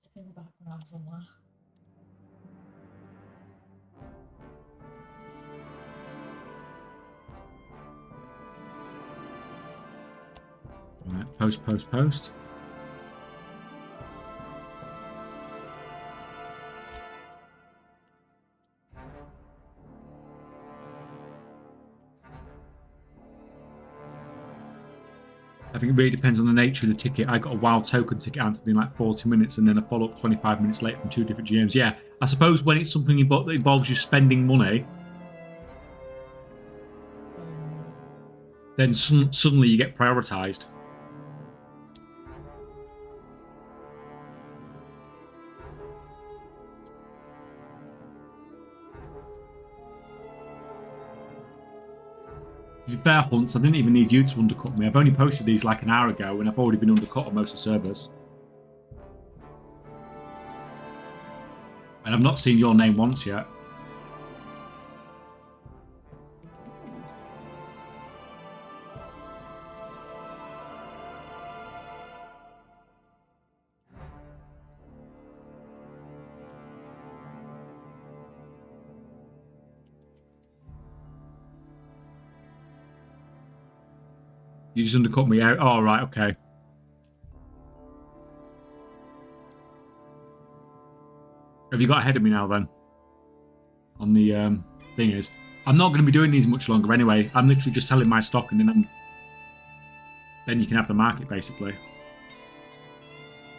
It's in the background somewhere. Right, post. I think it really depends on the nature of the ticket. I got a wild token ticket out within like 40 minutes and then a follow-up 25 minutes later from 2 different GMs. Yeah, I suppose when it's something that involves you spending money, then suddenly you get prioritised. To be fair, Hunts, I didn't even need you to undercut me. I've only posted these like an hour ago and I've already been undercut on most of the servers. And I've not seen your name once yet. You just undercut me out. Oh, right, okay. Have you got ahead of me now then? On the thing is, I'm not going to be doing these much longer anyway. I'm literally just selling my stock and then you can have the market basically.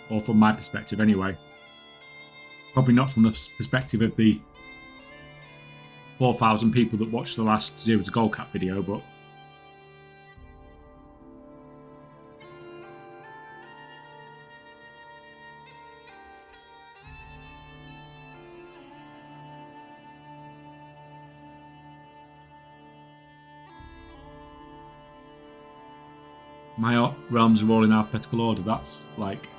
Or from my perspective anyway. Probably not from the perspective of the 4,000 people that watched the last Zero to Gold Cap video, but my realms are all in alphabetical order. That's like...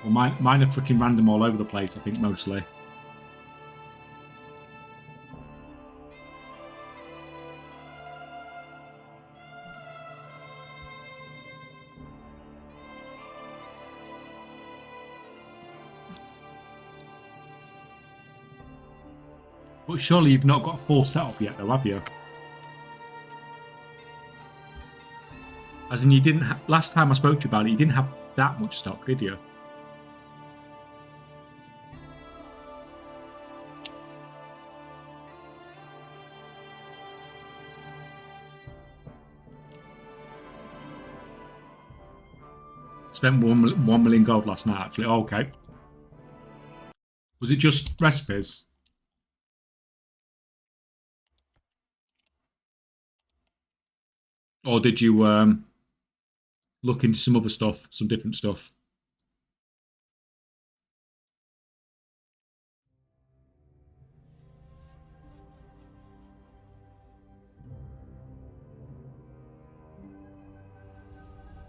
Well, mine are freaking random all over the place, I think, mostly. But surely you've not got a full setup yet, though, have you? As in, you didn't. Last time I spoke to you about it, you didn't have that much stock, did you? Spent 1 million gold last night, actually. Oh, okay. Was it just recipes? Or did you look into some other stuff, some different stuff?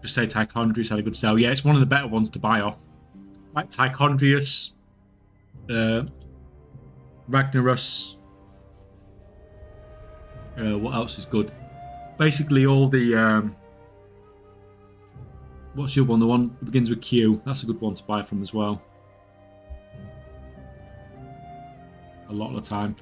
Just say Tichondrius had a good sell. Yeah, it's one of the better ones to buy off. Like Tichondrius, Ragnarus. What else is good? Basically all the... what's your one? The one that begins with Q. That's a good one to buy from as well. a lot of the time.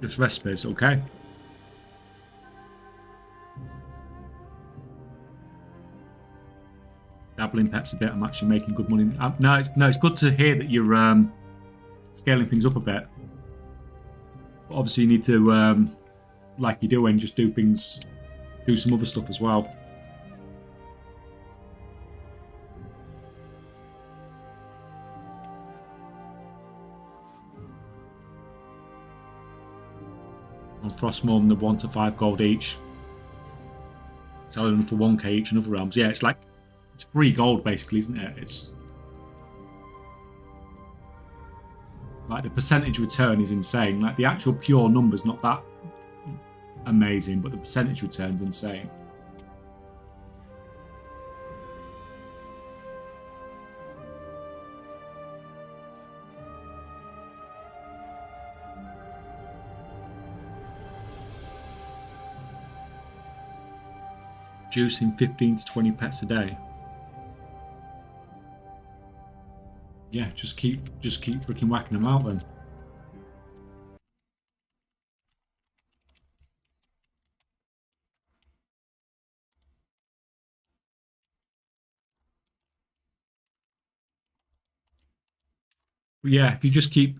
Just recipes, okay. Dabbling pets a bit. I'm actually making good money. No, it's good to hear that you're scaling things up a bit. But obviously, you need to, like you're doing, just do some other stuff as well. On Frostmourne, the 1 to 5 gold each. Selling them for 1k each in other realms. Yeah, it's like it's free gold basically, isn't it? It's like the percentage return is insane. Like the actual pure number's not that amazing, but the percentage return's insane. Producing 15 to 20 pets a day. Yeah, just keep freaking whacking them out then. But yeah, if you just keep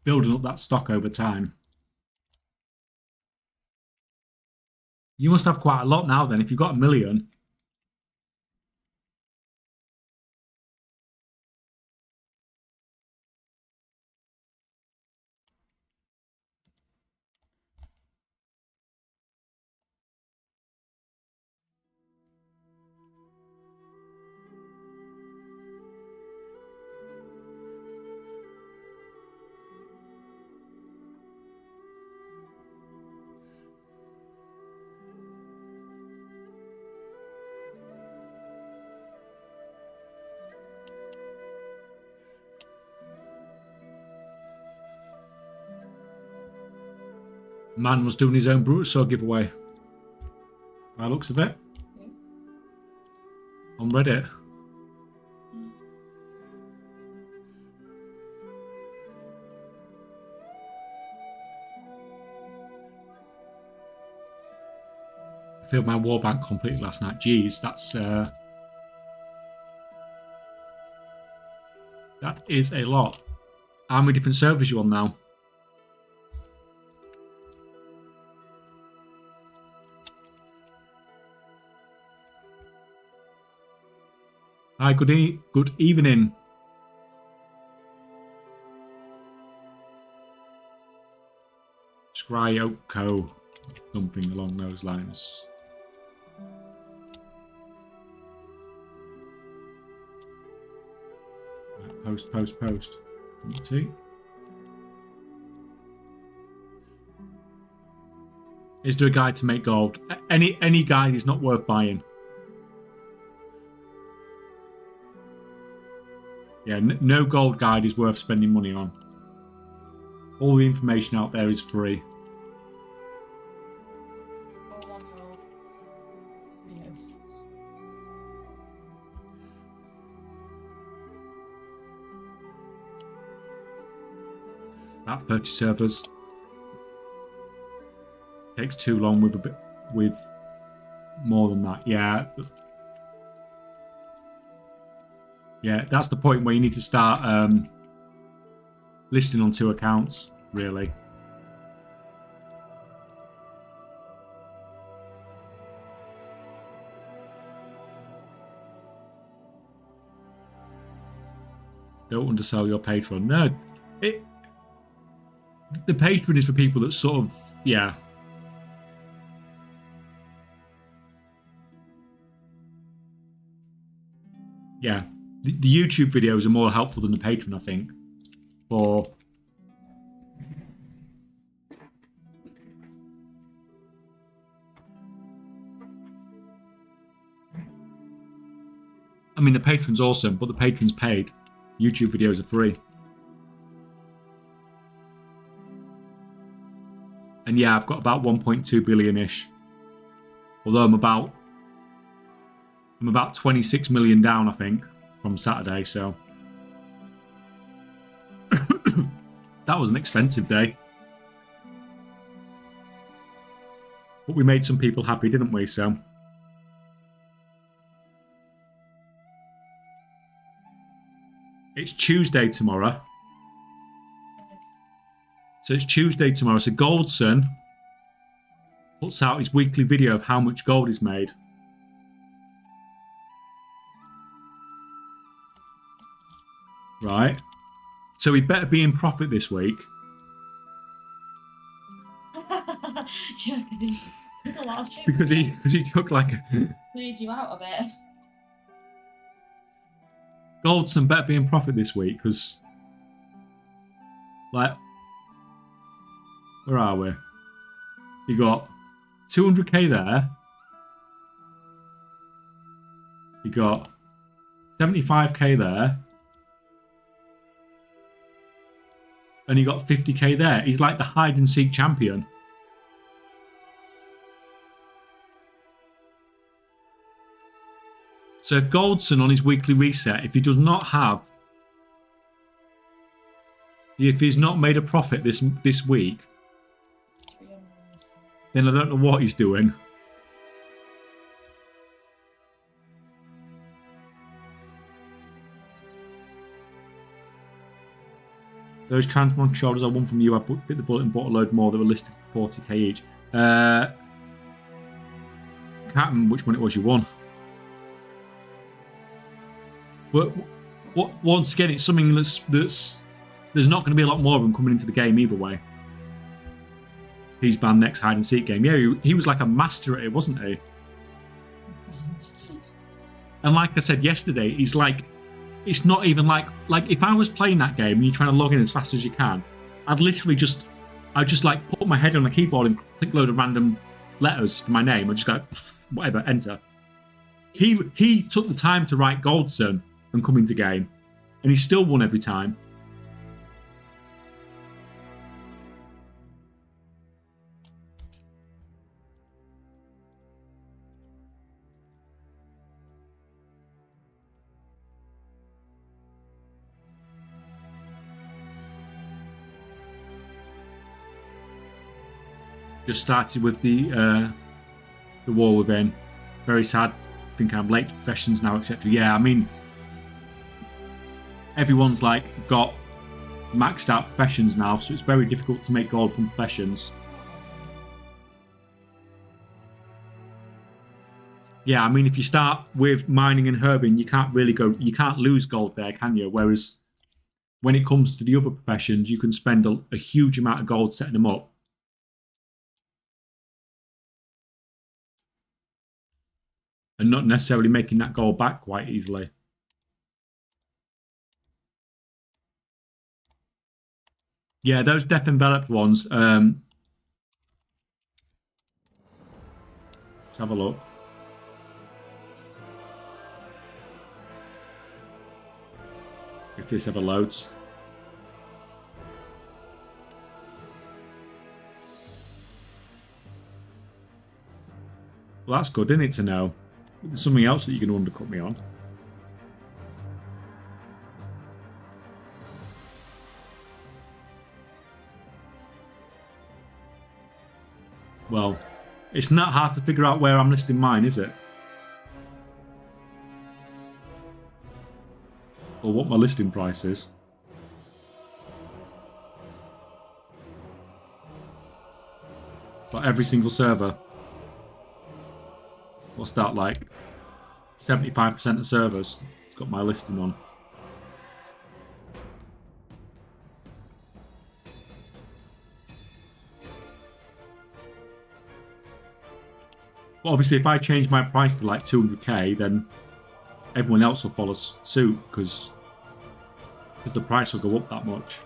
building up that stock over time. You must have quite a lot now then, if you've got 1 million. Man was doing his own Brutusaur giveaway. By the looks of it. On Reddit. I filled my war bank completely last night. Jeez, that is a lot. How many different servers are you on now? Hi, good evening. Scryoko, something along those lines. Post. Let's see. Is there a guide to make gold? Any guide is not worth buying. Yeah, no gold guide is worth spending money on. All the information out there is free. About 30 servers. Takes too long with more than that. Yeah. Yeah, that's the point where you need to start listing on 2 accounts, really. Don't undersell your Patreon. No, the Patreon is for people that sort of, yeah. Yeah. The YouTube videos are more helpful than the Patreon, I think. I mean, the Patreon's awesome, but the Patreon's paid. YouTube videos are free. And yeah, I've got about 1.2 billion-ish. Although I'm about I'm about 26 million down, I think, from Saturday, so that was an expensive day. But we made some people happy, didn't we? So it's Tuesday tomorrow. So it's Tuesday tomorrow. So Goldson puts out his weekly video of how much gold is made. Right. So he better be in profit this week. Yeah, because he took a lot of shit. Because he took like Cleared you out of it. Goldson better be in profit this week because, like, where are we? You got 200k there. You got 75k there. And he got 50k there. He's like the hide and seek champion. So if Goldson on his weekly reset, if he does not have, if he's not made a profit this week, then I don't know what he's doing. Those Transmon shoulders I won from you, I bit the bullet and bought a load more that were listed for 40k each. Can't remember which one it was you won. But once again, it's something that's there's not going to be a lot more of them coming into the game either way. He's banned next hide and seek game. Yeah, he was like a master at it, wasn't he? And like I said yesterday, he's like, it's not even like if I was playing that game and you're trying to log in as fast as you can, I'd just like put my head on the keyboard and click a load of random letters for my name. I'd just go, whatever, enter. He took the time to write Goldson and come into game, and he still won every time. Just started with the war within. Very sad. Think I'm late to professions now, etc. Yeah, I mean, everyone's like got maxed out professions now, so it's very difficult to make gold from professions. Yeah, I mean, if you start with mining and herbing, you can't lose gold there, can you? Whereas when it comes to the other professions, you can spend a huge amount of gold setting them up. And not necessarily making that gold back quite easily. Yeah, those death enveloped ones. Let's have a look. If this ever loads. Well, that's good, isn't it, to know? There's something else that you can undercut me on. Well, it's not hard to figure out where I'm listing mine, is it? Or what my listing price is. It's like every single server. What's that like? 75% of servers. It's got my listing on. But obviously, if I change my price to like 200k, then everyone else will follow suit because the price will go up that much.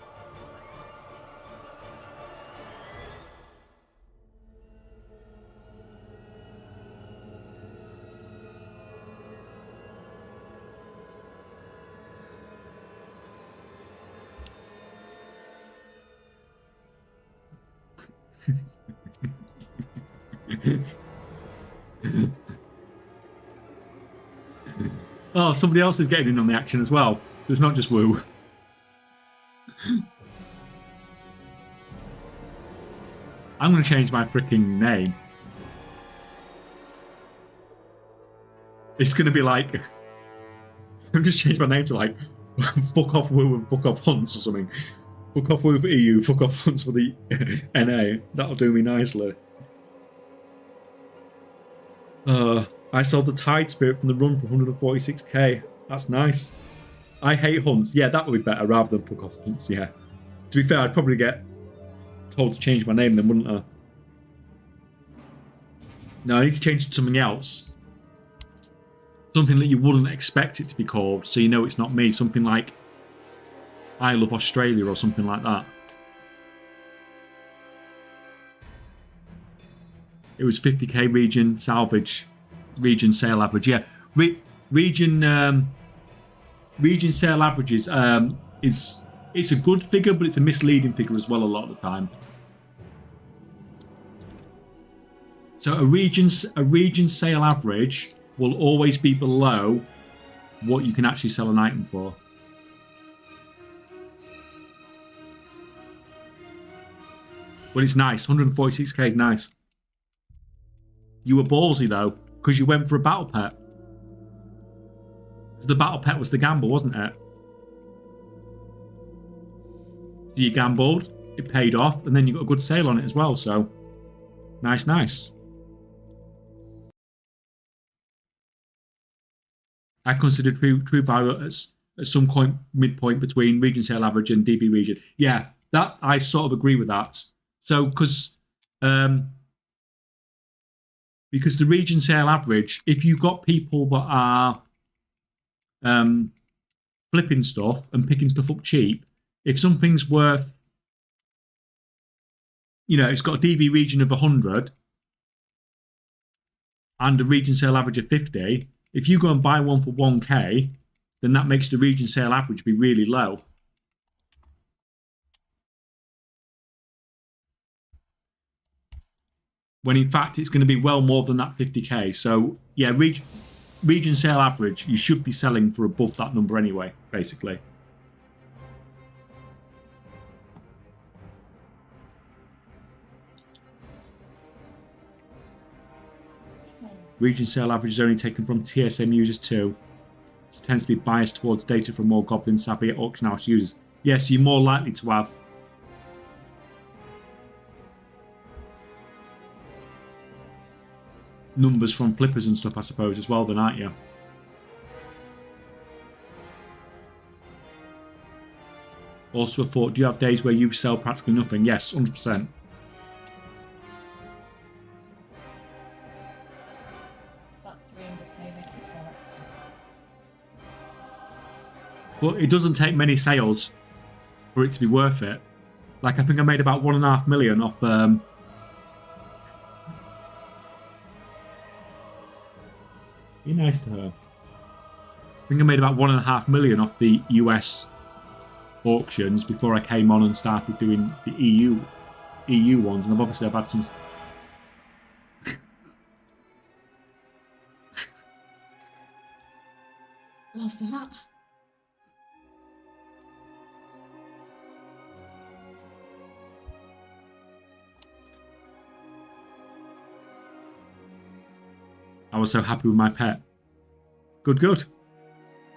Oh, somebody else is getting in on the action as well. So it's not just Woo. I'm going to change my freaking name. It's going to be like... I'm just change my name to like fuck off Woo and fuck off Hunts or something. Fuck off Woo for EU, fuck off Hunts for the NA. That'll do me nicely. I sold the Tide Spirit from the run for 146k. That's nice. I hate Hunts. Yeah, that would be better rather than fuck off Hunts, yeah. To be fair, I'd probably get told to change my name then, wouldn't I? No, I need to change it to something else. Something that you wouldn't expect it to be called, so you know it's not me. Something like I Love Australia or something like that. It was 50k region salvage, region sale average. Yeah, region sale averages it's a good figure, but it's a misleading figure as well a lot of the time. So a region sale average will always be below what you can actually sell an item for. But it's nice. 146k is nice. You were ballsy though, because you went for a battle pet. The battle pet was the gamble, wasn't it? So you gambled, it paid off, and then you got a good sale on it as well. So nice, nice. I consider true value as at some point midpoint between region sale average and DB region. Yeah, that I sort of agree with that. So because the region sale average, if you've got people that are flipping stuff and picking stuff up cheap, if something's worth, you know, it's got a DB region of 100 and a region sale average of 50, if you go and buy one for 1k, then that makes the region sale average be really low. When in fact it's going to be well more than that 50k. So yeah, region sale average, you should be selling for above that number anyway, basically. Region sale average is only taken from TSM users too. It tends to be biased towards data from more Goblin savvy auction house users. Yes, you're more likely to have numbers from flippers and stuff, I suppose, as well, then, aren't you? Also a thought, do you have days where you sell practically nothing? Yes, 100%. But it doesn't take many sales for it to be worth it. Like, I think I made about 1.5 million off be nice to her. I think I made about 1.5 million off the US auctions before I came on and started doing the EU ones, and I've had some. What's that? I was so happy with my pet. Good, good.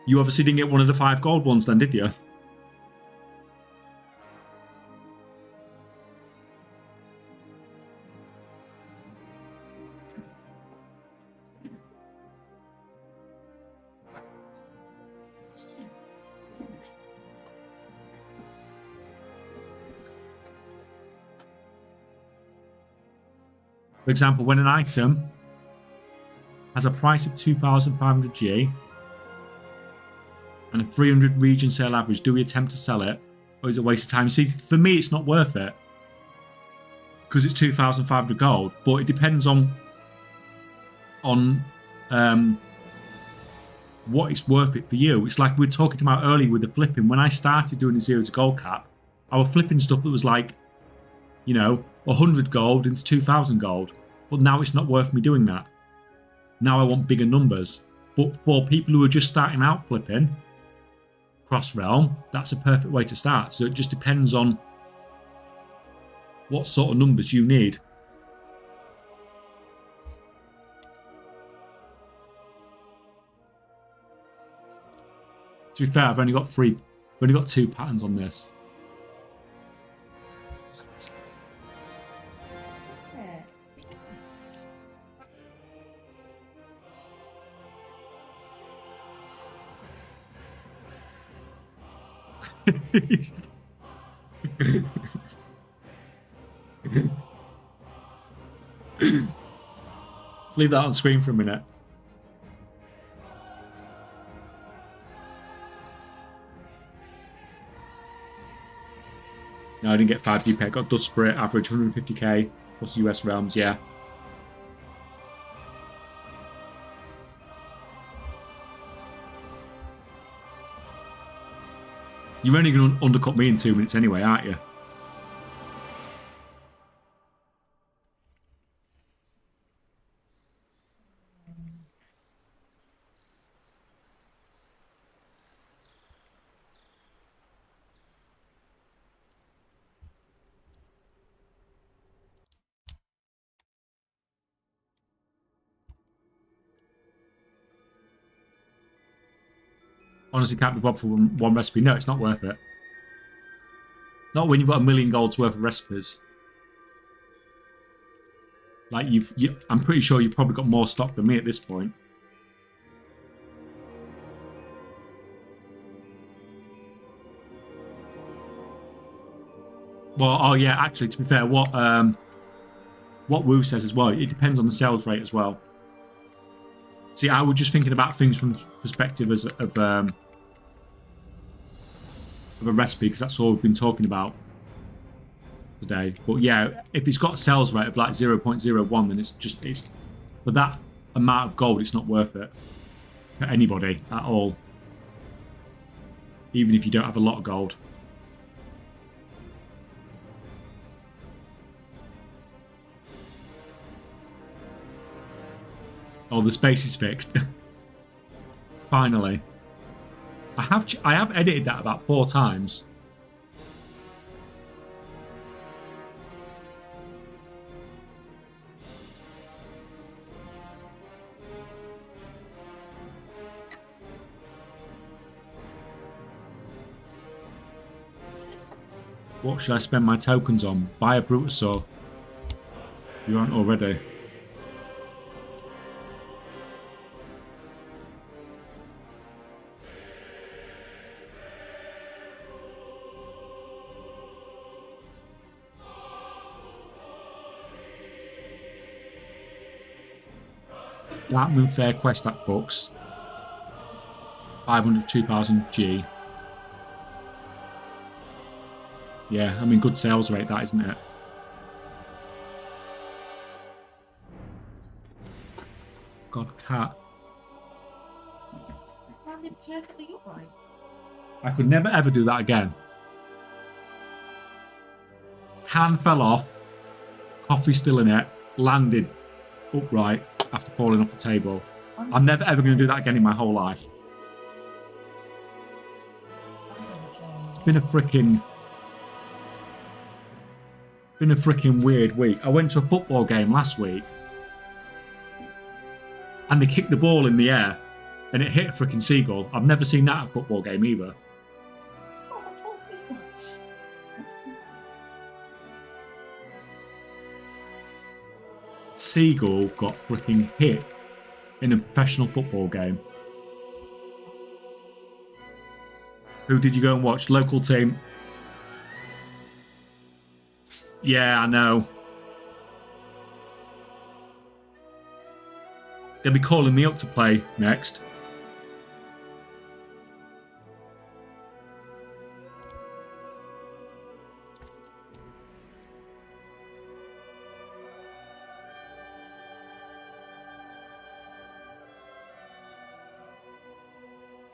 You obviously didn't get one of the 5 gold ones then, did you? For example, when an item has a price of 2,500G and a 300 region sale average, do we attempt to sell it, or is it a waste of time? You see, for me, it's not worth it because it's 2,500 gold, but it depends on what it's worth it for you. It's like we were talking about earlier with the flipping. When I started doing the 0 to gold cap, I was flipping stuff that was like, you know, 100 gold into 2,000 gold, but now it's not worth me doing that. Now I want bigger numbers. But for people who are just starting out flipping cross realm, that's a perfect way to start. So it just depends on what sort of numbers you need. To be fair, I've only got 2 patterns on this. Yeah. Leave that on screen for a minute. No, I didn't get 5 DP. I got Dust Spirit, average 150k plus US realms, yeah. You're only going to undercut me in 2 minutes anyway, aren't you? Honestly, can't be bothered for one recipe. No, it's not worth it. Not when you've got 1 million gold's worth of recipes. Like, I'm pretty sure you've probably got more stock than me at this point. Well, oh yeah, actually, to be fair, what Wu says as well, it depends on the sales rate as well. See, I was just thinking about things from the perspective of a recipe, because that's all we've been talking about today. But yeah, if it's got a sales rate of like 0.01, then it's for that amount of gold, it's not worth it for anybody at all, even if you don't have a lot of gold. Oh, the space is fixed. Finally. I have edited that about 4 times. What should I spend my tokens on? Buy a Brutasaur. You aren't already. Dark Moon Fair quest at books. 500 2000 G. Yeah, I mean, good sales rate, that, isn't it? God, cat. Landed perfectly upright. I could never ever do that again. Can fell off. Coffee still in it. Landed upright after falling off the table. I'm never ever going to do that again in my whole life. It's been a freaking weird week. I went to a football game last week and they kicked the ball in the air and it hit a freaking seagull. I've never seen that at a football game either. Seagull got freaking hit in a professional football game. Who did you go and watch? Local team. Yeah, I know. They'll be calling me up to play next.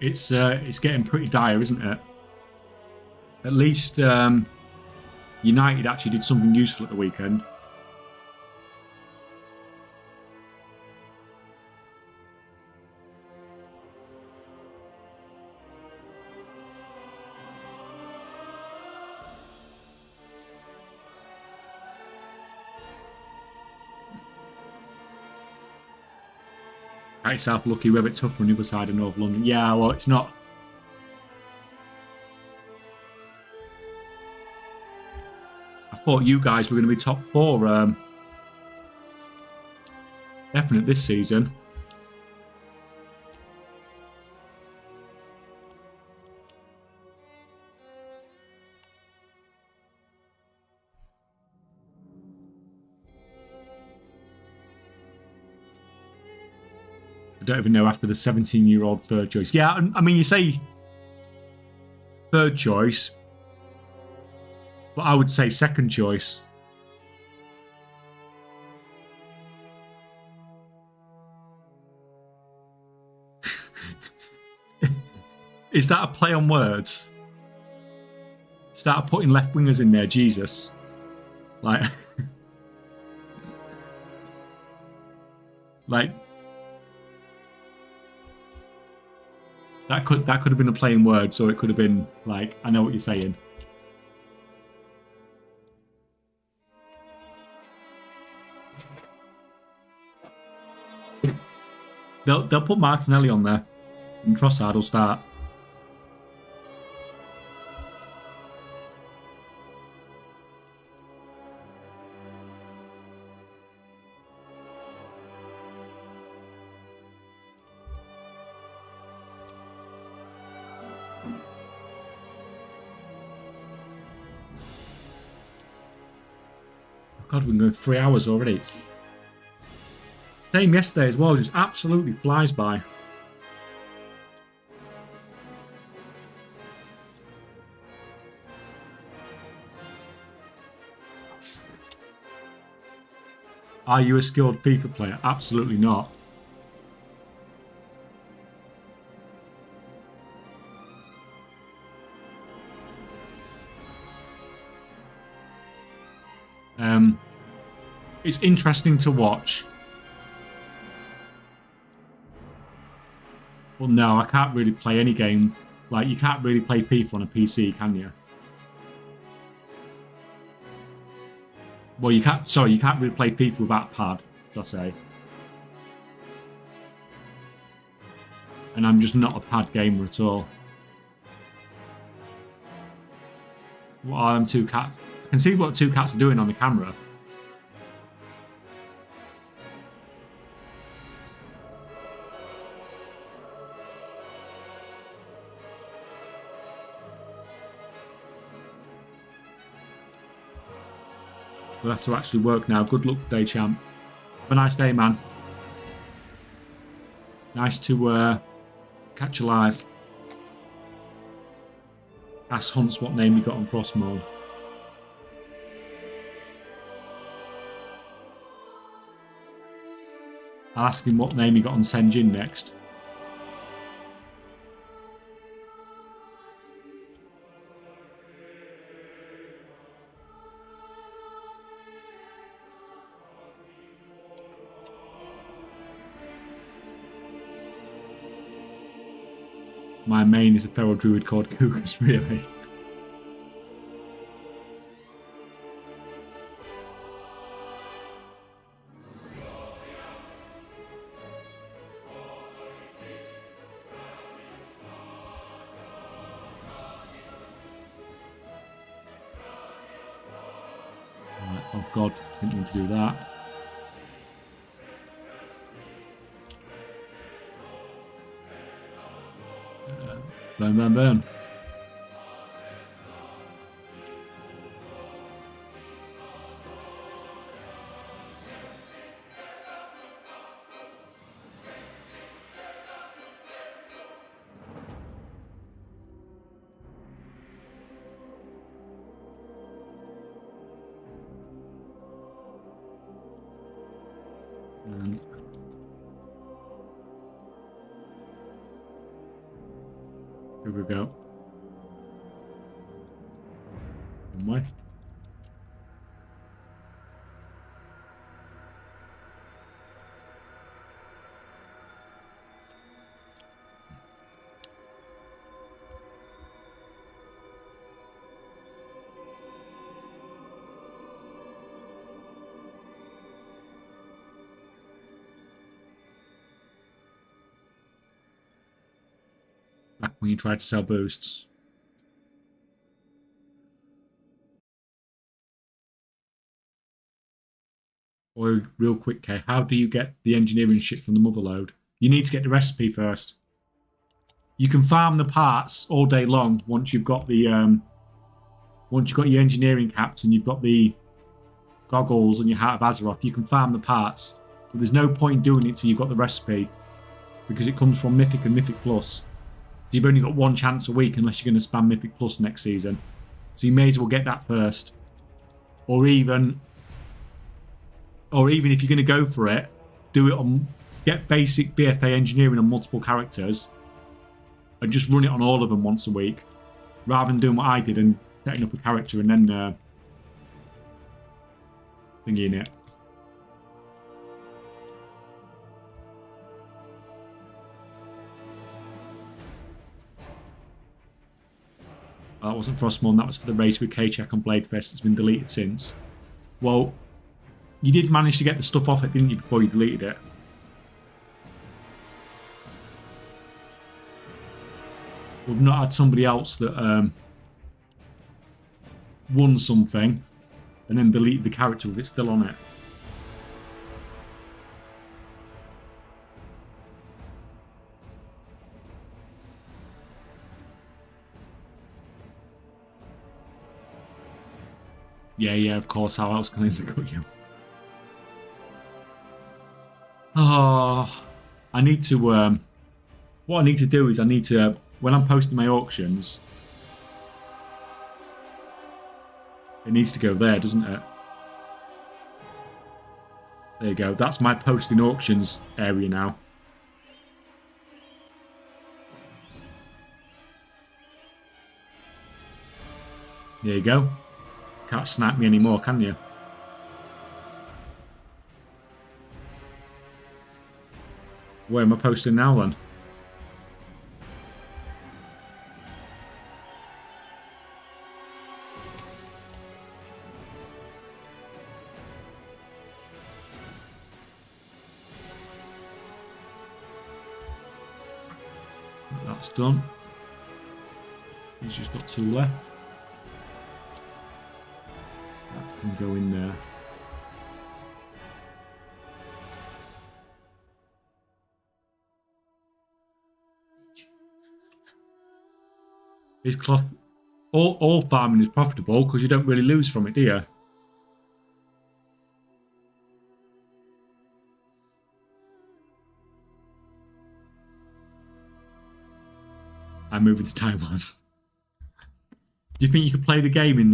It's getting pretty dire, isn't it? At least United actually did something useful at the weekend. Got yourself lucky, we're a bit tougher on the other side of North London. Yeah, well, it's not. I thought you guys were going to be top 4. Definite this season. I don't even know after the 17-year-old third choice. Yeah, I mean, you say third choice, but I would say second choice. Is that a play on words? Start putting left wingers in there, Jesus. Like, like that could have been a play on words, or it could have been like, I know what you're saying. They'll put Martinelli on there, and Trossard will start. God, we've been going 3 hours already. Same yesterday as well, just absolutely flies by. Are you a skilled FIFA player? Absolutely not. It's interesting to watch. Well, no, I can't really play any game. Like, you can't really play FIFA on a PC, can you? Well, you can't. Sorry, you can't really play FIFA without a pad, should I say? And I'm just not a pad gamer at all. What are them two cats? I can see what two cats are doing on the camera. We'll have to actually work now. Good luck today, champ. Have a nice day, man. Nice to catch you live. Ask Hunts what name he got on Frost mode. I'll ask him what name he got on Senjin next. My main is a feral druid called Kugus, really. Right, oh god, didn't mean to do that. Burn, burn, burn. And here we go. One way. when you try to sell boosts. Or real quick, Kay, how do you get the engineering shit from the motherlode? You need to get the recipe first. You can farm the parts all day long once you've got the once you've got your engineering caps and you've got the goggles and your Heart of Azeroth. You can farm the parts, but there's no point doing it till you've got the recipe because it comes from Mythic and Mythic Plus. So you've only got one chance a week unless you're going to spam Mythic Plus next season. So you may as well get that first, or even if you're going to go for it, do it on get basic BFA engineering on multiple characters and just run it on all of them once a week, rather than doing what I did and setting up a character and then thinking it. That wasn't Frostmourne, that was for the race with K-Check on Bladefest. It's been deleted since. Well, you did manage to get the stuff off it, didn't you, before you deleted it? We've not had somebody else that won something and then deleted the character with it still on it. Yeah, of course, how else can I cut you? Oh, I need to, what I need to do is I need to, when I'm posting my auctions, it needs to go there, doesn't it? There you go, that's my posting auctions area now. There you go. Can't snipe me anymore, can you? Where am I posting now then? That's done. He's just got 2 left. That can go in there. Is cloth all farming is profitable because you don't really lose from it, do you? I'm moving to Taiwan. Do you think you could play the game in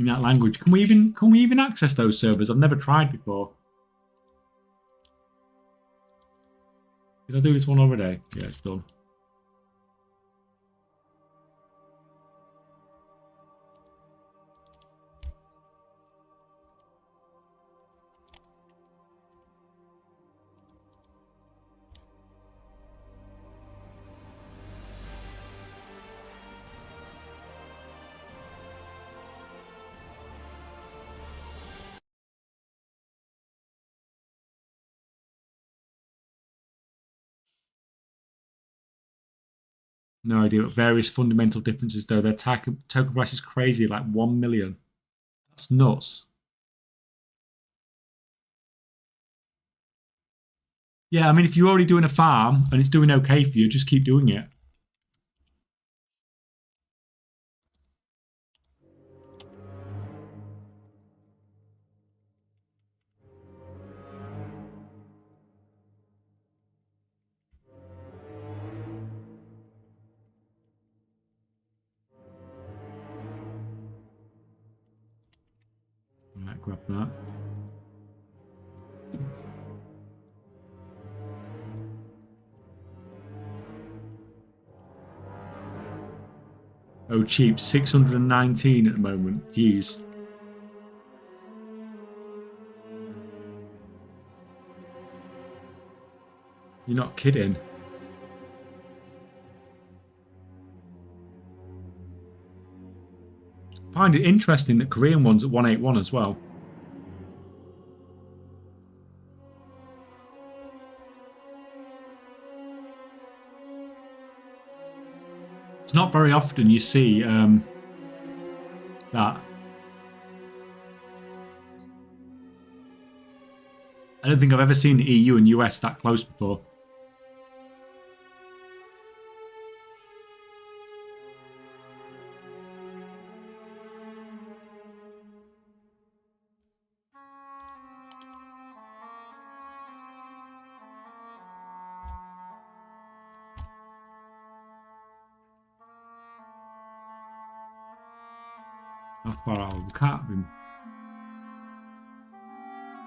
that language? Can we even access those servers? I've never tried before. Did I do this one already? Yeah, it's done. No idea what various fundamental differences though. Their token price is crazy, like 1 million. That's nuts. Yeah, I mean, if you're already doing a farm and it's doing okay for you, just keep doing it. Right, grab that. Oh, cheap. 619 at the moment. Jeez. You're not kidding. Find it interesting that Korean one's at 181 as well. very often you see that. I don't think I've ever seen the EU and US that close before. How far out of the cat been?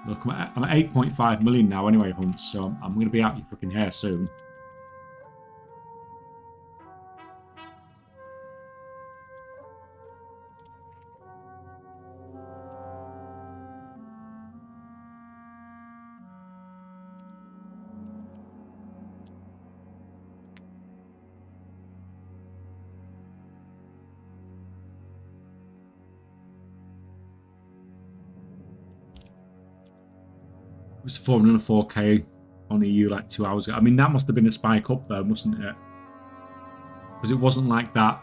Look, I'm at 8.5 million now anyway, Hunt, so I'm going to be out your fucking hair soon. It was 404k on EU like 2 hours ago. I mean, that must have been a spike up though, mustn't it? Because it wasn't like that.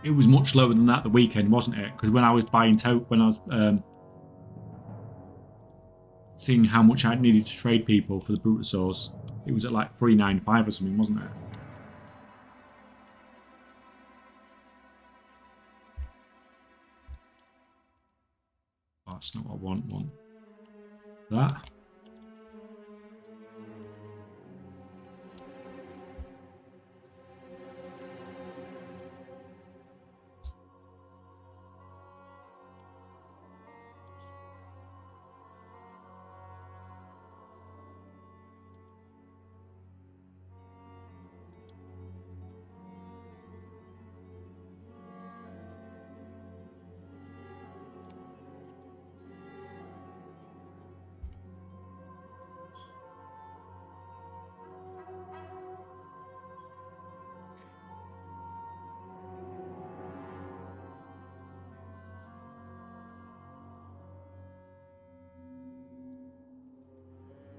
It was much lower than that the weekend, wasn't it? Because when I was buying when I was seeing how much I needed to trade people for the Brutasaurs, it was at like 395 or something, wasn't it? Oh, that's not what I want. That.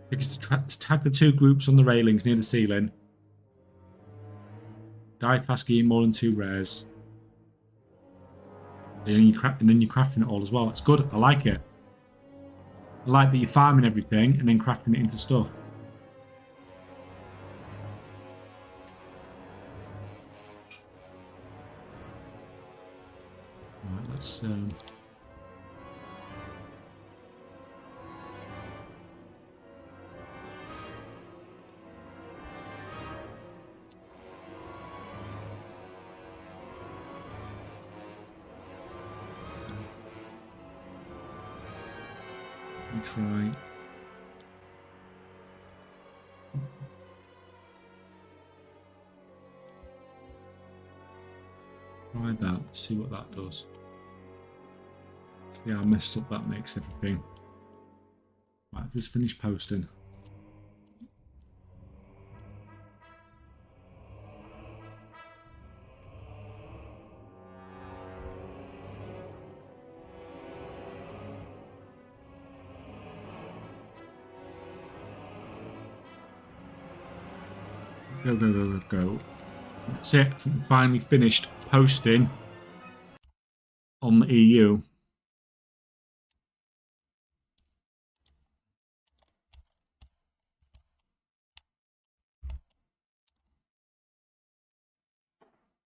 Because to tag the two groups on the railings near the ceiling. Die fast, getting more than 2 rares. And then you're crafting it all as well. It's good. I like it. I like that you're farming everything and then crafting it into stuff. Right, let's try. Try that, see what that does. See how messed up that makes everything. Right, just finish posting. Go. That's it. Finally finished posting on the EU.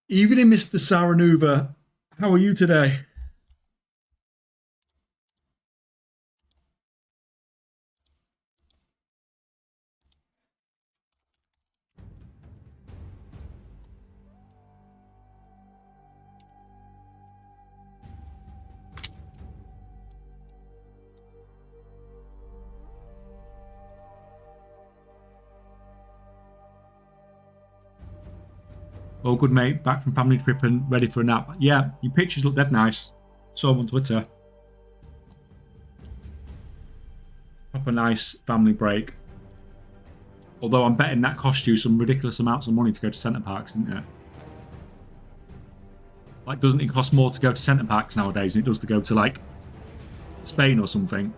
Evening, Mr. Saranuva. How are you today? Oh, good mate, back from family trip and ready for a nap. Yeah, your pictures look dead nice. Saw them on Twitter. Proper nice family break. Although I'm betting that cost you some ridiculous amounts of money to go to Centre Parks, didn't it? Like, doesn't it cost more to go to Centre Parks nowadays than it does to go to, like, Spain or something?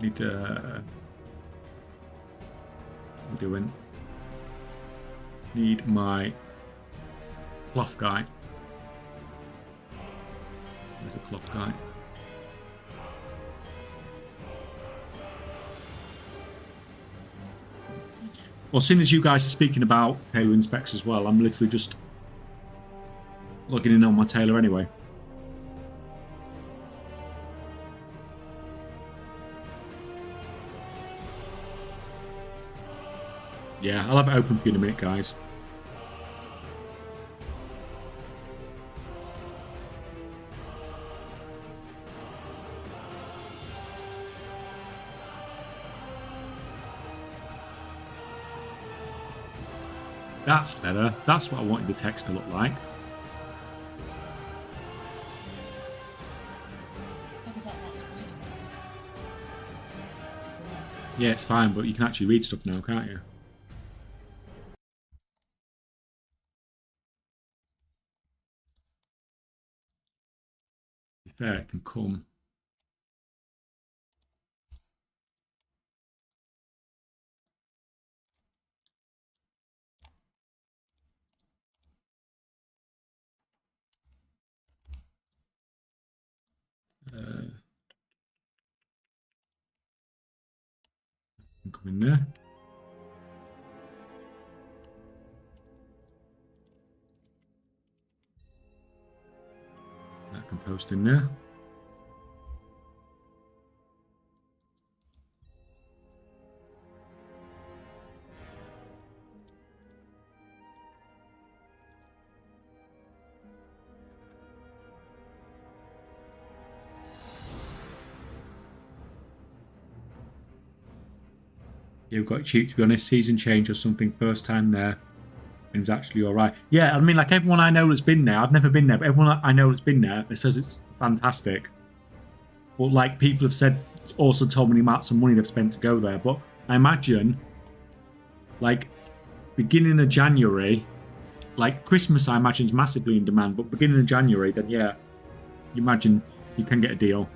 Need I'm doing. Need my cloth guy. There's a cloth guy. Well, seeing as you guys are speaking about tailoring specs as well, I'm literally just logging in on my tailor anyway. Yeah, I'll have it open for you in a minute, guys. That's better. That's what I wanted the text to look like. Yeah, it's fine, but you can actually read stuff now, can't you? To be fair, it can come. Come in there. That can post in there. You've got cheap, to be honest. Season change or something. First time there. It was actually all right. Yeah, I mean, like everyone I know that's been there. I've never been there, but everyone I know that's been there, it says it's fantastic. But like people have said, also told me the amounts of money they've spent to go there. But I imagine, like, beginning of January, like Christmas, I imagine is massively in demand. But beginning of January, then yeah, you imagine you can get a deal.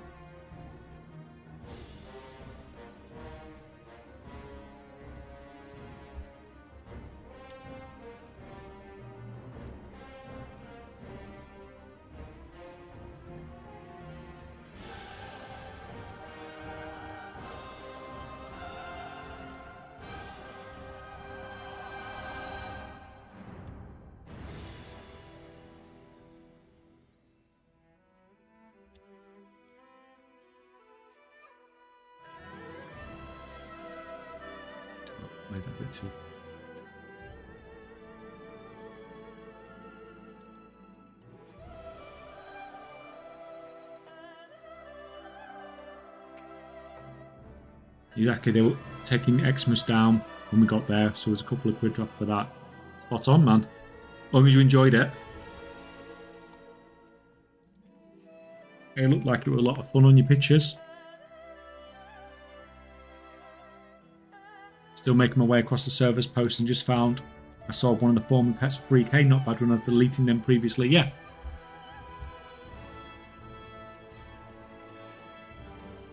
Made that a bit too. Exactly, they were taking Xmas down when we got there, so it was a couple of quid off for that. Spot on, man. As long as you enjoyed it. It looked like it was a lot of fun on your pictures. Still making my way across the servers post and just found I saw one of the former pets for 3k. Not bad when I was deleting them previously. Yeah.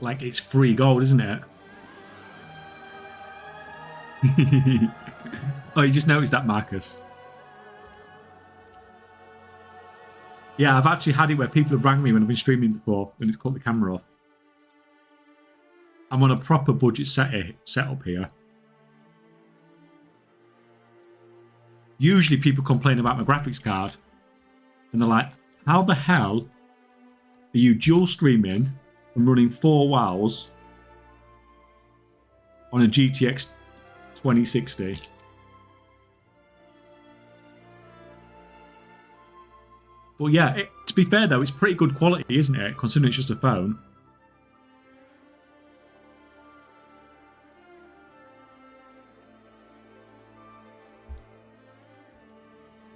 Like it's free gold, isn't it? Oh, you just noticed that, Marcus? Yeah, I've actually had it where people have rang me when I've been streaming before and it's cut the camera off. I'm on a proper budget setup here. Usually people complain about my graphics card and they're like, how the hell are you dual streaming and running 4 WoWs on a GTX 2060? But yeah, to be fair though, it's pretty good quality, isn't it? Considering it's just a phone.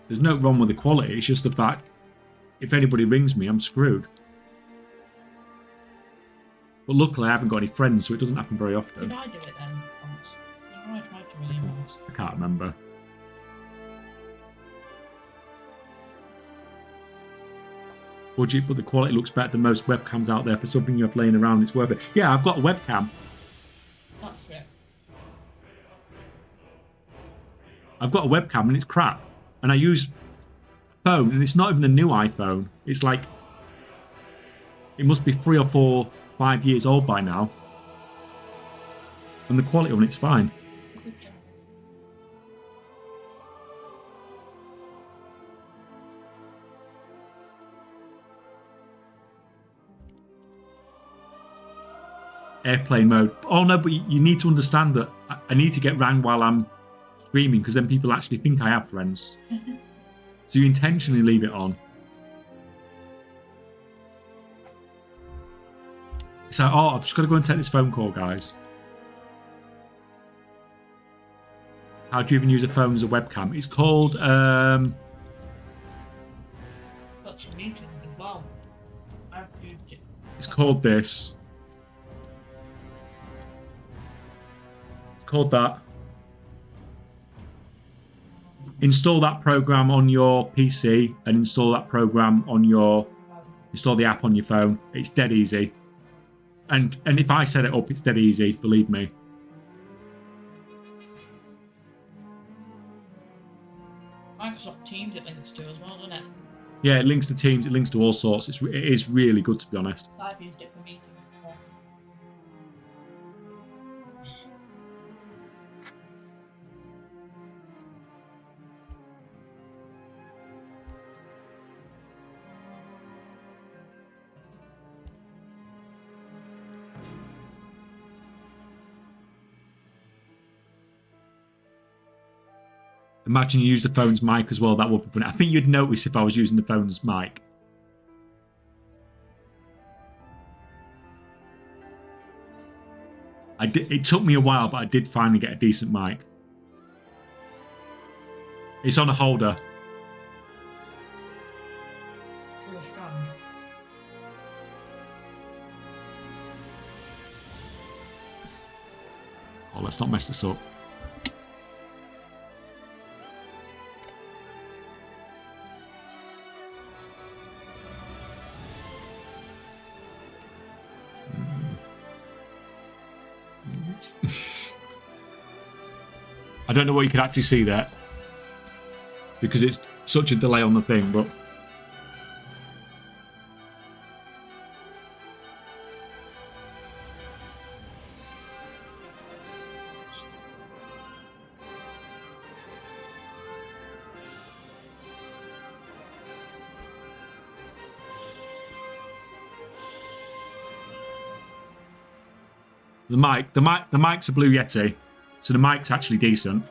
There's no wrong with the quality, it's just the fact if anybody rings me, I'm screwed. But luckily I haven't got any friends, so it doesn't happen very often. Did I do it then once? I tried to really once. I can't remember. Budget, but the quality looks better than most webcams out there. For something you have laying around, it's worth it. Yeah, I've got a webcam, I've got a webcam and it's crap. And I use phone and it's not even a new iPhone. It's like, it must be 3 or 4, 5 years old by now. And the quality on it's fine. Airplane mode. Oh no, but you need to understand that I need to get rang while I'm streaming because then people actually think I have friends. So you intentionally leave it on. So, I've just got to go and take this phone call, guys. How do you even use a phone as a webcam? It's called, Got some meetings as well. I've used it. It's called this. It's called that. Install that program on your PC and install that program on your... Install the app on your phone. It's dead easy. And if I set it up, it's dead easy, believe me. Microsoft Teams it links to as well, doesn't it? Yeah, it links to Teams, it links to all sorts. It is really good, to be honest. I've used it for meetings before. Imagine you use the phone's mic as well. That would be funny. I think you'd notice if I was using the phone's mic. It took me a while, but I did finally get a decent mic. It's on a holder. Or a stand. Oh, let's not mess this up. I don't know what you could actually see there because it's such a delay on the thing, but the mic's a Blue Yeti, so the mic's actually decent.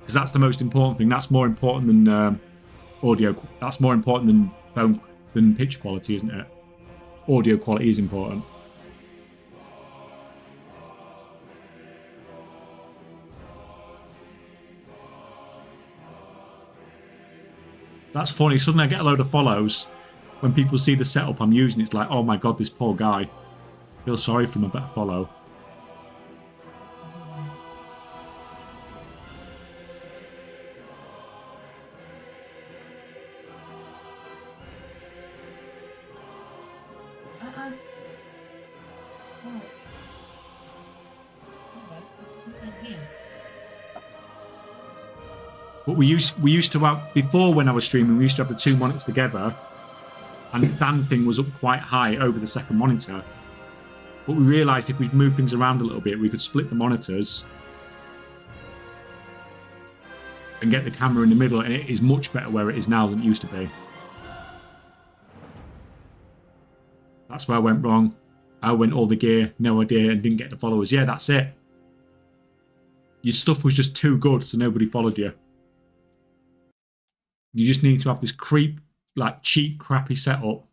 Because that's the most important thing. That's more important than audio. That's more important than phone, than picture quality, isn't it? Audio quality is important. That's funny. Suddenly I get a load of follows. When people see the setup I'm using, it's like, oh my god, this poor guy. Feel sorry for him, I better follow. But we used to have, before when I was streaming, we used to have the two monitors together, and the stand thing was up quite high over the second monitor. But we realised if we moved things around a little bit, we could split the monitors and get the camera in the middle, and it is much better where it is now than it used to be. That's where I went wrong. I went all the gear, no idea, and didn't get the followers. Yeah, that's it. Your stuff was just too good, so nobody followed you. You just need to have this cheap, crappy setup.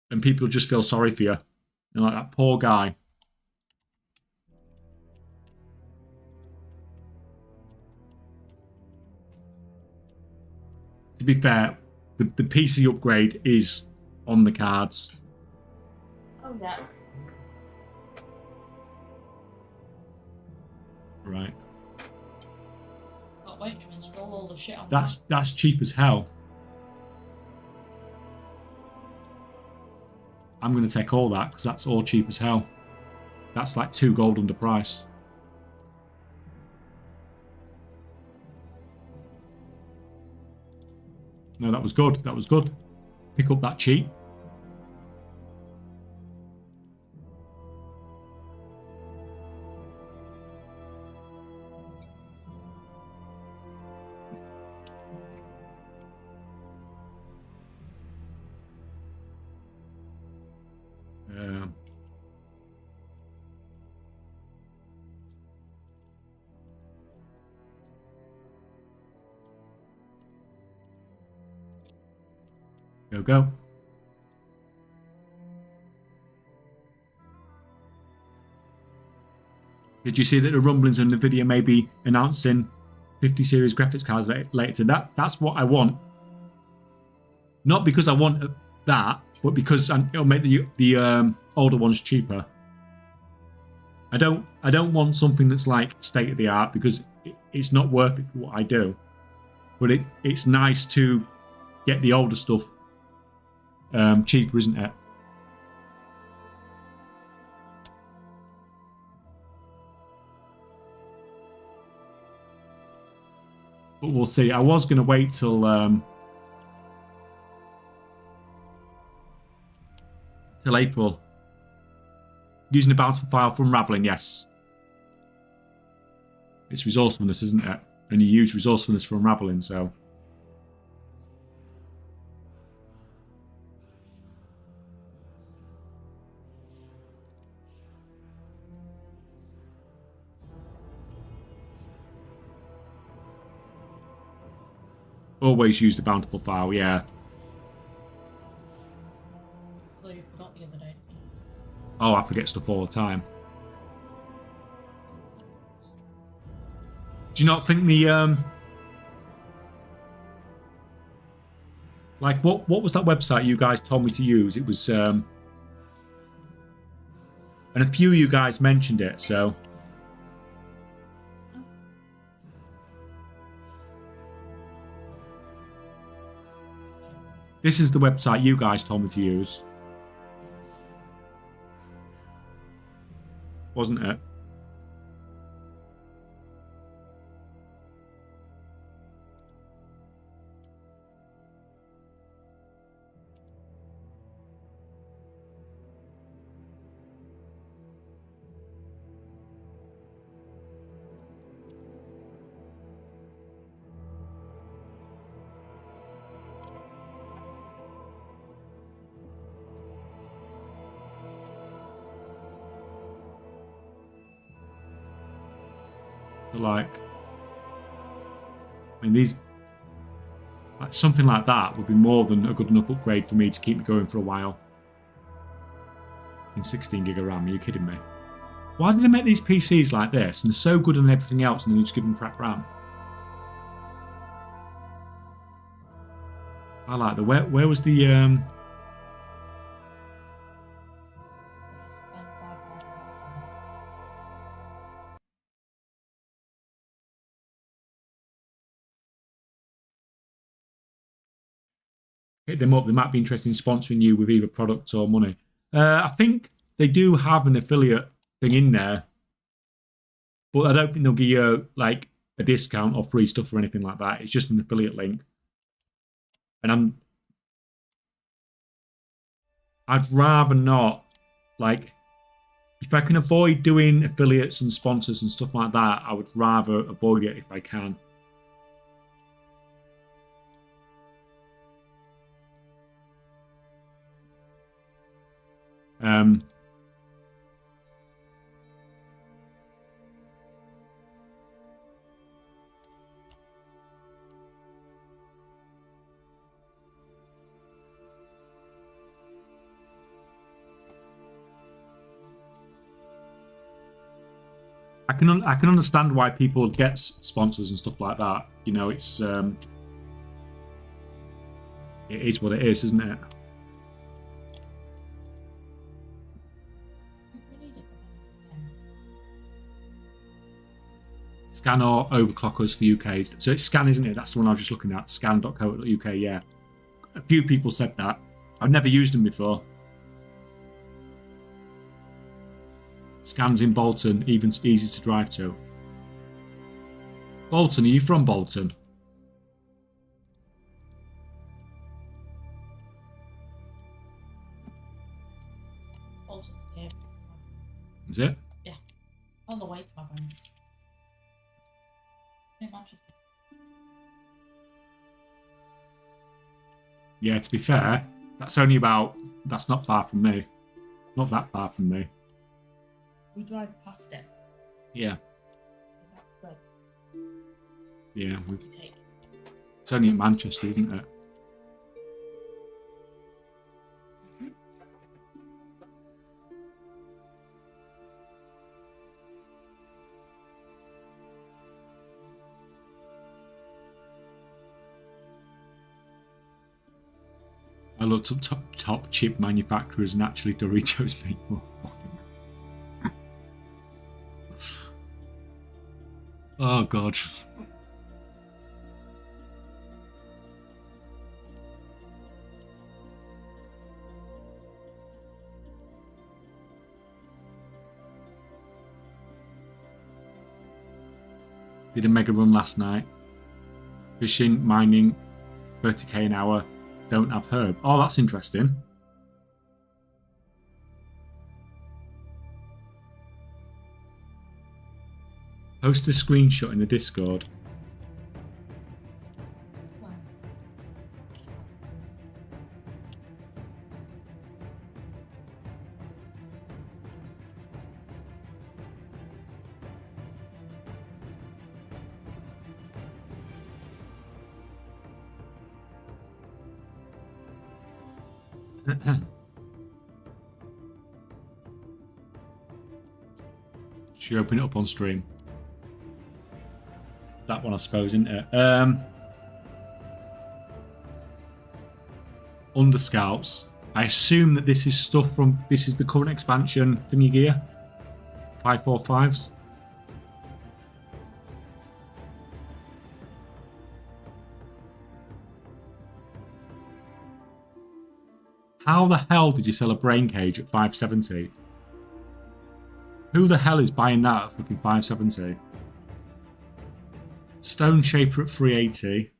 And people just feel sorry for you. You're like, that poor guy. To be fair, the PC upgrade is on the cards. Oh, yeah. Right. Can't wait to install all the shit on That's cheap as hell. I'm going to take all that because that's all cheap as hell. That's like 2 gold under price. No, that was good. That was good. Pick up that cheap. Go. Did you see that the rumblings on NVIDIA may be announcing 50 series graphics cards later? That's what I want. Not because I want that, but because it'll make the older ones cheaper. I don't want something that's like state of the art because it's not worth it for what I do. But it's nice to get the older stuff cheaper, isn't it? But we'll see. I was going to wait till April. Using the bountiful file for unraveling, yes. It's resourcefulness, isn't it? And you use resourcefulness for unraveling, so. Always use the bountiful file, yeah. So you forgot the other day. Oh, I forget stuff all the time. Do you not think the like what was that website you guys told me to use? It was and a few of you guys mentioned it, so this is the website you guys told me to use. Wasn't it? Like, I mean, these, like, something like that would be more than a good enough upgrade for me to keep me going for a while. In 16 gig of RAM, are you kidding me? Why did they make these PCs like this and they're so good on everything else and then you just give them crap RAM? I like the where was the hit them up. They might be interested in sponsoring you with either products or money. I think they do have an affiliate thing in there, but I don't think they'll give you like a discount or free stuff or anything like that. It's just an affiliate link, and I'd rather not, like, if I can avoid doing affiliates and sponsors and stuff like that, I would rather avoid it if I can. I can understand why people get sponsors and stuff like that. You know, it's it is what it is, isn't it? Scan or overclockers for UK. So it's Scan, isn't it? That's the one I was just looking at. Scan.co.uk, yeah. A few people said that. I've never used them before. Scans in Bolton, even easy to drive to. Bolton, are you from Bolton? Bolton's near. Is it? Yeah. On the way to my parents. Near Manchester. Yeah, to be fair, that's only about... That's not far from me. Not that far from me. We drive past it. Yeah. That's Yeah. the take. It's only in Manchester, isn't it? I looked up top chip manufacturers and actually Doritos make more. Oh god. Did a mega run last night. Fishing, mining, 30k an hour. Don't have herb. Oh, that's interesting. Post a screenshot in the Discord. Should you open it up on stream? That one, I suppose, isn't it? Under Scouts. I assume that this is stuff from... This is the current expansion thingy gear. 545s. How the hell did you sell a brain cage at 570? Who the hell is buying that at fucking 570? Stone Shaper at 380.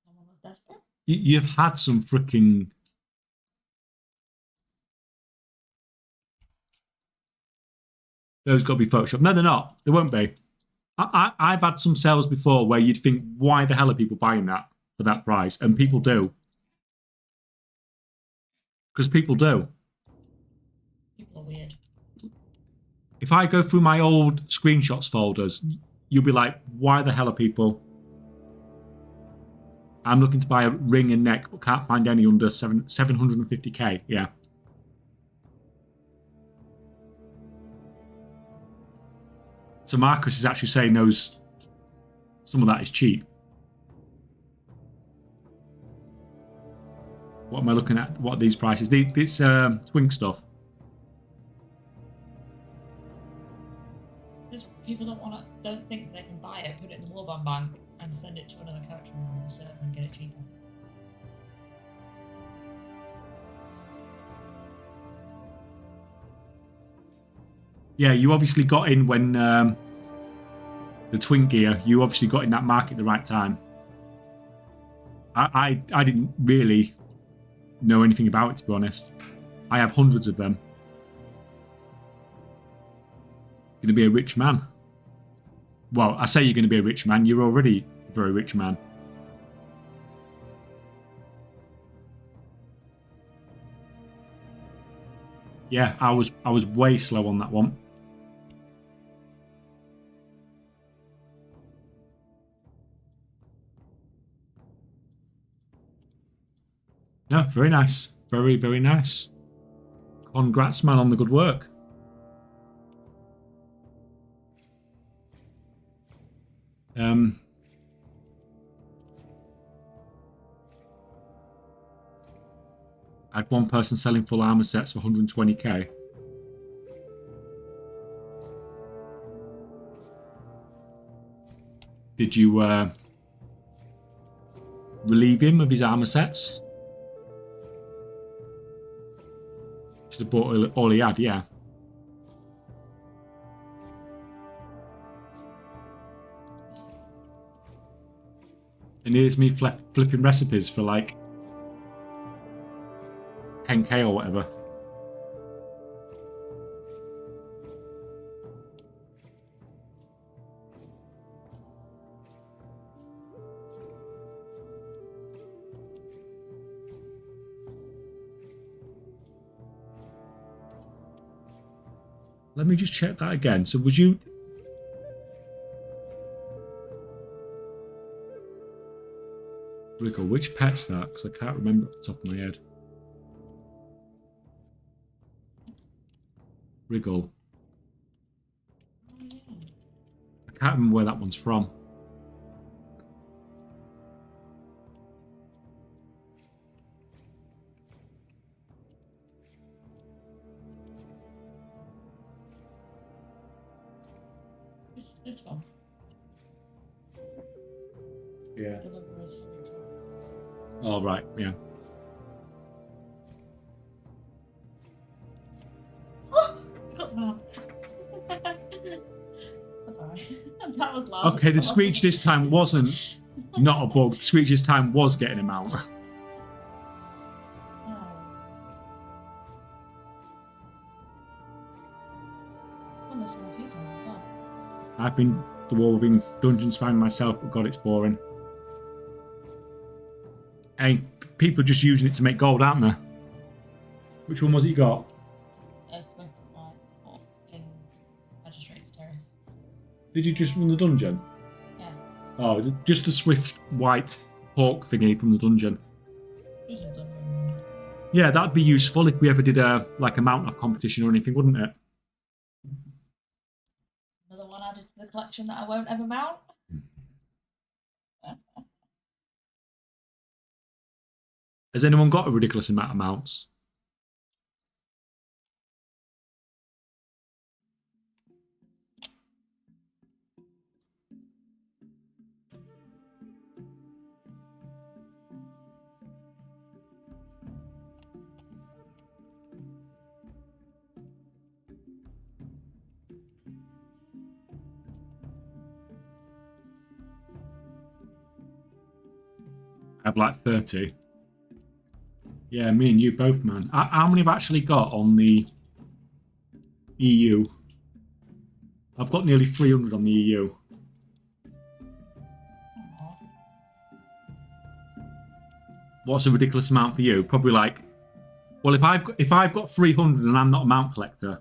Someone was desperate. You've had some freaking... Those got to be photoshopped. No, they're not. They won't be. I've had some sales before where you'd think, why the hell are people buying that for that price? And people do. Because people do. People are weird. If I go through my old screenshots folders, you'll be like, why the hell are people... I'm looking to buy a ring and neck, but can't find any under 750k. Yeah. So Marcus is actually saying some of that is cheap. What am I looking at? What are these prices? It's twink stuff. Because people don't think they can buy it, put it in the Warband bank, and send it to another character on the server and get it cheaper. Yeah, you obviously got in when the twink gear. You obviously got in that market at the right time. I didn't really know anything about it, to be honest. I have hundreds of them. You're gonna be a rich man. Well, I say you're gonna be a rich man. You're already a very rich man. Yeah, I was way slow on that one. No, very nice. Very, very nice. Congrats, man, on the good work. I had one person selling full armor sets for 120k. Did you relieve him of his armor sets? Should have bought all he had, yeah. And here's me flipping recipes for like 10k or whatever. Let me just check that again. So would you... Wriggle, which pet's that? Because I can't remember off the top of my head. Wriggle. I can't remember where that one's from. It's gone. Yeah. Oh, right, yeah. Oh, I got them out. That's alright. That was loud. Okay, the screech this time wasn't not a bug. The screech this time was getting him out. I've been dwarving dungeon spamming myself, but God, it's boring. Hey, people are just using it to make gold, aren't they? Which one was it you got? In Magistrate's Terrace. Did you just run the dungeon? Yeah. Oh, just a swift white hawk thingy from the dungeon. Yeah, that'd be useful if we ever did a mount-up competition or anything, wouldn't it? Another one added to the collection that I won't ever mount. Has anyone got a ridiculous amount of mounts? I have like 30. Yeah, me and you both, man. How many have I actually got on the EU? I've got nearly 300 on the EU. What's a ridiculous amount for you? Probably like, well, if I've got 300 and I'm not a mount collector.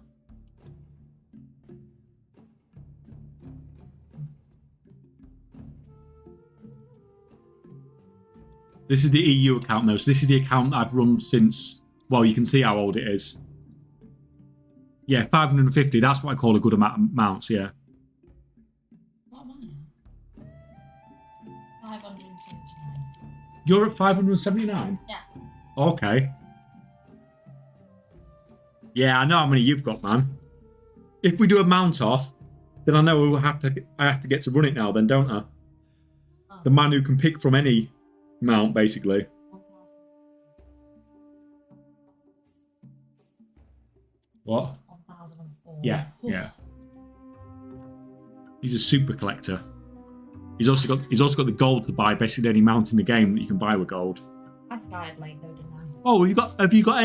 This is the EU account, though. So this is the account I've run since... Well, you can see how old it is. Yeah, 550. That's what I call a good amount of mounts, yeah. What am I at? 579. You're at 579? Yeah. Okay. Yeah, I know how many you've got, man. If we do a mount off, then I know I have to get to run it now, then, don't I? Oh. The man who can pick from any mount, basically. 1,000. What? 1,004. Yeah, yeah. He's a super collector. He's also got the gold to buy basically any mount in the game that you can buy with gold. I started late though, didn't I? Oh, have you got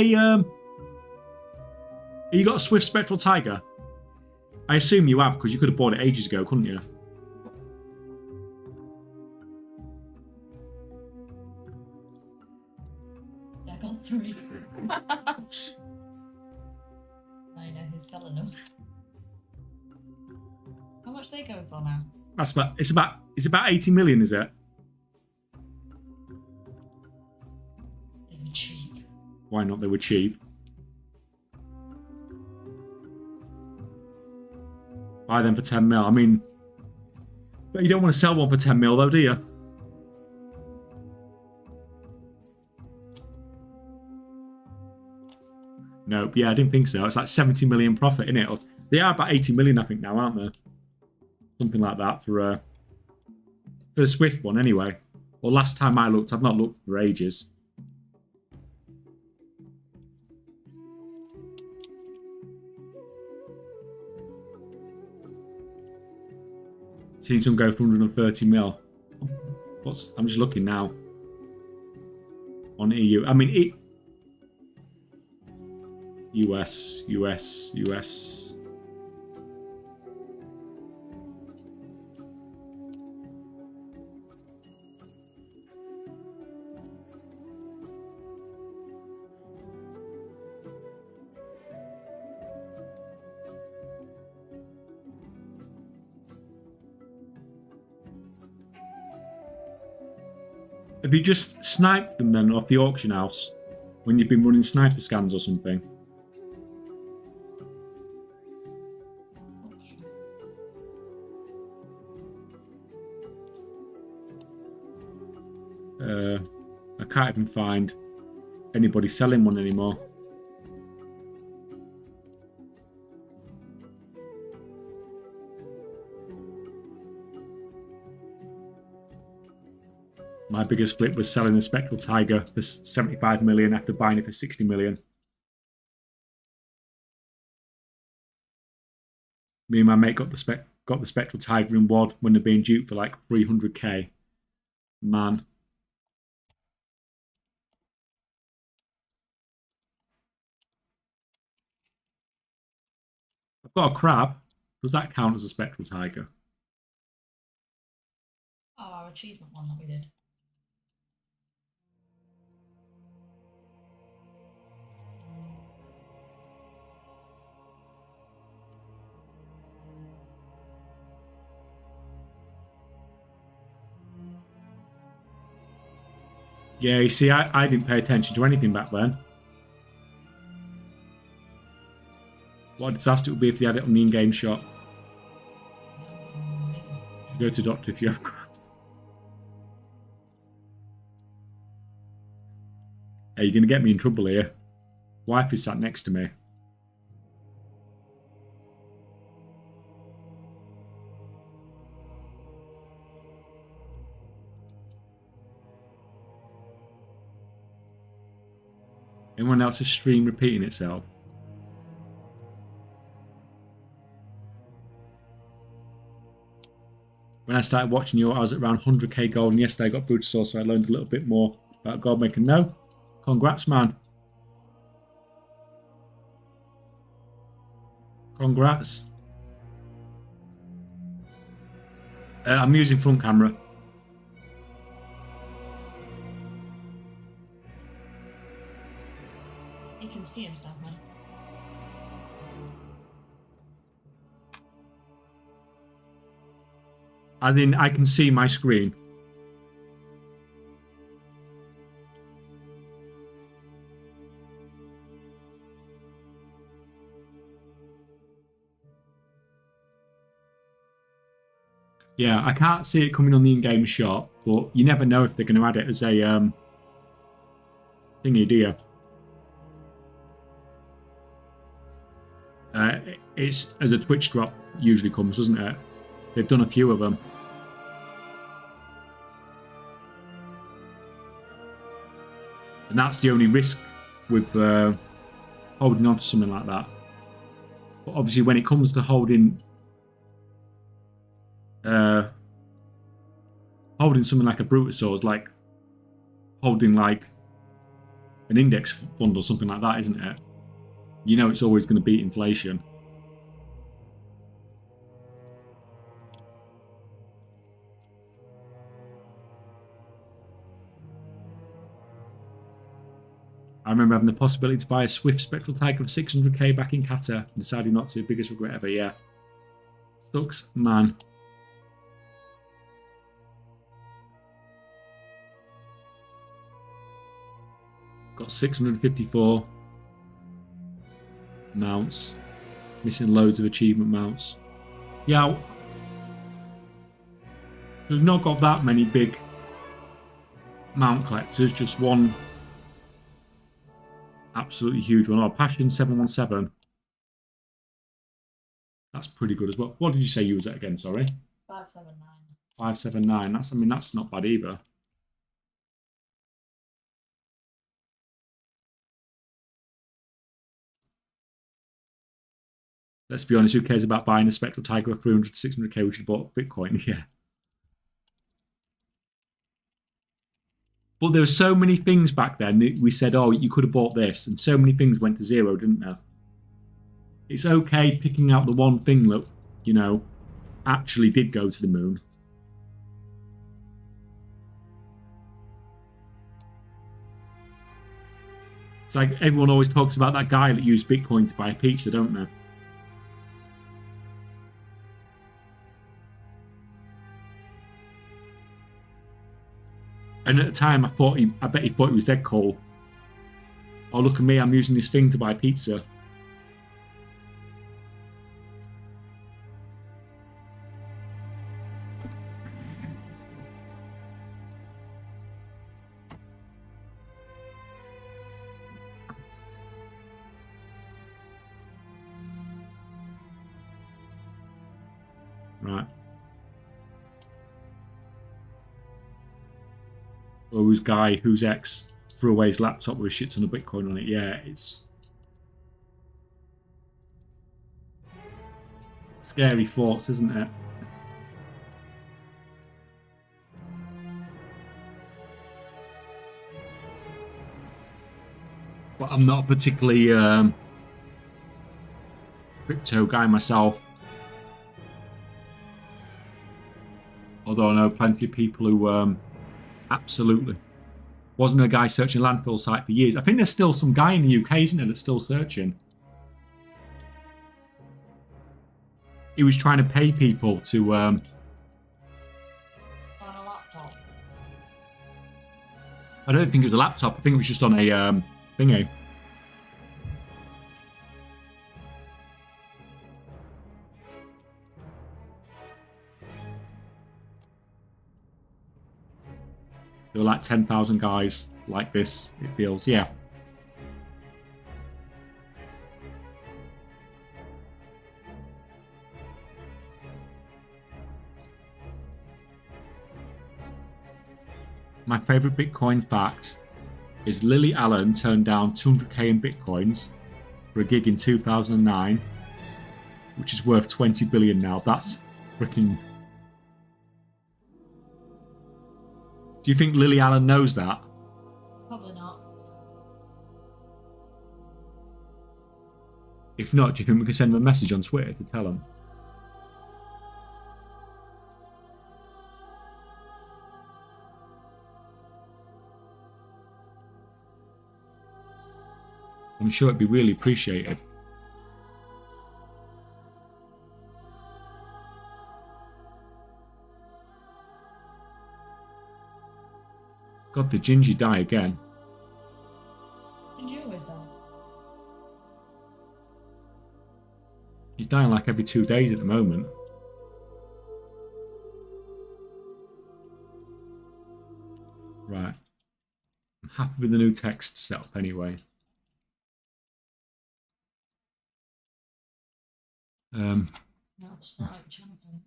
a Swift Spectral Tiger? I assume you have, because you could have bought it ages ago, couldn't you? Yeah, I got 3. I know who's selling them. How much are they going for now? It's about 80 million, is it? They were cheap. Why not? They were cheap. Buy them for 10 mil. I mean, but you don't want to sell one for 10 mil, though, do you? Nope. Yeah, I didn't think so. It's like 70 million profit, isn't it? They are about 80 million, I think, now, aren't they? Something like that for the Swift one, anyway. Well, last time I looked, I've not looked for ages. Seen some go for 130 mil. I'm just looking now on EU. I mean, US. Have you just sniped them then off the auction house when you've been running sniper scans or something? I can't even find anybody selling one anymore. My biggest flip was selling a Spectral Tiger for 75 million after buying it for 60 million. Me and my mate got the Spectral Tiger in WOD when they're being duped for like 300k. Man. I've got a crab. Does that count as a Spectral Tiger? Oh, our achievement one that we did. Yeah, you see, I didn't pay attention to anything back then. What a disaster it would be if they had it on the in-game shop. You go to doctor if you have crabs. Hey, you're going to get me in trouble here. Wife is sat next to me. Anyone else's stream repeating itself? When I started watching you, I was at around 100k gold, and yesterday I got Brutosaur, so I learned a little bit more about gold making. No, congrats, man. Congrats. I'm using front camera. He can see himself, man. As in, I can see my screen. Yeah, I can't see it coming on the in-game shop, but you never know if they're going to add it as a thingy, do you? It's as a Twitch drop usually comes, doesn't it? They've done a few of them. And that's the only risk with holding on to something like that. But obviously when it comes to holding something like a Brutosaur is like holding like an index fund or something like that, isn't it? You know it's always going to beat inflation. I remember having the possibility to buy a Swift Spectral Tiger for 600k back in Qatar and decided not to. Biggest regret ever, yeah. Sucks, man. Got 654 mounts. Missing loads of achievement mounts. Yeah. We've not got that many big mount collectors, just one absolutely huge one. Oh, Passion 717. That's pretty good as well. What did you say you was at again? Sorry. 579. 579. That's not bad either. let's be honest, who cares about buying a Spectral Tiger for 300 to 600k, which you bought Bitcoin? Yeah. But there were so many things back then that we said, oh, you could have bought this, and so many things went to zero, didn't there? It's okay picking out the one thing that, you know, actually did go to the moon. It's like everyone always talks about that guy that used Bitcoin to buy a pizza, don't they? And at the time, I bet he thought he was dead cool. Oh, look at me, I'm using this thing to buy pizza. Right. Or whose guy, whose ex threw away his laptop with a shit ton of Bitcoin on it. Yeah, it's scary thoughts, isn't it? But I'm not a particularly crypto guy myself. Although I know plenty of people who absolutely. Wasn't a guy searching a landfill site for years. I think there's still some guy in the UK, isn't there, that's still searching. He was trying to pay people to... On a laptop. I don't think it was a laptop. I think it was just on a thingy. There were like 10,000 guys like this, it feels. Yeah. My favourite Bitcoin fact is Lily Allen turned down 200k in Bitcoins for a gig in 2009, which is worth 20 billion now. That's freaking... Do you think Lily Allen knows that? Probably not. If not, do you think we can send them a message on Twitter to tell them? I'm sure it'd be really appreciated. God, the Gingy die again. Gingy always dies. He's dying like every 2 days at the moment. Right. I'm happy with the new text setup anyway. No, just not like channel point.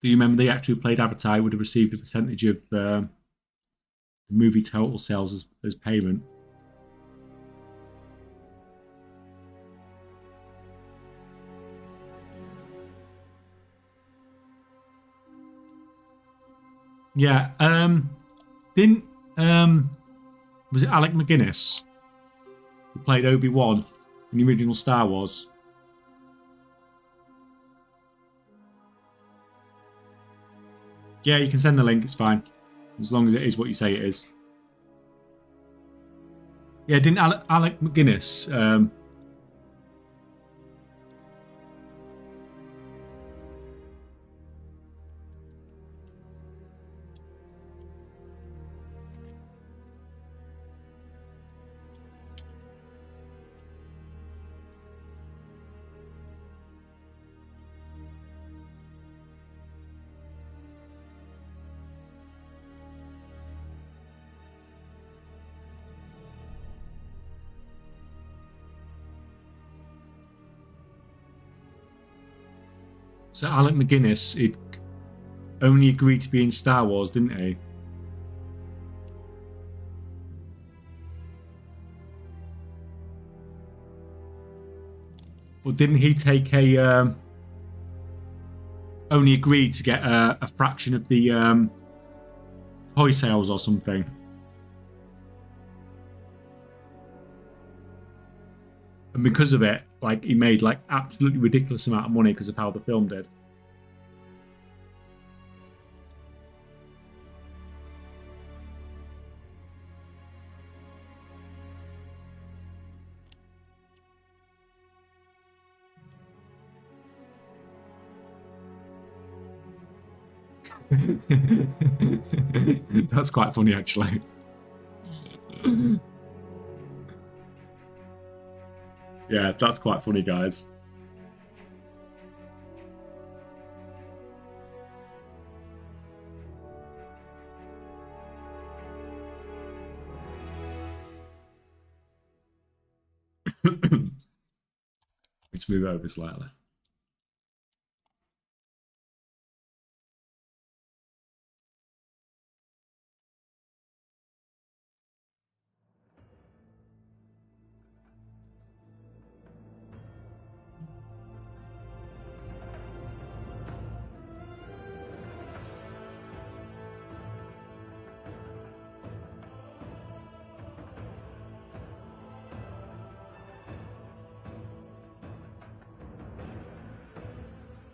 Do you remember the actor who played Avatar would have received a percentage of the movie total sales as payment? Yeah. Didn't was it Alec McGuinness who played Obi-Wan in the original Star Wars? Yeah, you can send the link, it's fine. As long as it is what you say it is. Yeah, didn't Alec McGuinness... So Alec McGuinness, only agreed to be in Star Wars, didn't he? Or didn't he take a only agreed to get a fraction of the toy sales or something? And because of it, like, he made like absolutely ridiculous amount of money because of how the film did. That's quite funny, actually. Yeah, that's quite funny, guys. Let's move over slightly.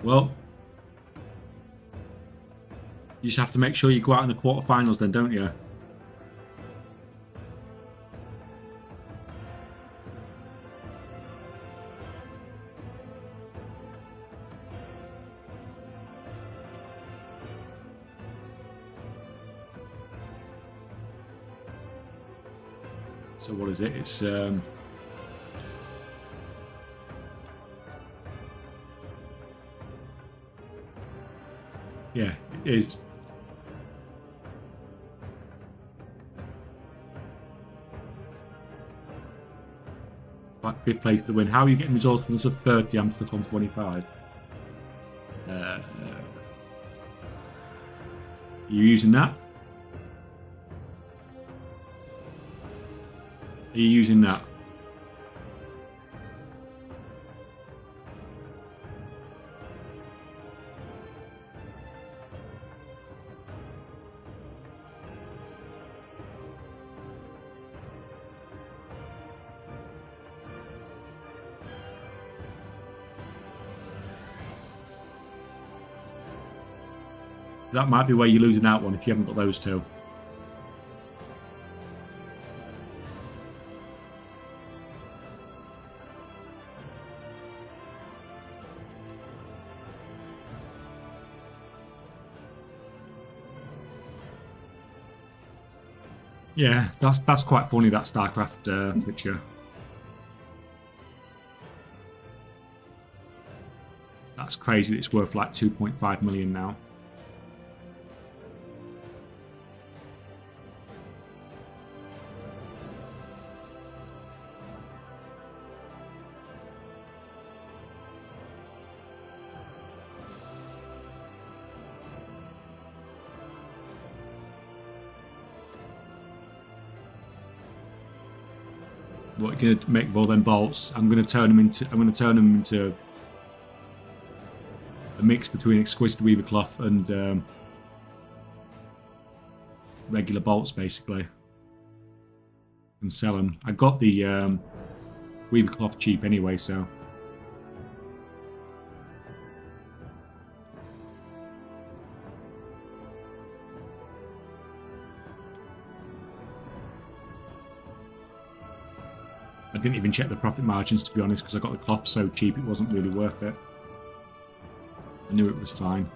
Well, you just have to make sure you go out in the quarterfinals then, don't you? So what is it? It's yeah, it is. Like 5th place to win. How are you getting results from this of 30? I'm stuck on 25. Are you using that? Are you using that? That might be where you're losing out one if you haven't got those two. Yeah, that's quite funny, that StarCraft picture. That's crazy. It's worth like 2.5 million now. What you're gonna make with all them bolts? I'm gonna turn them into a mix between exquisite weaver cloth and regular bolts, basically, and sell them. I got the weaver cloth cheap anyway, so. I didn't even check the profit margins, to be honest, because I got the cloth so cheap it wasn't really worth it. I knew it was fine.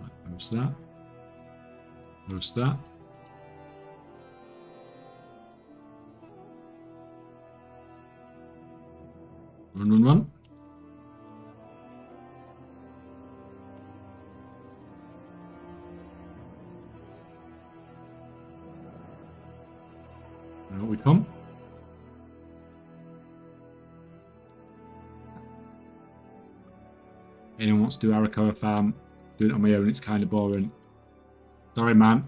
Right, close that. Close that. Run, run, run. Anyone wants to do Arakoa farm, doing it on my own, it's kind of boring. Sorry, man.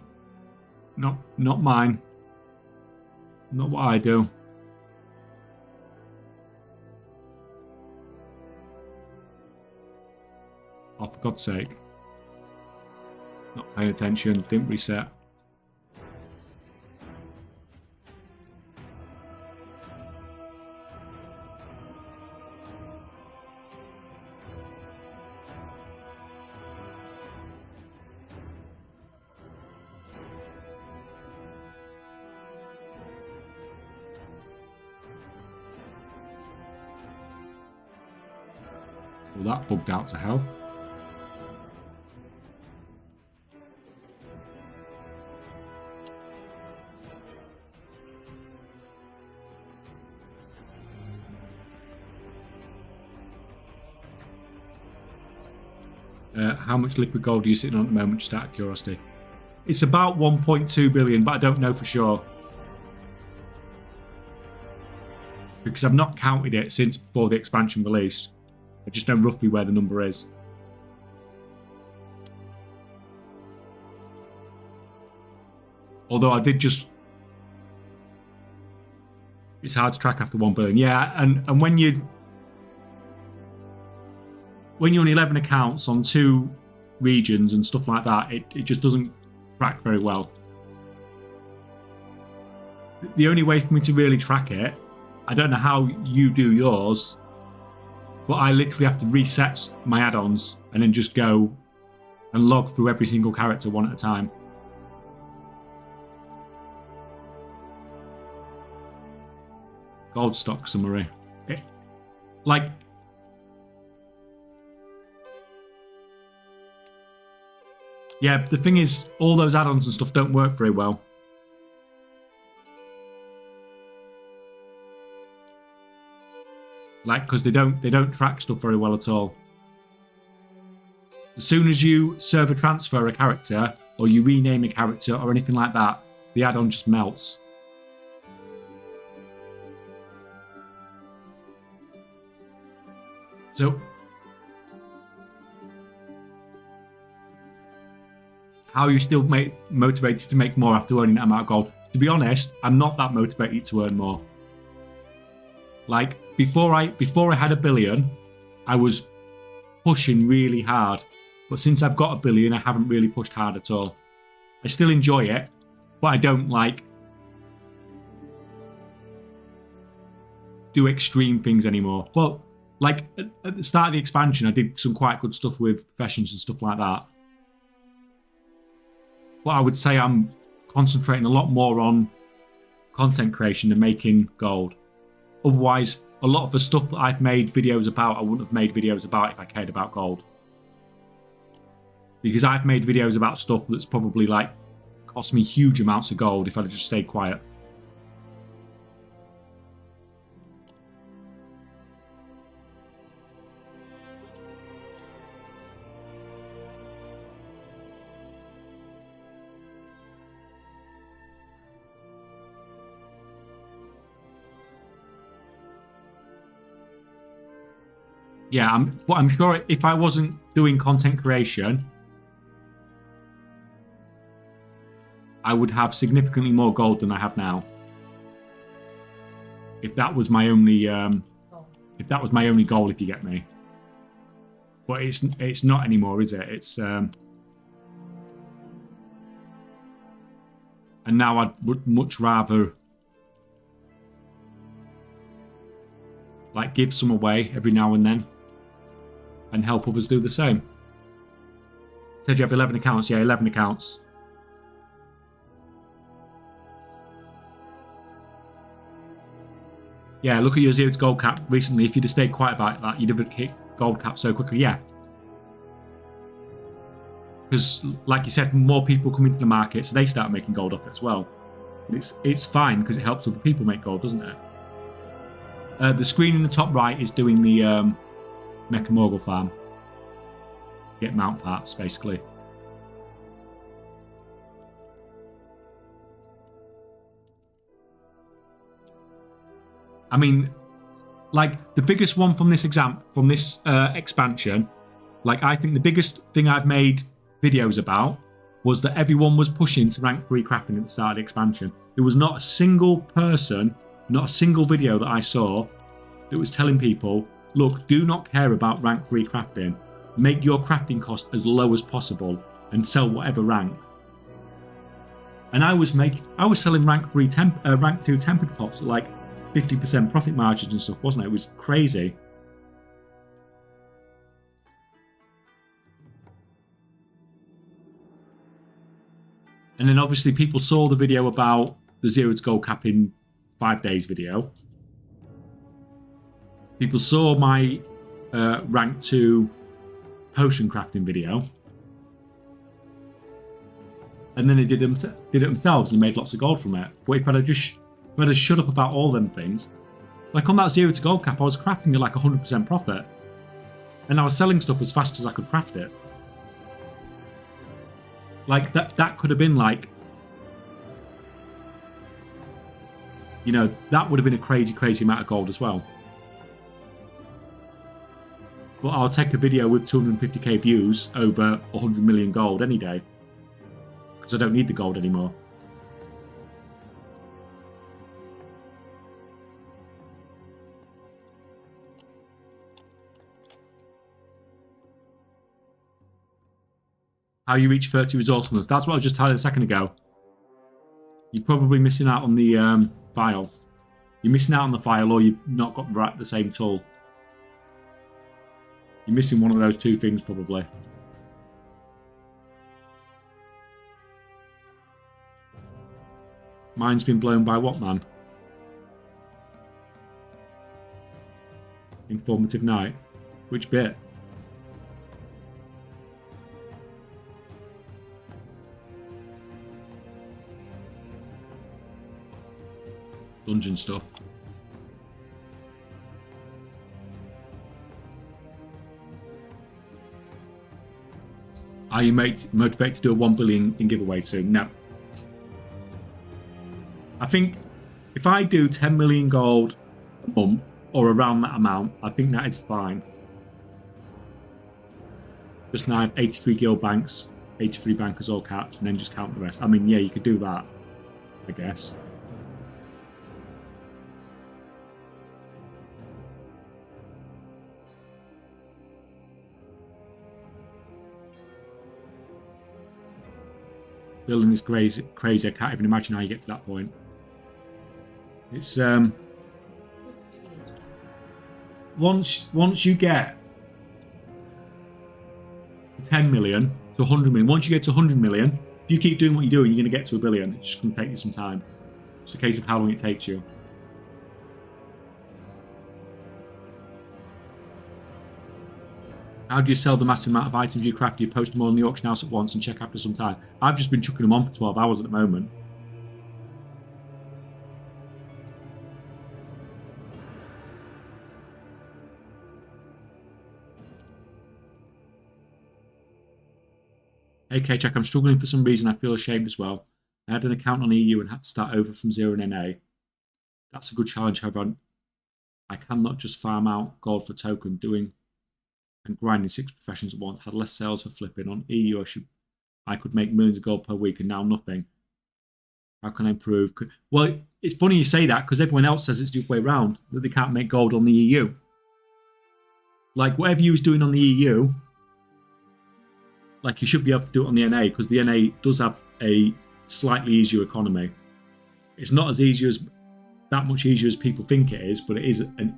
Not mine. Not what I do. Oh, for God's sake. Not paying attention, didn't reset. Well, that bugged out to hell. How much liquid gold are you sitting on at the moment, just out of curiosity? It's about 1.2 billion, but I don't know for sure. Because I've not counted it since before the expansion released. I just know roughly where the number is. Although I did just... It's hard to track after 1 billion. Yeah, and when you're on 11 accounts on 2 regions and stuff like that, it just doesn't track very well. The only way for me to really track it, I don't know how you do yours, but I literally have to reset my add-ons and then just go and log through every single character one at a time. Gold stock summary. Yeah, the thing is, all those add-ons and stuff don't work very well. Because they don't track stuff very well at all. As soon as you server transfer a character, or you rename a character, or anything like that, the add-on just melts. So, how are you still motivated to make more after earning that amount of gold? To be honest, I'm not that motivated to earn more. Before I had 1 billion, I was pushing really hard. But since I've got 1 billion, I haven't really pushed hard at all. I still enjoy it, but I don't do extreme things anymore. Well, at the start of the expansion, I did some quite good stuff with professions and stuff like that. But I would say I'm concentrating a lot more on content creation and making gold. Otherwise, a lot of the stuff that I've made videos about, I wouldn't have made videos about if I cared about gold. Because I've made videos about stuff that's probably cost me huge amounts of gold if I'd just stayed quiet. Yeah, but I'm sure if I wasn't doing content creation, I would have significantly more gold than I have now. If that was my only, goal, if you get me. But it's not anymore, is it? It's and now I would much rather give some away every now and then. And help others do the same. Said you have 11 accounts. Yeah, 11 accounts. Yeah, look at your 0 to gold cap recently. If you'd have stayed quiet about that, you'd have hit gold cap so quickly. Yeah. Because, like you said, more people come into the market, so they start making gold off it as well. But it's fine because it helps other people make gold, doesn't it? The screen in the top right is doing the Mecha Mogul farm to get mount parts, basically. I mean, the biggest one from this expansion Like, I think the biggest thing I've made videos about was that everyone was pushing to rank 3 crafting at the start of the expansion. There was not a single person, not a single video that I saw that was telling people, look, do not care about rank 3 crafting. Make your crafting cost as low as possible and sell whatever rank. And I was selling rank 2 tempered pots at like 50% profit margins and stuff, wasn't it? It was crazy. And then obviously people saw the video about the 0 to gold cap in 5 days video. People saw my rank 2 potion crafting video. And then they did it themselves and made lots of gold from it. But if I'd just shut up about all them things, like on that 0 to gold cap, I was crafting at like 100% profit. And I was selling stuff as fast as I could craft it. Like, that could have been like, you know, that would have been a crazy, crazy amount of gold as well. But I'll take a video with 250k views over 100 million gold any day. Because I don't need the gold anymore. How you reach 30 resourcefulness. That's what I was just telling a second ago. You're probably missing out on the file. You're missing out on the file, or you've not got the same tool. You're missing one of those two things, probably. Mine's been blown by what, man? Informative night. Which bit? Dungeon stuff. Are you motivated to do a 1 billion in giveaway soon? No. I think if I do 10 million gold a month or around that amount, I think that is fine. Just now I have 83 guild banks, 83 bankers all capped, and then just count the rest. I mean, yeah, you could do that, I guess. Building is crazy. I can't even imagine how you get to that point. It's once you get to 10 million to 100 million. Once you get to 100 million, if you keep doing what you're doing, you're going to get to 1 billion. It's just going to take you some time. It's a case of how long it takes you. How do you sell the massive amount of items you craft? Do you post them all in the auction house at once and check after some time? I've just been chucking them on for 12 hours at the moment. AK check, I'm struggling for some reason. I feel ashamed as well. I had an account on EU and had to start over from 0 in NA. That's a good challenge, however. I cannot just farm out gold for token doing and grinding 6 professions at once. Had less sales for flipping. On EU, I could make millions of gold per week and now nothing. How can I improve? Well, it's funny you say that because everyone else says it's the other way around, that they can't make gold on the EU. Like, whatever you was doing on the EU, like, you should be able to do it on the NA because the NA does have a slightly easier economy. It's not as easy as, that much easier as people think it is, but it is an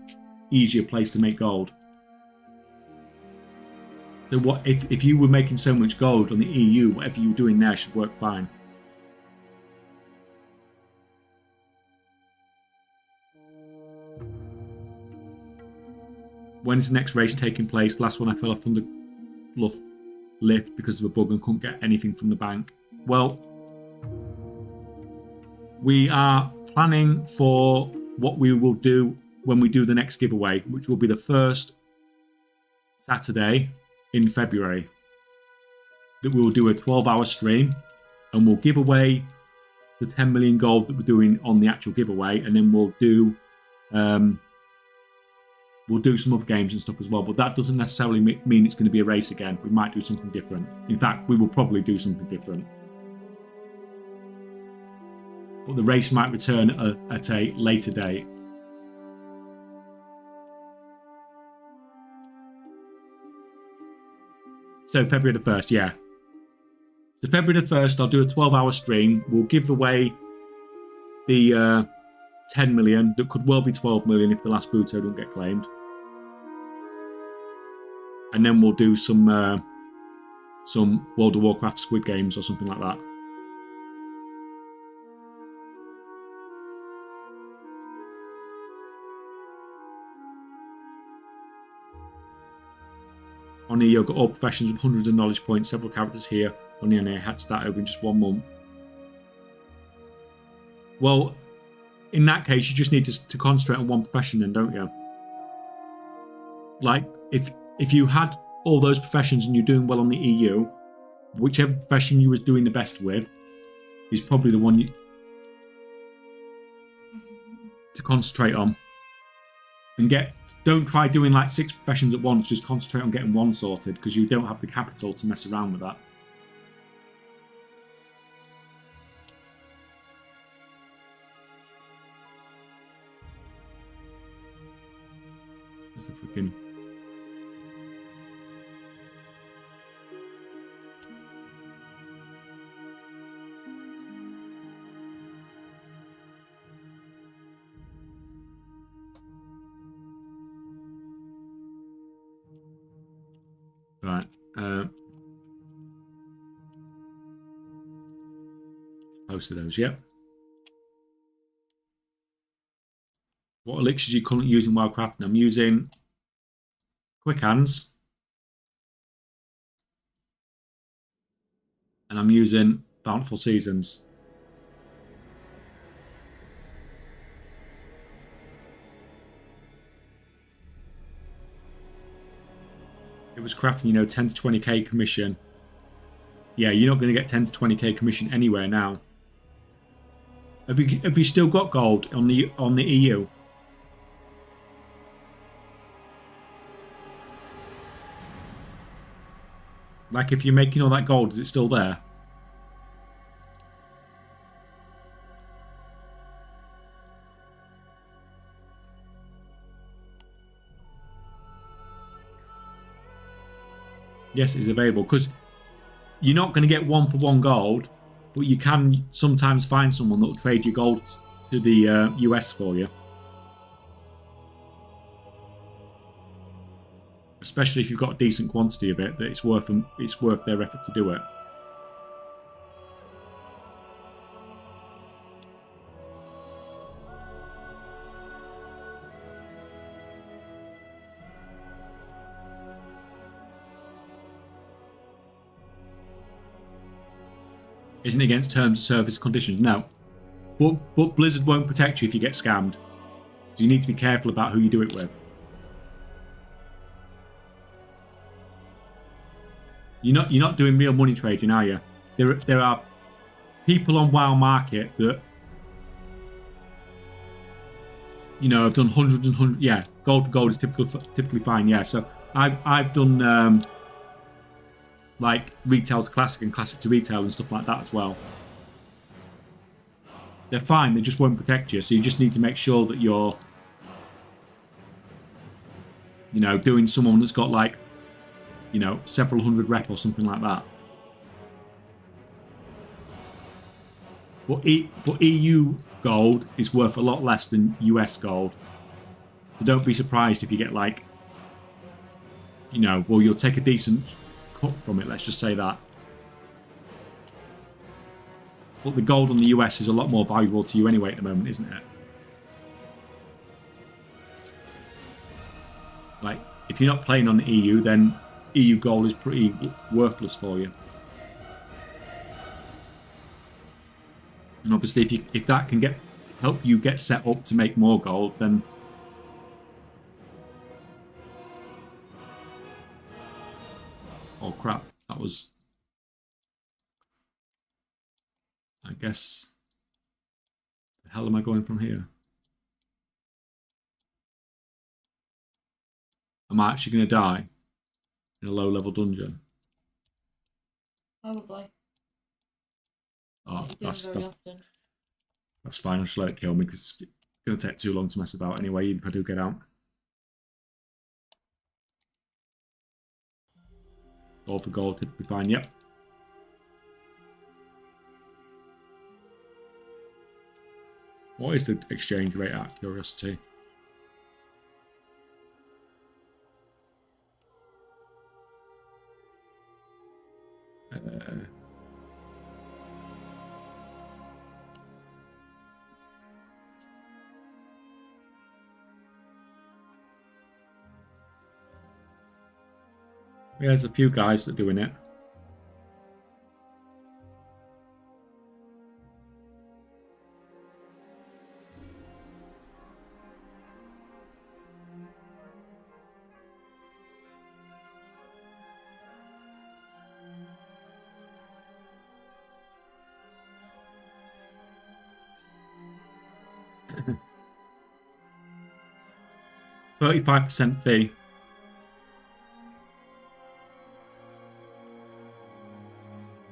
easier place to make gold. So what if you were making so much gold on the EU, whatever you were doing there should work fine. When is the next race taking place? Last one I fell off Thunder Bluff lift because of a bug and couldn't get anything from the bank. Well, we are planning for what we will do when we do the next giveaway, which will be the first Saturday in February. That we will do a 12-hour stream and we'll give away the 10 million gold that we're doing on the actual giveaway, and then we'll do We'll do some other games and stuff as well, but that doesn't necessarily mean it's going to be a race again. We might do something different. In fact, we will probably do something different. But the race might return at a later date. So February the 1st, yeah. So February the 1st, I'll do a 12-hour stream. We'll give away the 10 million. That could well be 12 million if the last Buto don't get claimed. And then we'll do some World of Warcraft Squid Games or something like that. On here, you've got all professions with hundreds of knowledge points, several characters here. On the NA had to start over in just 1 month. Well, in that case, you just need to concentrate on one profession then, don't you? Like, if you had all those professions and you're doing well on the EU, whichever profession you was doing the best with is probably the one you to concentrate on. And don't try doing like 6 professions at once, just concentrate on getting one sorted because you don't have the capital to mess around with that. There's the freaking... Right. Most of those, yep. What elixirs are you currently using while crafting? I'm using Quick Hands. And I'm using Bountiful Seasons. It was crafting, 10 to 20k commission. Yeah, you're not going to get 10 to 20k commission anywhere now. Have you still got gold on the EU? Like, if you're making all that gold, is it still there? Yes, it's available because you're not going to get 1-for-1 gold, but you can sometimes find someone that will trade your gold to the US for you. Especially if you've got a decent quantity of it, that it's worth their effort to do it. Isn't against terms of service conditions? No. But Blizzard won't protect you if you get scammed. So you need to be careful about who you do it with. You're not doing real money trading, are you? There are people on WoW Market that have done hundreds and hundreds. Yeah, gold for gold is typically fine. Yeah, so I've done like retail to classic and classic to retail and stuff like that as well. They're fine. They just won't protect you. So you just need to make sure that you're doing someone that's got like several hundred rep or something like that. But EU gold is worth a lot less than US gold. So don't be surprised if you get like, well, you'll take a decent cut from it, let's just say that. But the gold on the US is a lot more valuable to you anyway at the moment, isn't it? Like, if you're not playing on the EU, then EU gold is pretty worthless for you. And obviously, if that can help you get set up to make more gold, then oh crap, that was, I guess, the hell am I going from here? Am I actually going to die in a low-level dungeon? Probably. Oh, Like you do very often. that's fine. I'll just let it kill me because it's going to take too long to mess about anyway, even if I do get out. All for gold, typically fine. Yep. What is the exchange rate out of curiosity? Yeah, there's a few guys that are doing it. %35 fee.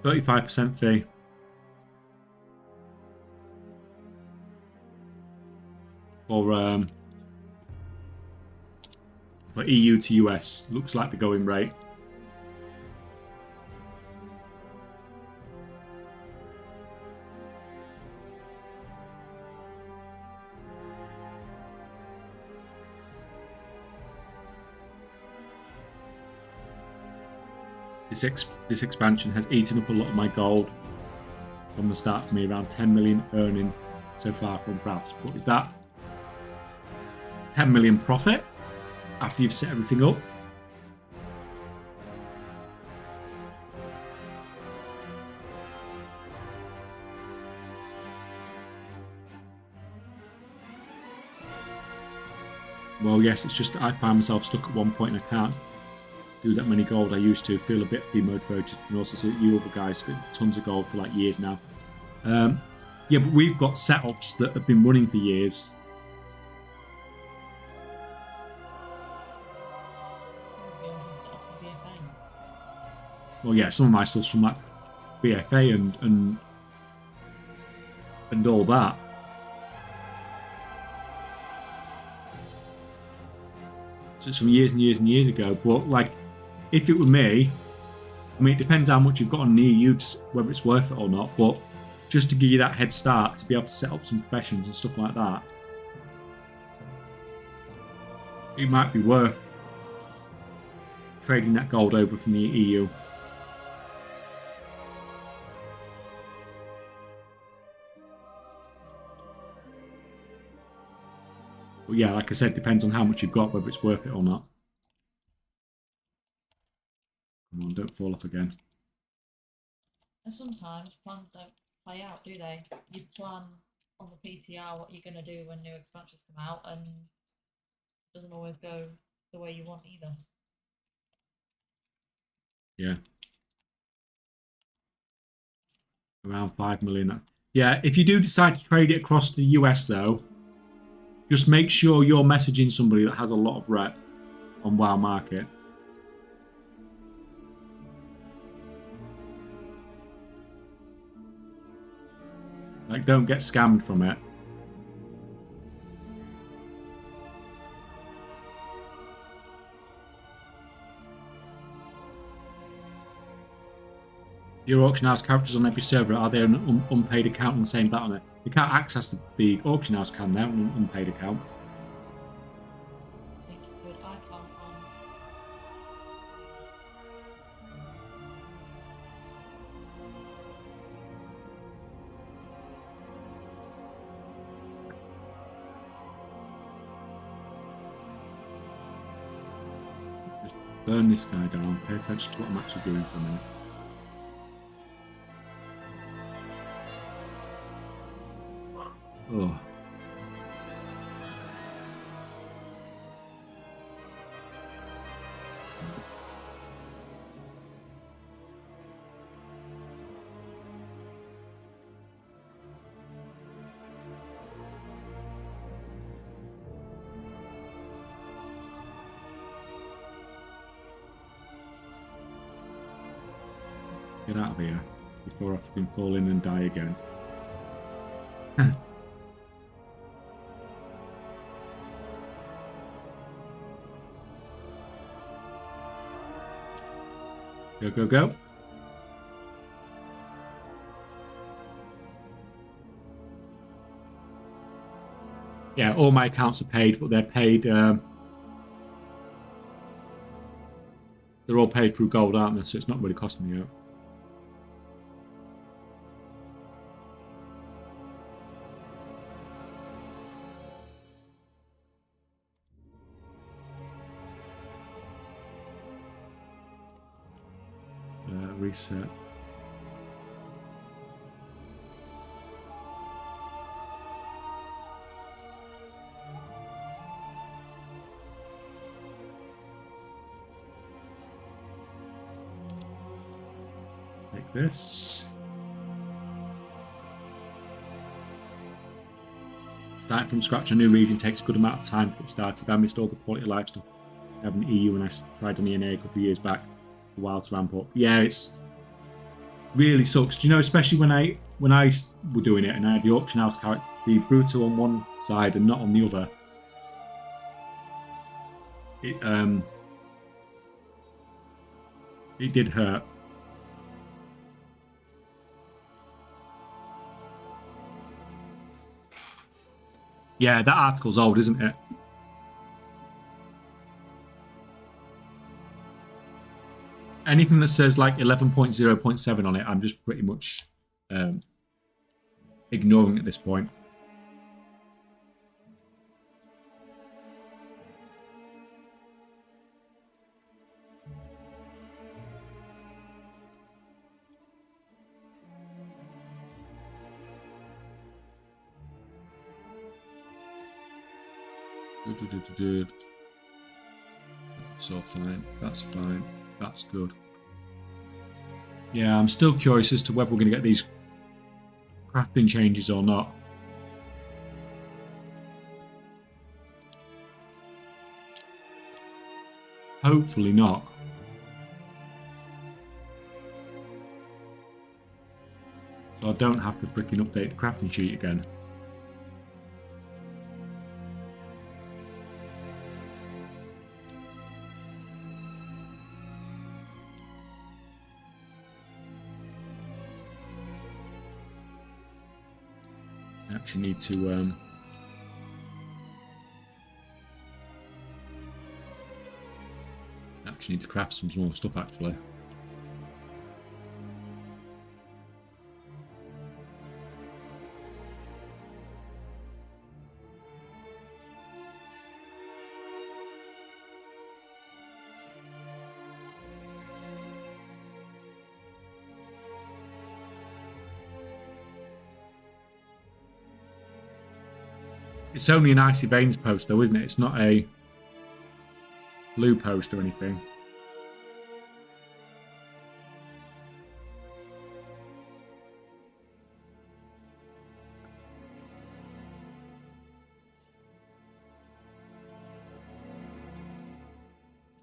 %35 fee. For EU to US. Looks like the going rate. This expansion has eaten up a lot of my gold from the start for me, around 10 million earning so far from crafts. But is that 10 million profit after you've set everything up? Well, yes, it's just that I find myself stuck at one point and I can't do that many gold I used to. Feel a bit demotivated, and also see that you other guys got tons of gold for like years now. Yeah, but we've got setups that have been running for years. Well, yeah, some of my stuff's from like BFA and all that. So it's from years and years and years ago. But like, if it were me, I mean, it depends how much you've got on near you, whether it's worth it or not. But just to give you that head start to be able to set up some professions and stuff like that, it might be worth trading that gold over from the EU. But yeah, like I said, depends on how much you've got, whether it's worth it or not. Come on, don't fall off again. And sometimes plans don't play out, do they? You plan on the PTR what you're going to do when new expansions come out, and it doesn't always go the way you want either. Yeah. Around 5 million. Yeah, if you do decide to trade it across to the US, though, just make sure you're messaging somebody that has a lot of rep on WoW Market. Like, don't get scammed from it. Your auction house characters on every server, are they an unpaid account on the same battle.net? You can't access the auction house, can they? An unpaid account. I think you could. I can't. Just burn this guy down. Pay attention to what I'm actually doing for a minute. Oh. Get out of here before I fucking fall in and die again. Go, go, go. Yeah, all my accounts are paid, but they're paid. They're all paid through gold, aren't they? So it's not really costing me out. Reset. Like this. Starting from scratch, a new region takes a good amount of time to get started. I missed all the quality of life stuff I have in EU when I tried an ENA a couple of years back. A while to ramp up. Yeah, it's really sucks. Do you know, especially when I were doing it and I had the auction house character be brutal on one side and not on the other. It did hurt. Yeah, that article's old, isn't it? Anything that says like 11.0.7 on it, I'm just pretty much ignoring at this point. That's all fine. That's fine. That's good. Yeah, I'm still curious as to whether we're going to get these crafting changes or not. Hopefully not. So I don't have to freaking update the crafting sheet again. I actually need to craft some more stuff actually. It's only an Icy Veins post though, isn't it? It's not a blue post or anything.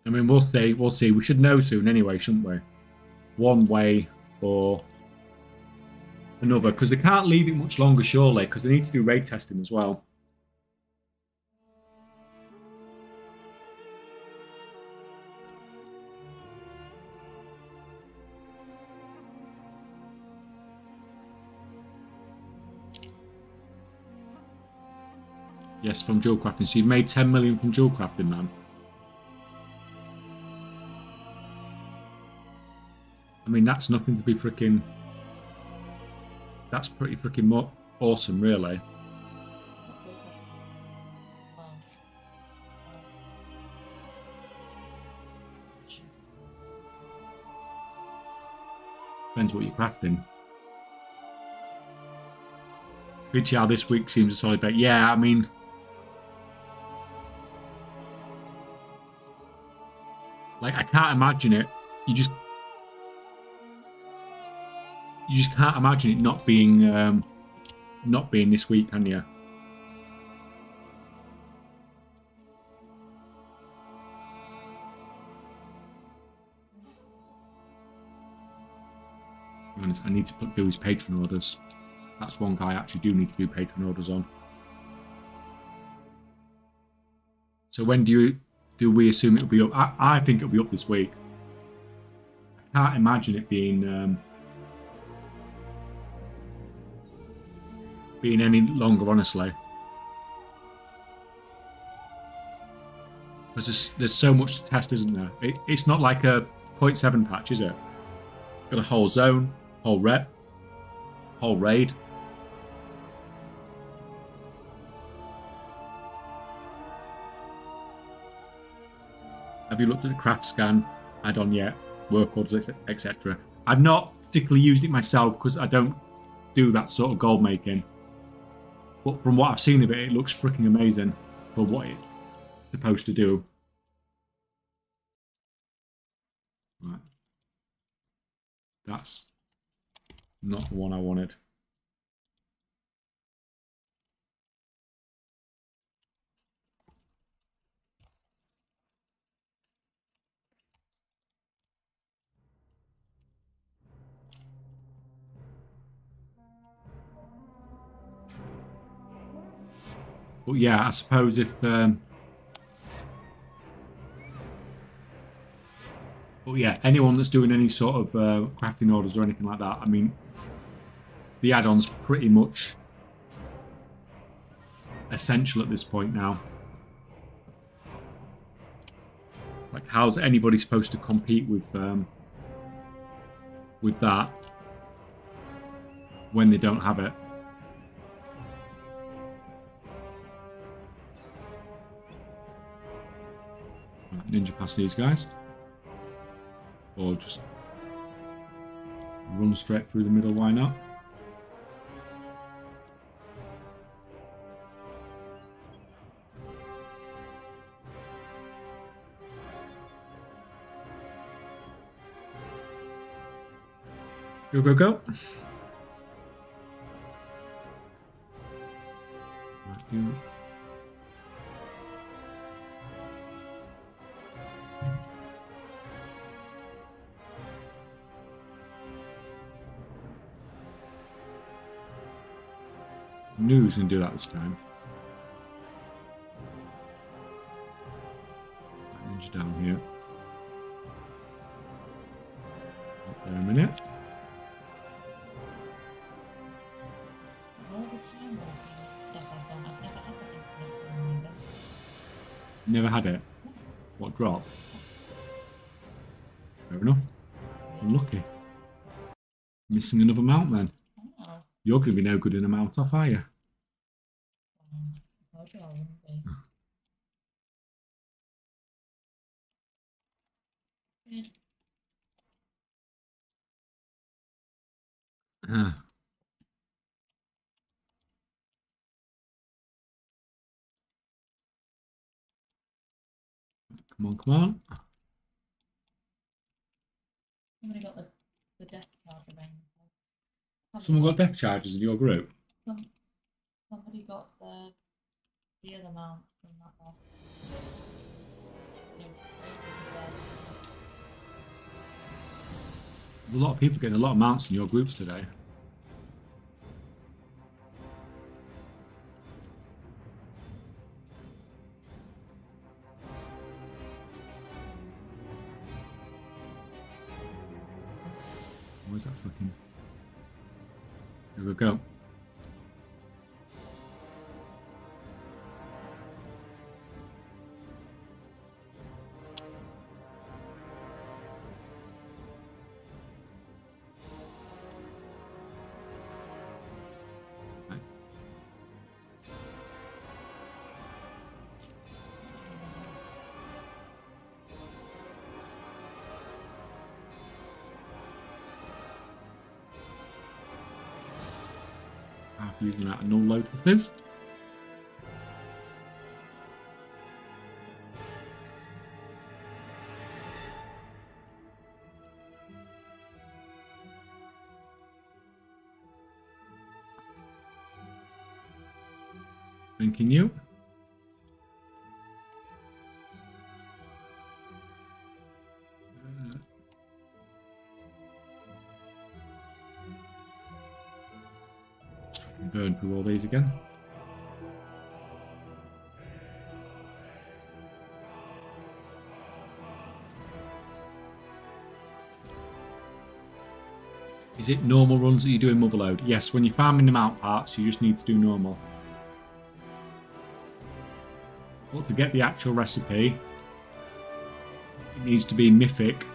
I mean, we'll see. We'll see. We should know soon anyway, shouldn't we? One way or another. Because they can't leave it much longer, surely. Because they need to do raid testing as well. Yes, from jewel crafting. So you've made 10 million from jewel crafting, man. I mean, that's nothing to be freaking... That's pretty freaking awesome, really. Depends what you're crafting. VTR this week seems a solid bet. Yeah, I mean... Like, I can't imagine it. You just can't imagine it not being this week, can you? be honest, I need to do his patron orders. That's one guy I actually do need to do patron orders on. So when do we assume it'll be up? I think it'll be up this week. I can't imagine it being any longer, honestly. Because there's so much to test, isn't there? It's not like a 0.7 patch, is it? Got a whole zone, whole rep, whole raid. Have you looked at the craft scan add-on yet? Work orders, etc. I've not particularly used it myself because I don't do that sort of gold making. But from what I've seen of it, it looks freaking amazing for what it's supposed to do. Right. That's not the one I wanted. But yeah, I suppose if but yeah, anyone that's doing any sort of crafting orders or anything like that, I mean, the add-on's pretty much essential at this point now. Like, how's anybody supposed to compete with that when they don't have it? Right, ninja past these guys. Or just run straight through the middle, why not? Go, go, go. Right, you. Knew he was going to do that this time. Ninja down here. Up there a minute. All the time working stuff I've done, I've never had that incident either. Never had it. What drop? Fair enough. Unlucky. Missing another mount then. Oh, You're going to be no good in a mount off, are you? maybe I wouldn't be. Good. Come on, come on. Somebody got the death card remains. Someone got death charges in your group? Somebody got the other mount from that one. No, There's a lot of people getting a lot of mounts in your groups today. Where's that fucking... Here we go. Right. After using that null lotuses. Thanking you. And burn through all these again. Is it normal runs that you do in Motherload? Yes, when you're farming them out parts, you just need to do normal. But to get the actual recipe, it needs to be Mythic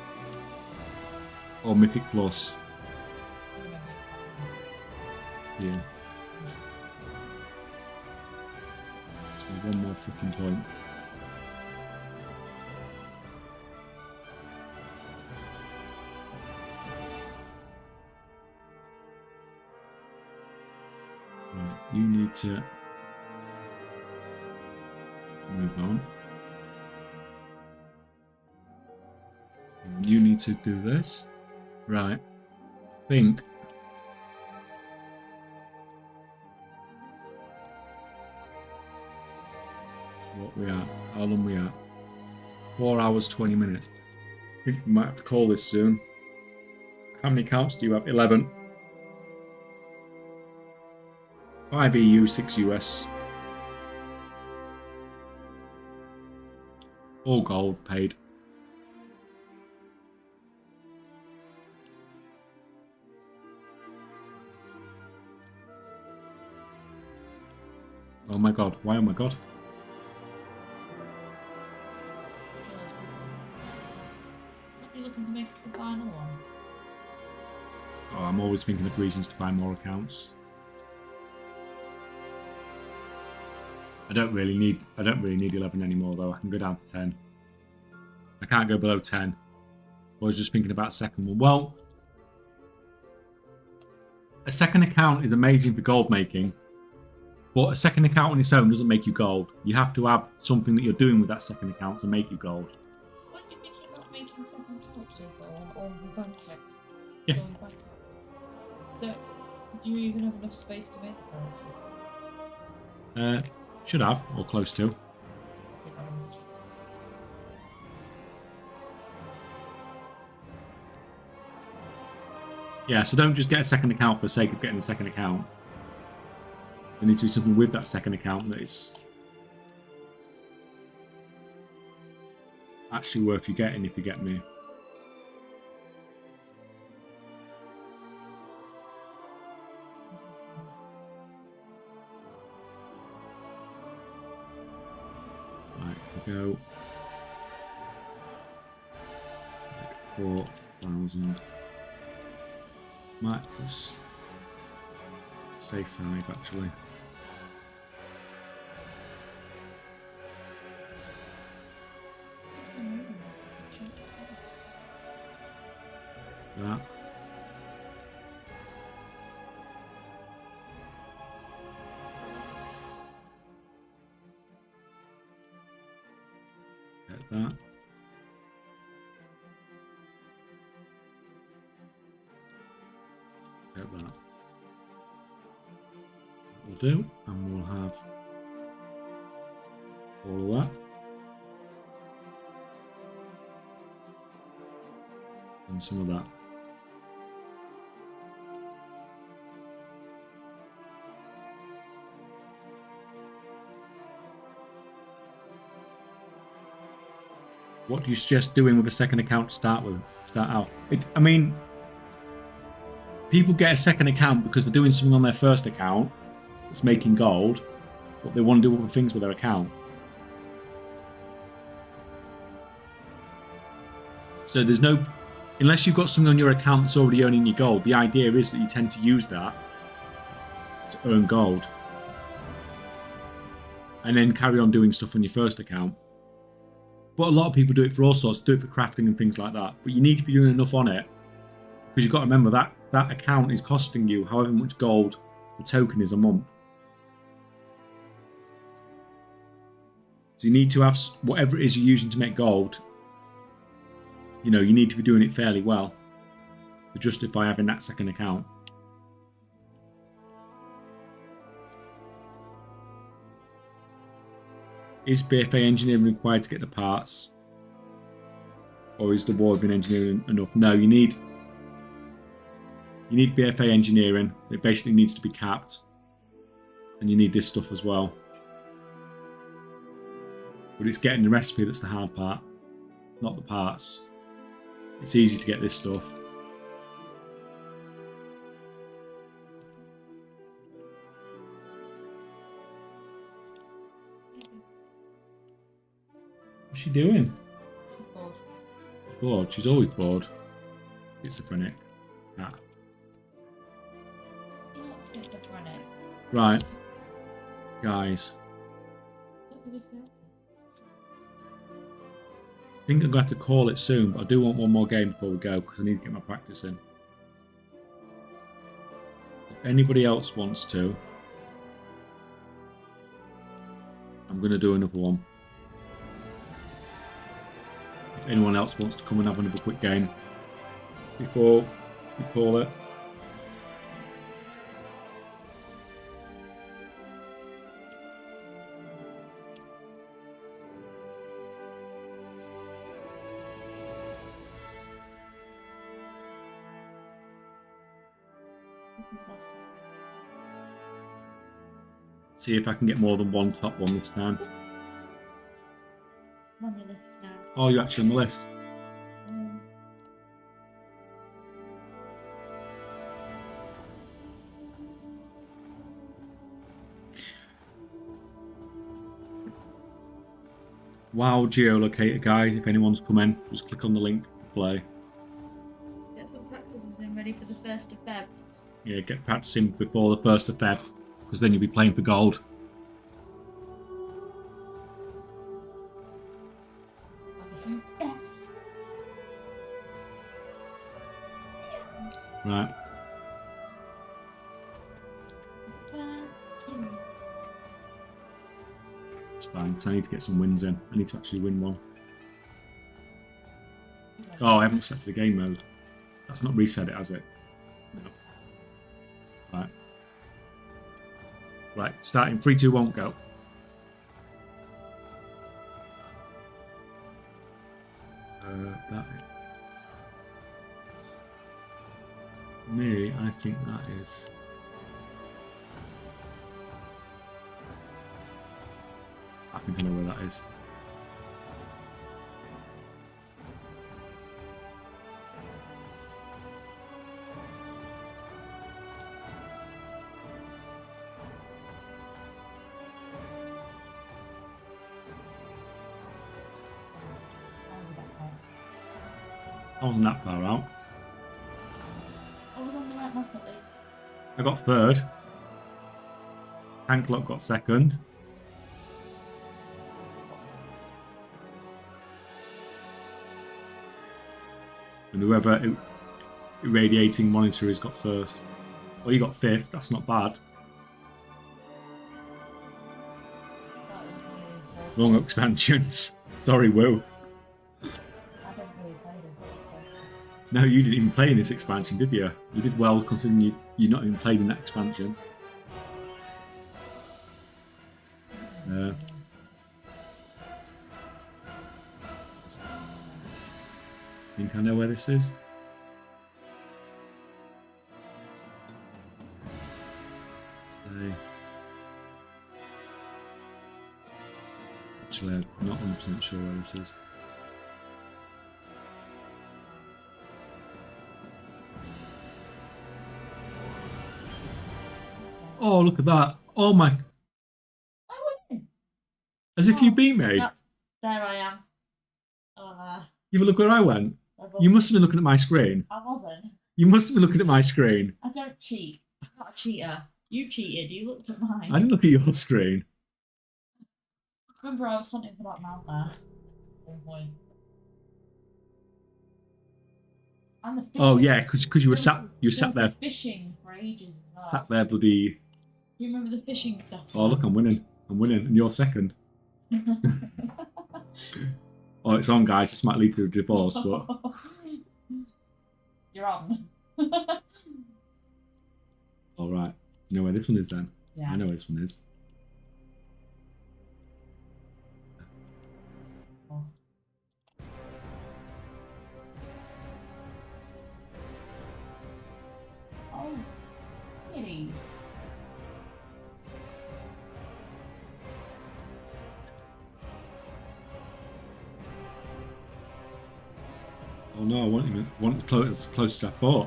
or Mythic Plus. Yeah. So one more freaking point. Right, you need to move on. You need to do this. Right. Think. What we are. How long we are. 4 hours, 20 minutes. I think we might have to call this soon. How many counts do you have? 11. 5 EU, 6 US. All gold paid. Oh my god. Why oh my god? What are you looking to make for the final one? Oh, I'm always thinking of reasons to buy more accounts. I don't really need 11 anymore though. I can go down to 10. I can't go below 10. I was just thinking about second one. Well, a second account is amazing for gold making, but a second account on its own doesn't make you gold. You have to have something that you're doing with that second account to make you gold. When you're thinking about making second characters though on the bank check, Yeah. on bank characters, do you even have enough space to make the characters? Should have, or close to. Yeah, so don't just get a second account for the sake of getting a second account. There needs to be something with that second account that is actually worth you getting, if you get me. Right, we go. Like 4,000. Might just say 5 actually. That. Get that. Get that. We'll do, and we'll have all of that. And some of that. What do you suggest doing with a second account to start out? I mean, people get a second account because they're doing something on their first account that's making gold, but they want to do other things with their account. So there's no, unless you've got something on your account that's already earning you gold, the idea is that you tend to use that to earn gold. And then carry on doing stuff on your first account. But a lot of people do it for all sorts, do it for crafting and things like that. But you need to be doing enough on it, because you've got to remember that that account is costing you however much gold the token is a month. So you need to have whatever it is you're using to make gold. You know, you need to be doing it fairly well to justify having that second account. Is BFA engineering required to get the parts? Or is the Dwarven engineering enough? No, you need BFA engineering. It basically needs to be capped. And you need this stuff as well. But it's getting the recipe that's the hard part, not the parts. It's easy to get this stuff. What's she doing? She's bored. She's bored. She's always bored. Schizophrenic cat. She's not schizophrenic. Right, guys. Look at this outfit. I think I'm going to have to call it soon, but I do want one more game before we go because I need to get my practice in. If anybody else wants to, I'm going to do another one. If anyone else wants to come and have another quick game before we call it. See if I can get more than one top one this time. I'm on your list now. Oh, you're actually on the list. Wow, geolocator guys, if anyone's coming, just click on the link to play. Get some practices in ready for the 1st of Feb. Yeah, get practicing before the 1st of Feb, because then you'll be playing for gold. Yes. Right. It's fine, because I need to get some wins in. I need to actually win one. Oh, I haven't set to the game mode. That's not reset it, has it? No. Right. Right, starting 3, 2, 1, go. That is. For me, I think that is. I think I know where that is. I wasn't that far out. I was on the right map at least. I got third. Tanklock got second. And whoever irradiating monitor has got first. Well, you got fifth. That's not bad. That was nearly Wrong expansions. Sorry, Will. I didn't really play this. No, you didn't even play in this expansion, did you? You did well considering you're not even played in that expansion. I think I know where this is. Say. Actually, I'm not 100% sure where this is. Oh, look at that. Oh my. I won. As if you beat me. There I am. Oh, there. You have a look where I went. You must have been looking at my screen. I wasn't. You must have been looking at my screen. I don't cheat. I'm not a cheater. You cheated. You looked at mine. I didn't look at your screen. Remember, I was hunting for that mount there. At one point. And the fishing. Oh yeah, because you were sat there. Fishing for ages as well. Sat there, bloody. You remember the fishing stuff? Oh look, I'm winning, and you're second. Oh, it's on, guys. This might lead to a divorce, but you're on. all right. You know where this one is then? Yeah. I know where this one is. Oh. Oh, really? Oh no, I want as close as I thought.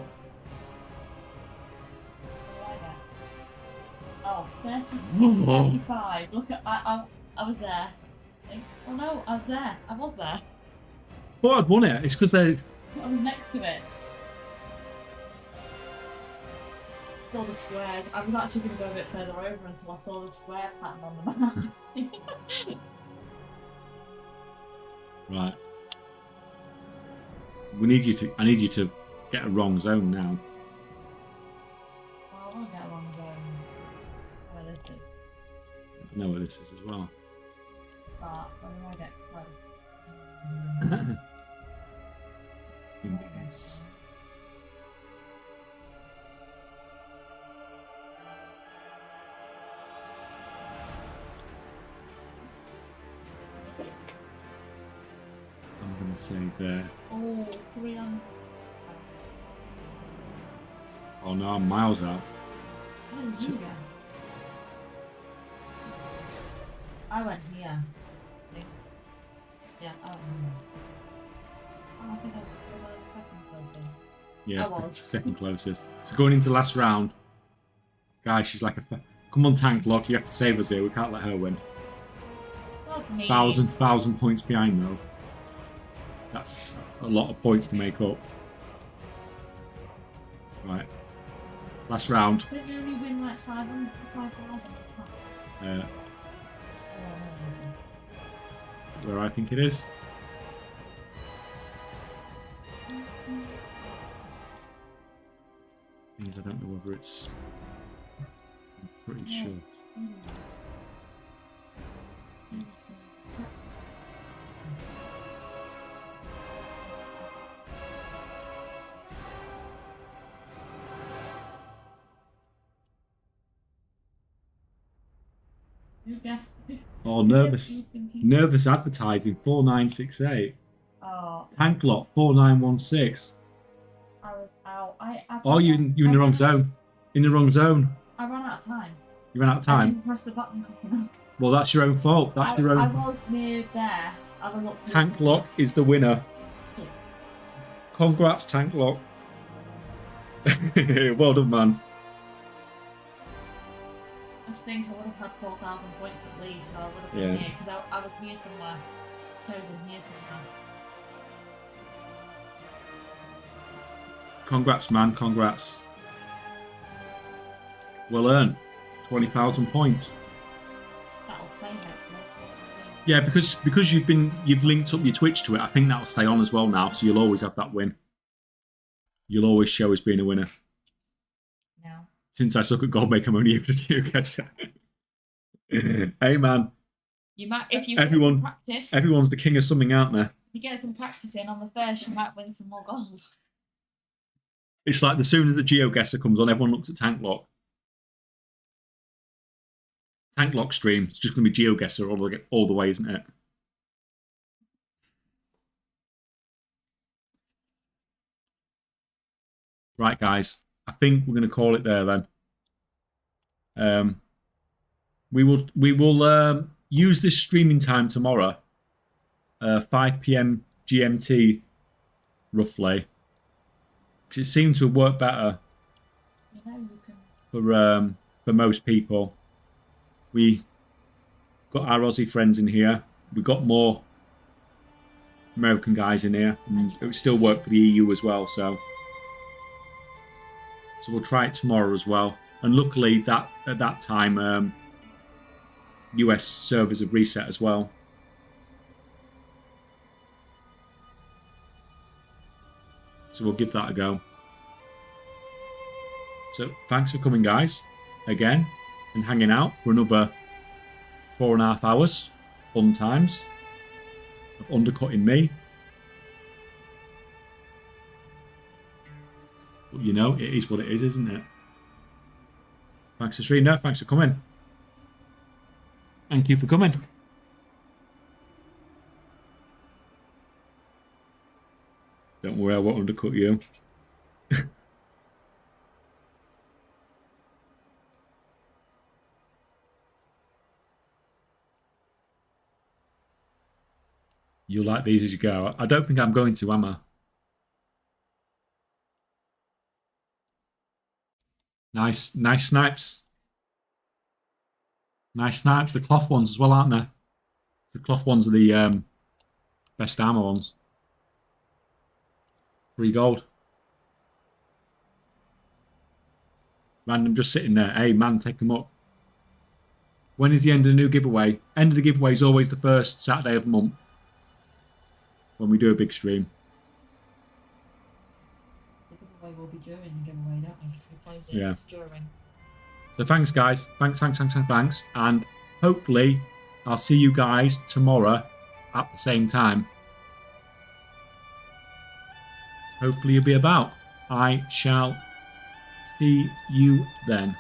Oh, 30, Oh, 35. Look at I was there. Oh no, I was there. I was there. thought I'd won it. It's because they. I was next to it. Saw the squares. I was actually going to go a bit further over until I saw the square pattern on the map. Right. We need you to. I need you to get a wrong zone now. Oh, I want to get a wrong zone. Where is it? I know where this is as well. But when I get close. In case. I'm going to say there. Oh, 3 on. Oh no, I'm miles out. Where did you go? I went here. I think. Yeah, I went here. Oh, I think I was second closest. Yes, I was. second closest. So going into the last round, guys, she's like a. Come on, Tank Lock, you have to save us here. We can't let her win. Not me. 1,000 points behind though. That's a lot of points to make up. Right. Last round. Don't you only win like 5,000? Where I think it is. Means I don't know whether it's. I'm pretty sure. You guessed. Oh, nervous advertising 4968. Oh, Tank Lot 4916. I was out. Oh, you in the wrong zone. In the wrong zone. I ran out of time. You ran out of I time. didn't press the button quick enough. Well, that's your own fault. That's your own. I was near there. I was up. Tank Lock is the winner. Congrats, Tank Lock. Well done, man. I think I would have had 4,000 points at least, so I would have been here because I was here somewhere. Chosen here somewhere. Congrats, man. Congrats. Well earned. 20,000 points. That'll stay hopefully. Yeah, because you've linked up your Twitch to it. I think that'll stay on as well now, so you'll always have that win. You'll always show as being a winner. No. Since I suck at goal make, I'm only able to do getter. Hey man. You might if you get some practice. Everyone's the king of something, aren't they? If you get some practice in on the first, you might win some more goals. It's like the sooner the GeoGuessr comes on, everyone looks at Tank Lock. Tank Lock stream, it's just going to be GeoGuessr all the way, isn't it? Right, guys. I think we're going to call it there then. We will use this streaming time tomorrow, 5 p.m. GMT, roughly, because it seemed to have worked better for most people. We got our Aussie friends in here. We got more American guys in here, and it would still work for the EU as well. So we'll try it tomorrow as well. And luckily, that at that time, US servers have reset as well. So we'll give that a go. So thanks for coming, guys, again, and hanging out for another 4.5 hours. Fun times of undercutting me. But you know, it is what it is, isn't it? Thanks for streaming. No, thanks for coming. Thank you for coming. Don't worry, I won't undercut you. You like these as you go. I don't think I'm going to, am I? Nice, nice snipes. Nice snipes. The cloth ones as well, aren't there? The cloth ones are the best armor ones. 3 gold. Random just sitting there. Hey, man, take them up. When is the end of the new giveaway? End of the giveaway is always the first Saturday of the month. When we do a big stream. The giveaway will be during the giveaway, don't we? Because we close it Yeah. during. So thanks, guys. Thanks. And hopefully I'll see you guys tomorrow at the same time. Hopefully you'll be about. I shall see you then.